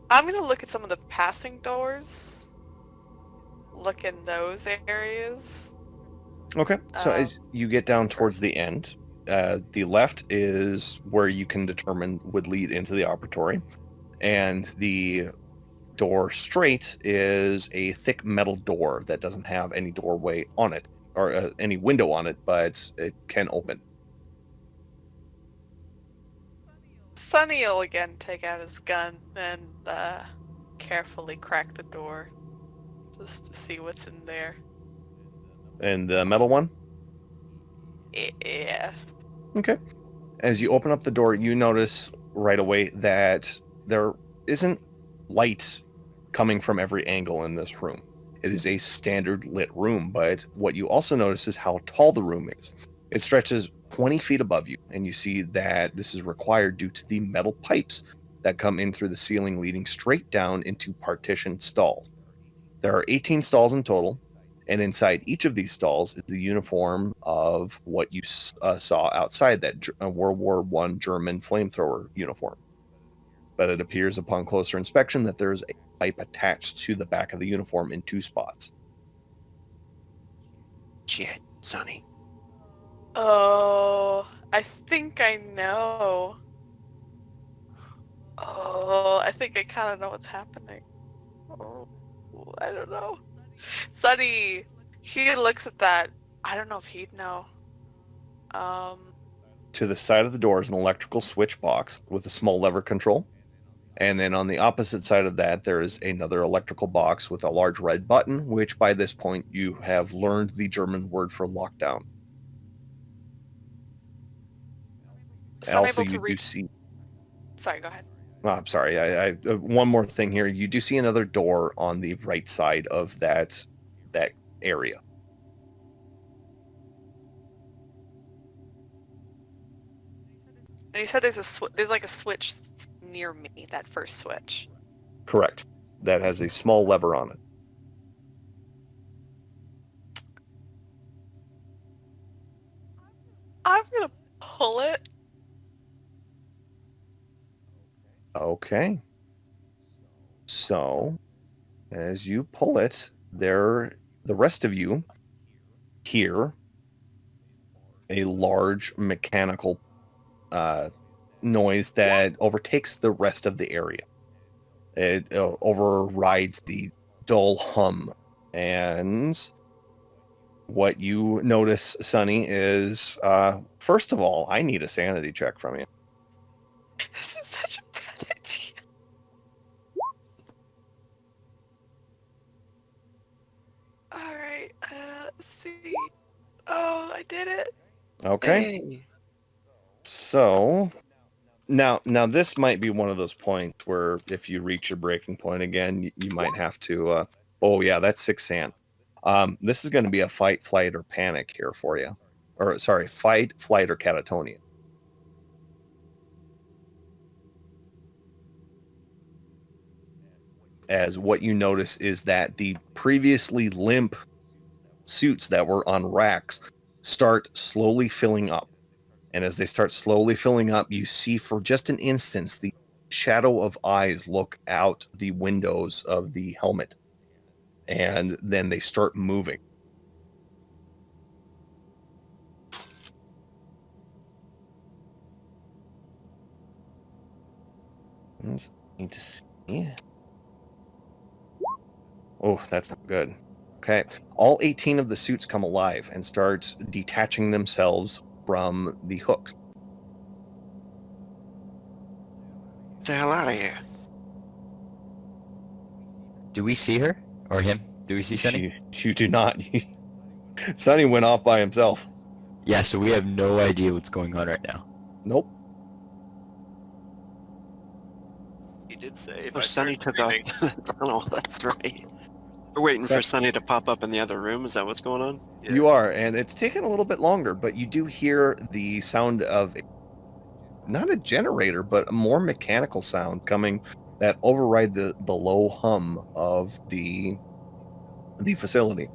I'm gonna look at some of the passing doors. Look in those areas. Okay, so Um, as you get down towards the end, the left is where you can determine would lead into the operatory, and the door straight is a thick metal door that doesn't have any doorway on it or any window on it, but it can open. Sonny will again take out his gun and carefully crack the door just to see what's in there. And the metal one? Yeah. Okay. As you open up the door, you notice right away that there isn't light coming from every angle in this room. It is a standard lit room, but what you also notice is how tall the room is. It stretches 20 feet above you, and you see that this is required due to the metal pipes that come in through the ceiling, leading straight down into partitioned stalls. There are 18 stalls in total, and inside each of these stalls is the uniform of what you saw outside, that World War I German flamethrower uniform. But it appears upon closer inspection that there is a pipe attached to the back of the uniform in 2 spots. Shit, Sonny. Oh, I think I know. Oh, I think I kind of know what's happening. Oh, I don't know. Sonny, he looks at that. I don't know if he'd know. To the side of the door is an electrical switch box with a small lever control. And then on the opposite side of that, there is another electrical box with a large red button, which by this point you have learned the German word for lockdown. So I'm Also, able to you do reach. see. Sorry, go ahead. Oh, I'm sorry. I one more thing here. You do see another door on the right side of that area. And you said there's like a switch near me. That first switch. Correct. That has a small lever on it. I'm gonna pull it. Okay. So, as you pull it, the rest of you hear a large mechanical noise that overtakes the rest of the area. It overrides the dull hum. And what you notice, Sonny, is first of all, I need a sanity check from you. This is such a bad idea. All right. Let's see. Oh, I did it. Okay. Hey. So now this might be one of those points where if you reach your breaking point again, you might have to. Oh yeah, that's 6 sand. This is going to be a fight, flight, or panic here for you, or sorry, fight, flight, or catatonia. As what you notice is that the previously limp suits that were on racks start slowly filling up. And as they start slowly filling up, you see for just an instant the shadow of eyes look out the windows of the helmet. And then they start moving. Need to see. Oh, that's not good. Okay. All 18 of the suits come alive and start detaching themselves from the hooks. Get the hell out of here. Do we see her or him? Do we see Sunny? You do not. Sonny went off by himself. Yeah, so we have no idea what's going on right now. Nope. did say if Oh, I Sunny start took off screaming- the tunnel. That's right. We're waiting for Sunny to pop up in the other room. Is that what's going on? Yeah. You are, and it's taken a little bit longer, but you do hear the sound of not a generator, but a more mechanical sound coming that override the low hum of the facility.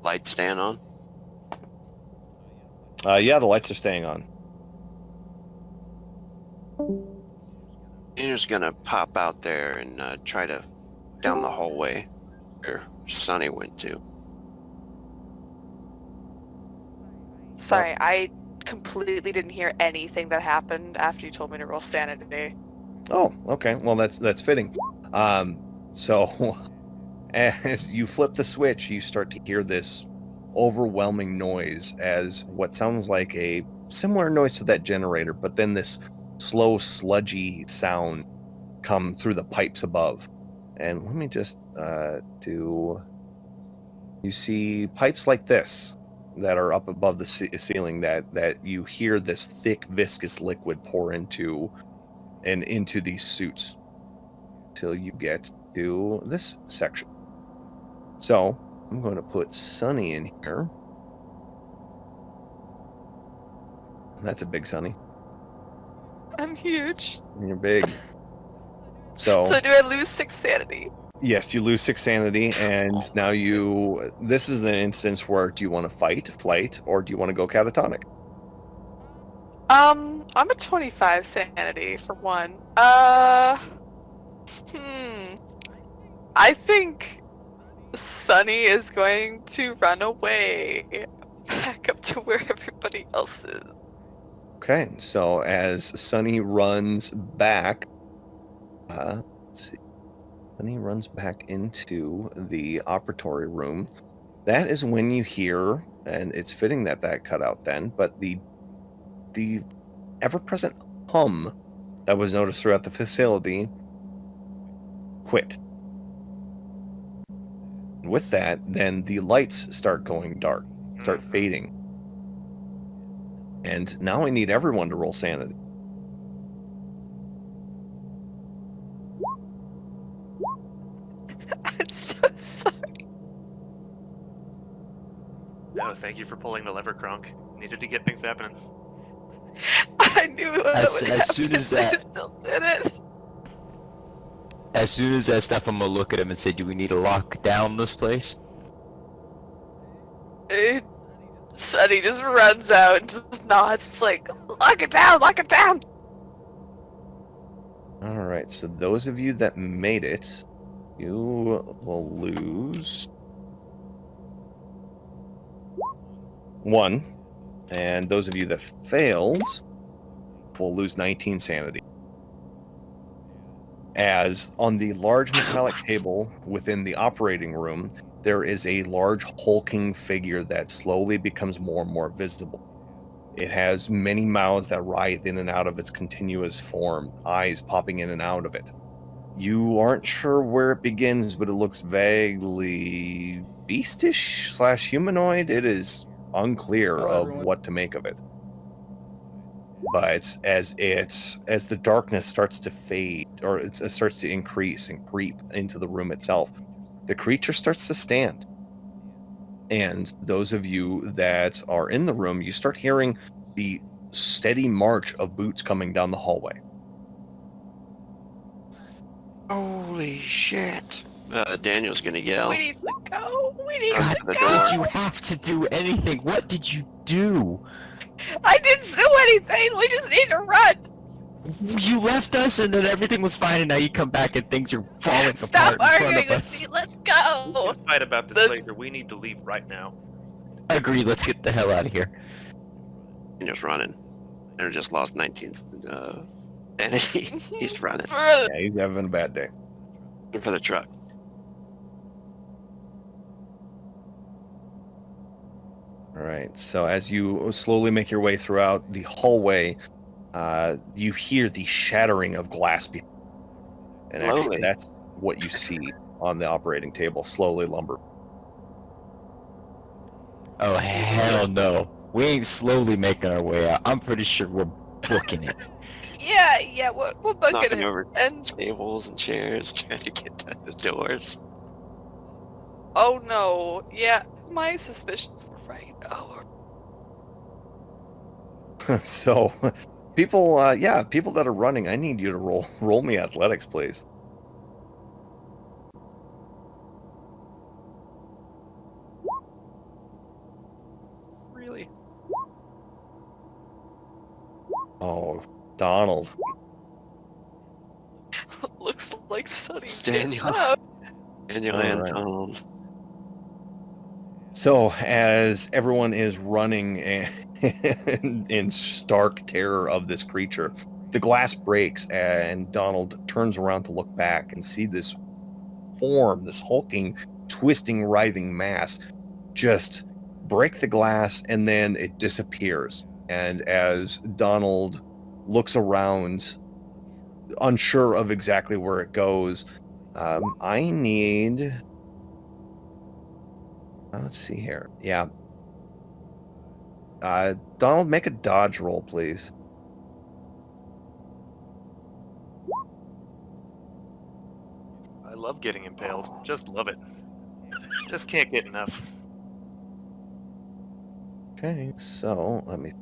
Lights staying on. Yeah, the lights are staying on. You're just gonna pop out there and try to down the hallway where Sunny went to. Sorry, I completely didn't hear anything that happened after you told me to roll sanity. Oh, okay. Well, that's fitting. So as you flip the switch, you start to hear this overwhelming noise as what sounds like a similar noise to that generator, but then this slow, sludgy sound come through the pipes above. And let me just do... You see pipes like this that are up above the ceiling that you hear this thick, viscous liquid pour into these suits till you get to this section. So I'm going to put Sunny in here. That's a big Sunny. I'm huge. You're big. So So do I lose 6 sanity? yes, you lose 6 sanity, and now you... This is an instance where do you want to fight, flight, or do you want to go catatonic? I'm a 25 sanity for one. I think Sunny is going to run away back up to where everybody else is. Okay, so as Sunny runs back, let's see. Sunny runs back into the operatory room. That is when you hear, and it's fitting that cut out then, but the ever-present hum that was noticed throughout the facility quit. With that, then the lights start going dark, start fading. And now I need everyone to roll sanity. I'm so sorry. No, thank you for pulling the lever, Kronk. Needed to get things happening. I knew it would As happen soon as if I that- still did it. As soon as that stuff, I'm gonna look at him and say, "Do we need to lock down this place?" Sunny just runs out and just nods like, lock it down, lock it down! All right, so those of you that made it, you will lose 1. And those of you that failed will lose 19 sanity. As on the large metallic table within the operating room, there is a large hulking figure that slowly becomes more and more visible. It has many mouths that writhe in and out of its continuous form, eyes popping in and out of it. You aren't sure where it begins, but it looks vaguely beastish / humanoid. It is unclear of what to make of it. But as the darkness starts to fade, or it starts to increase and creep into the room itself, the creature starts to stand. And those of you that are in the room, you start hearing the steady march of boots coming down the hallway. Holy shit! Daniel's gonna yell. We need to go! We need God, to the go! door. Did you have to do anything? What did you do? I didn't do anything! We just need to run! You left us, and then everything was fine, and now you come back and things are falling Stop apart in arguing front of with us. me, let's We go! can fight about this later. We need to leave right now. Agree. Let's get the hell out of here. Daniel's running. And just lost 19 sanity. He's running Yeah, he's having a bad day. for the truck. All right, so as you slowly make your way throughout the hallway, you hear the shattering of glass behind. And actually, Slowly. that's what you see on the operating table, slowly lumber. Oh, hell no. We ain't slowly making our way out. I'm pretty sure we're booking it. Yeah, we're booking Knocking it. over And tables and chairs, trying to get to the doors. oh no, yeah, my suspicions were right. Oh, So, people, people that are running, I need you to roll me athletics, please. Really? Oh, Donald. looks like Sonny's Daniel. getting up. Daniel All and right. Donald. So, as everyone is running in stark terror of this creature, the glass breaks and Donald turns around to look back and see this form, this hulking, twisting, writhing mass just break the glass and then it disappears. And as Donald looks around, unsure of exactly where it goes, I need. Let's see here. Yeah. Donald, make a dodge roll, please. I love getting impaled. Just love it. Just can't get enough. Okay, so let me.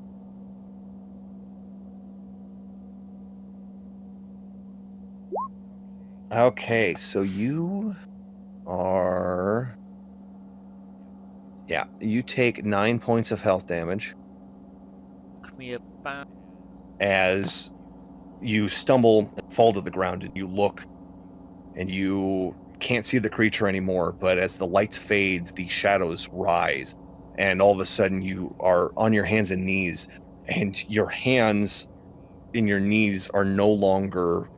Okay, so you are. Yeah, you take 9 points of health damage as you stumble and fall to the ground and you look and you can't see the creature anymore, but as the lights fade, the shadows rise, and all of a sudden you are on your hands and knees, and your hands in your knees are no longer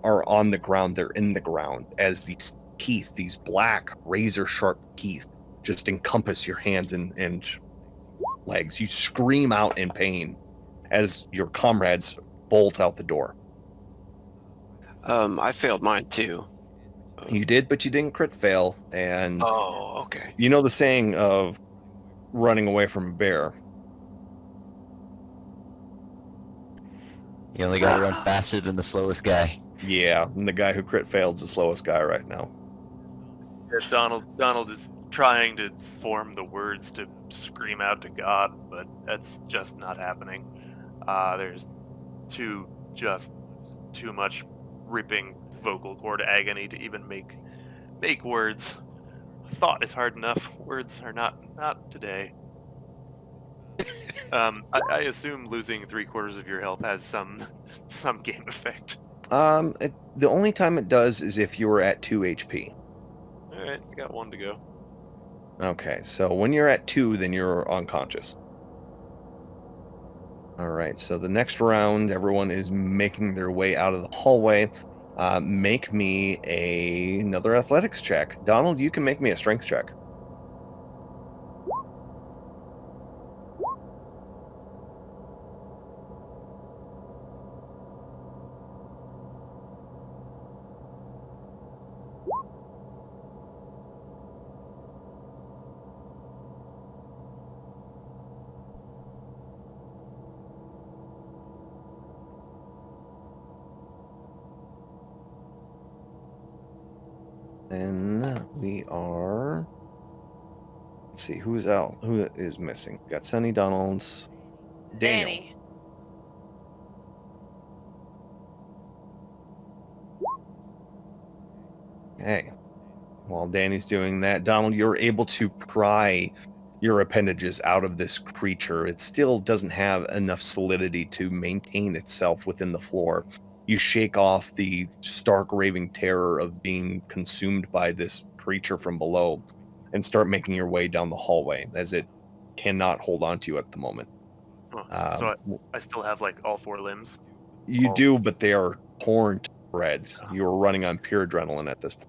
are on the ground, they're in the ground, as these teeth, these black razor sharp teeth, just encompass your hands and legs. You scream out in pain as your comrades bolt out the door. I failed mine too. You did, but you didn't crit fail, and Oh, okay. you know the saying of running away from a bear. You only gotta run faster than the slowest guy. Yeah, and the guy who crit failed is the slowest guy right now. Yeah, Donald is trying to form the words to scream out to God, but that's just not happening. There's too much ripping vocal cord agony to even make words. Thought is hard enough. Words are not today. I assume losing 3/4 of your health has some game effect. The only time it does is if you were at 2 HP. All right, I got 1 to go. Okay, so when you're at 2, then you're unconscious. All right, so the next round, everyone is making their way out of the hallway. Make me another athletics check. Donald, you can make me a strength check. And we are. Let's see who's out. Who is missing? Got Sunny, Donald's, Daniel. Danny. Okay. While Danny's doing that, Donald, you're able to pry your appendages out of this creature. It still doesn't have enough solidity to maintain itself within the floor. You shake off the stark raving terror of being consumed by this creature from below and start making your way down the hallway as it cannot hold on to you at the moment. Huh. So I still have like all 4 limbs. You do, but they are torn to shreds. You are running on pure adrenaline at this point.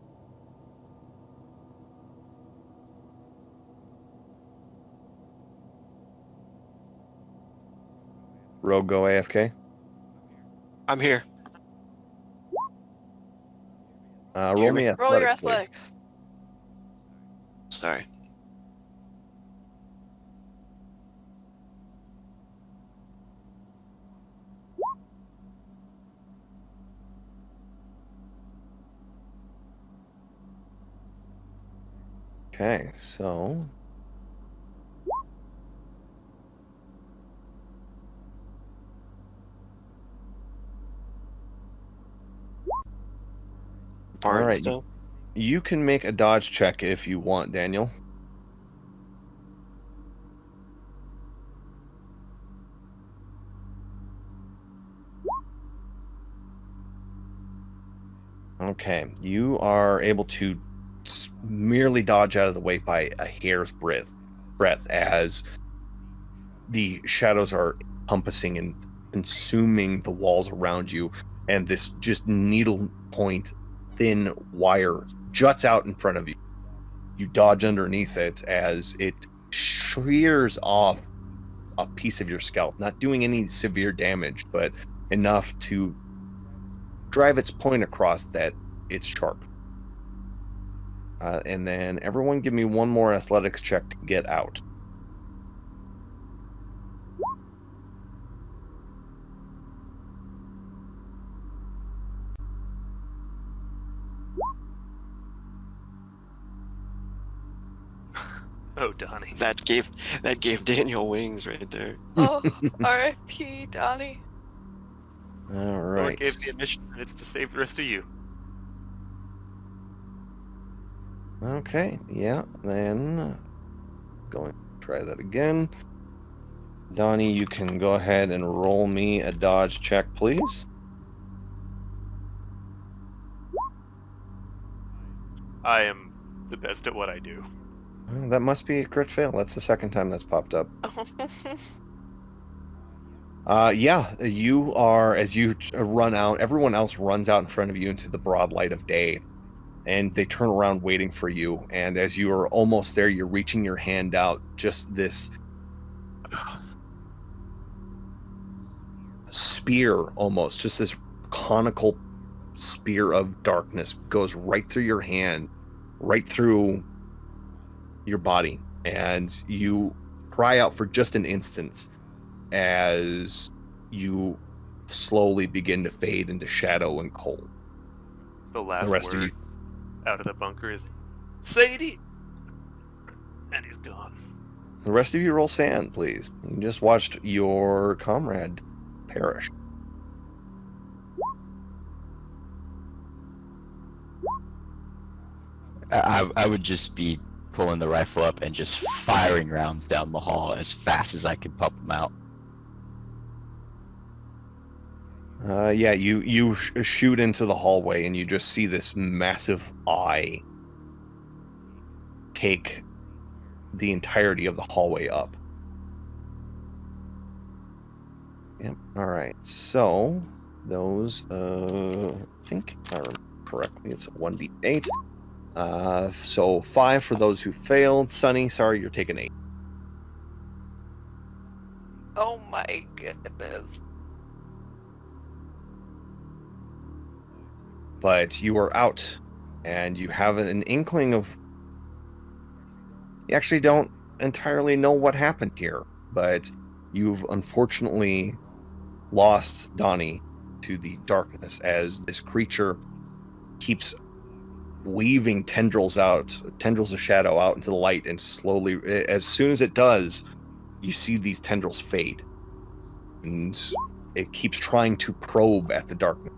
Rogue, go AFK. I'm here. Roll Hear me me? athletics, Roll your please. athletics. Sorry. Okay, so all Bard right, still. you can make a dodge check if you want, Daniel. Okay, you are able to merely dodge out of the way by a hair's breadth as the shadows are encompassing and consuming the walls around you, and this just needle point thin wire juts out in front of you. You dodge underneath it as it shears off a piece of your scalp, not doing any severe damage, but enough to drive its point across that it's sharp. And then everyone give me one more athletics check to get out. Oh, Donnie. That gave Daniel wings right there. Oh, R.I.P. Donnie. All Well, right. it gave me a mission, and it's to save the rest of you. Okay, yeah, then going to try that again. Donnie, you can go ahead and roll me a dodge check, please. I am the best at what I do. That must be a crit fail. That's the second time that's popped up. Yeah, you are, as you run out, everyone else runs out in front of you into the broad light of day, and they turn around waiting for you. And as you are almost there, you're reaching your hand out, just this spear almost, just this conical spear of darkness goes right through your hand, right through your body, and you cry out for just an instant as you slowly begin to fade into shadow and cold. The last rest of word you- out of the bunker is, Sadie! And he's gone. The rest of you roll sand, please. You just watched your comrade perish. I would just be pulling the rifle up and just firing rounds down the hall as fast as I could pump them out. Yeah, you shoot into the hallway and you just see this massive eye take the entirety of the hallway up. Yep. All right. So those, I think if I remember correctly, it's a 1d8. So 5 for those who failed. Sunny, sorry, you're taking 8. Oh my goodness. But you are out, and you have an inkling of. You actually don't entirely know what happened here, but you've unfortunately lost Donnie to the darkness as this creature keeps weaving tendrils of shadow out into the light, and slowly, as soon as it does, you see these tendrils fade, and it keeps trying to probe at the darkness.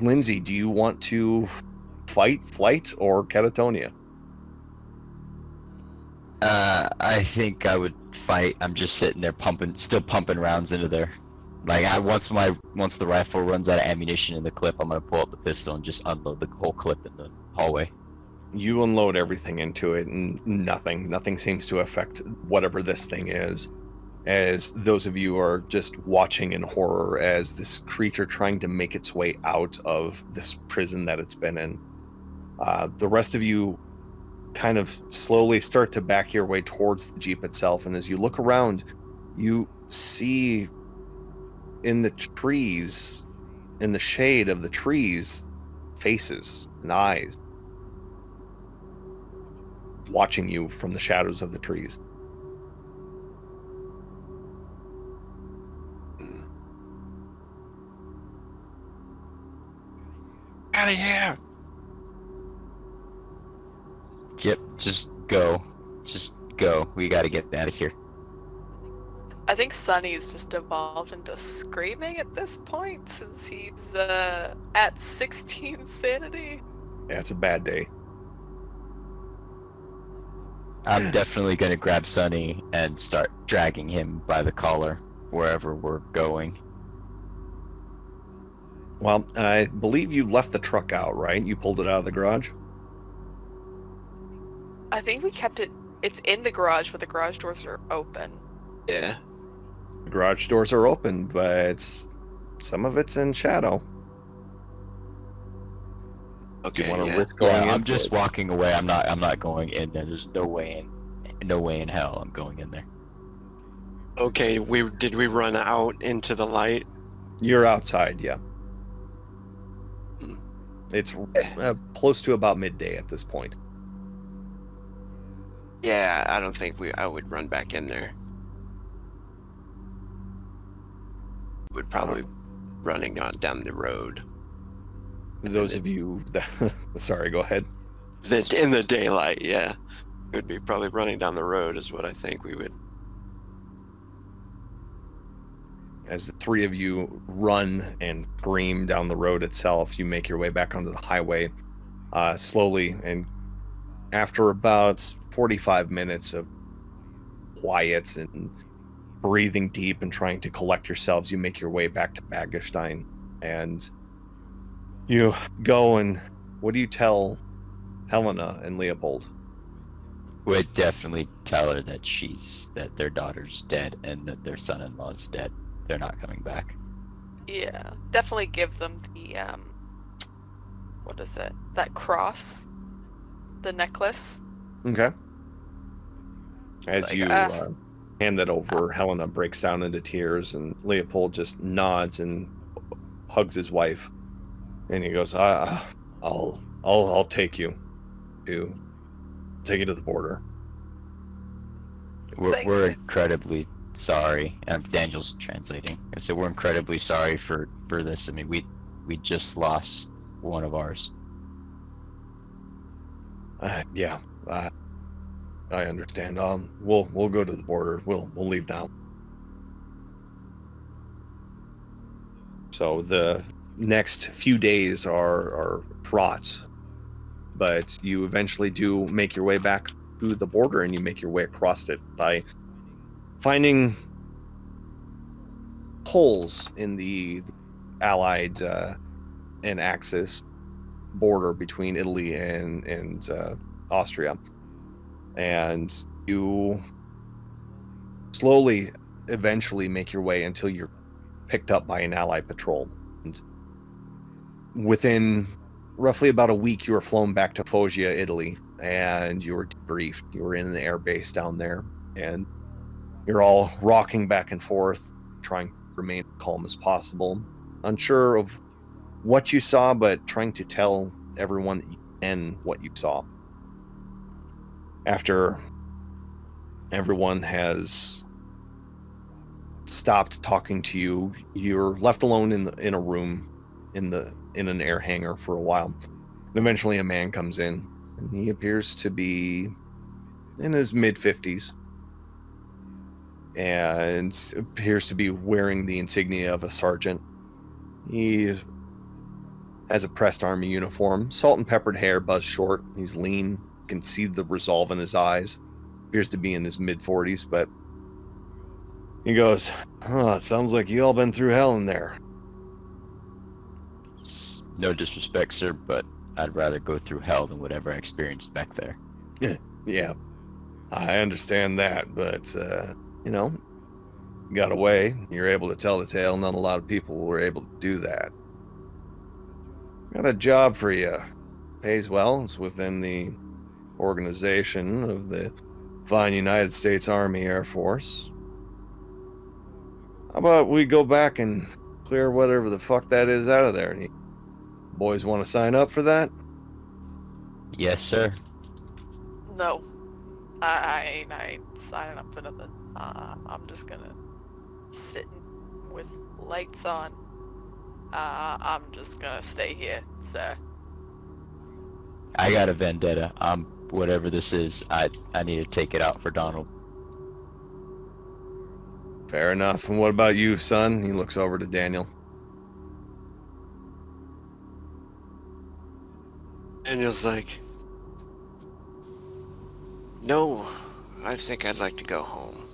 Lindsay, do you want to fight, flight, or catatonia? I think I would fight. I'm just sitting there still pumping rounds into there. Like once the rifle runs out of ammunition in the clip, I'm gonna pull out the pistol and just unload the whole clip in the hallway. You unload everything into it, and nothing seems to affect whatever this thing is. As those of you are just watching in horror as this creature trying to make its way out of this prison that it's been in. The rest of you kind of slowly start to back your way towards the Jeep itself, and as you look around, you see in the trees, in the shade of the trees, faces and eyes watching you from the shadows of the trees. Out of here! Just go. Just go. We gotta get out of here. I think Sonny's just evolved into screaming at this point since he's at 16 sanity. Yeah, it's a bad day. I'm definitely gonna grab Sonny and start dragging him by the collar wherever we're going. Well, I believe you left the truck out, right? You pulled it out of the garage? I think we kept it. It's in the garage, but the garage doors are open. Yeah. The garage doors are open, but some of it's in shadow. Okay. You want to Yeah. risk going in? I'm just walking away. I'm not going in there. There's no way in hell I'm going in there. Okay. Did we run out into the light? You're outside, yeah. It's close to about midday at this point. Yeah. I don't think I would run back in there. Would probably running on down the road. Those of you that... Sorry, go ahead. In the daylight, yeah. It would be probably running down the road is what I think we would. As the three of you run and scream down the road itself, you make your way back onto the highway slowly. And after about 45 minutes of quiet and breathing deep and trying to collect yourselves, you make your way back to Baggerstein. And you go and what do you tell Helena and Leopold? We'd definitely tell her that their daughter's dead and that their son-in-law's dead. They're not coming back. Yeah, definitely give them the what is it? That cross, the necklace. Okay. As Like, you hand that over, Helena breaks down into tears, and Leopold just nods and hugs his wife, and he goes, "I'll take you to the border." Thank We're you. incredibly sorry. And Daniel's translating. I said we're incredibly sorry for this. I mean, we just lost one of ours. Yeah, I understand. We'll go to the border. We'll leave now. So the next few days are fraught, but you eventually do make your way back to the border, and you make your way across it by finding holes in the Allied and Axis border between Italy and Austria. And you slowly eventually make your way until you're picked up by an Allied patrol. And within roughly about a week, you were flown back to Foggia, Italy, and you were debriefed. You were in an air base down there, and you're all rocking back and forth, trying to remain calm as possible, unsure of what you saw, but trying to tell everyone that you can what you saw. After everyone has stopped talking to you, you're left alone in a room in an air hangar for a while. And eventually a man comes in, and he appears to be in his mid-50s and appears to be wearing the insignia of a sergeant. He has a pressed army uniform, salt and peppered hair, buzzed short. He's lean. You can see the resolve in his eyes. Appears to be in his mid-40s, but he goes, "Oh, it sounds like you all been through hell in there." No disrespect, sir, but I'd rather go through hell than whatever I experienced back there. Yeah, I understand that, but, you know, you got away. You're able to tell the tale. Not a lot of people were able to do that. Got a job for you. Pays well. It's within the organization of the fine United States Army Air Force. How about we go back and clear whatever the fuck that is out of there? And you boys want to sign up for that? Yes, sir. No, I ain't signing up for nothing. I'm just gonna sit with lights on. I'm just gonna stay here, sir. I got a vendetta. I'm whatever this is, I need to take it out for Donald. Fair enough. And what about you, son? He looks over to Daniel. Daniel's like, no, I think I'd like to go home.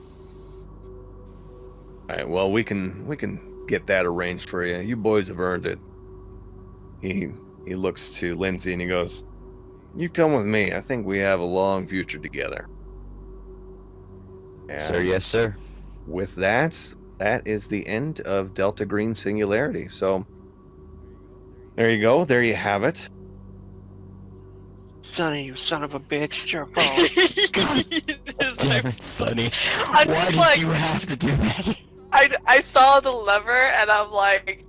All right. Well, we can get that arranged for you. You boys have earned it. He looks to Lindsay and he goes, "You come with me. I think we have a long future together." And Sir, yes, sir. with that is the end of Delta Green Singularity. So there you go. There you have it. Sonny, you son of a bitch, it's your fault. Damn it, Sonny. I'm Why just did like, you have to do that? I saw the lever and I'm like,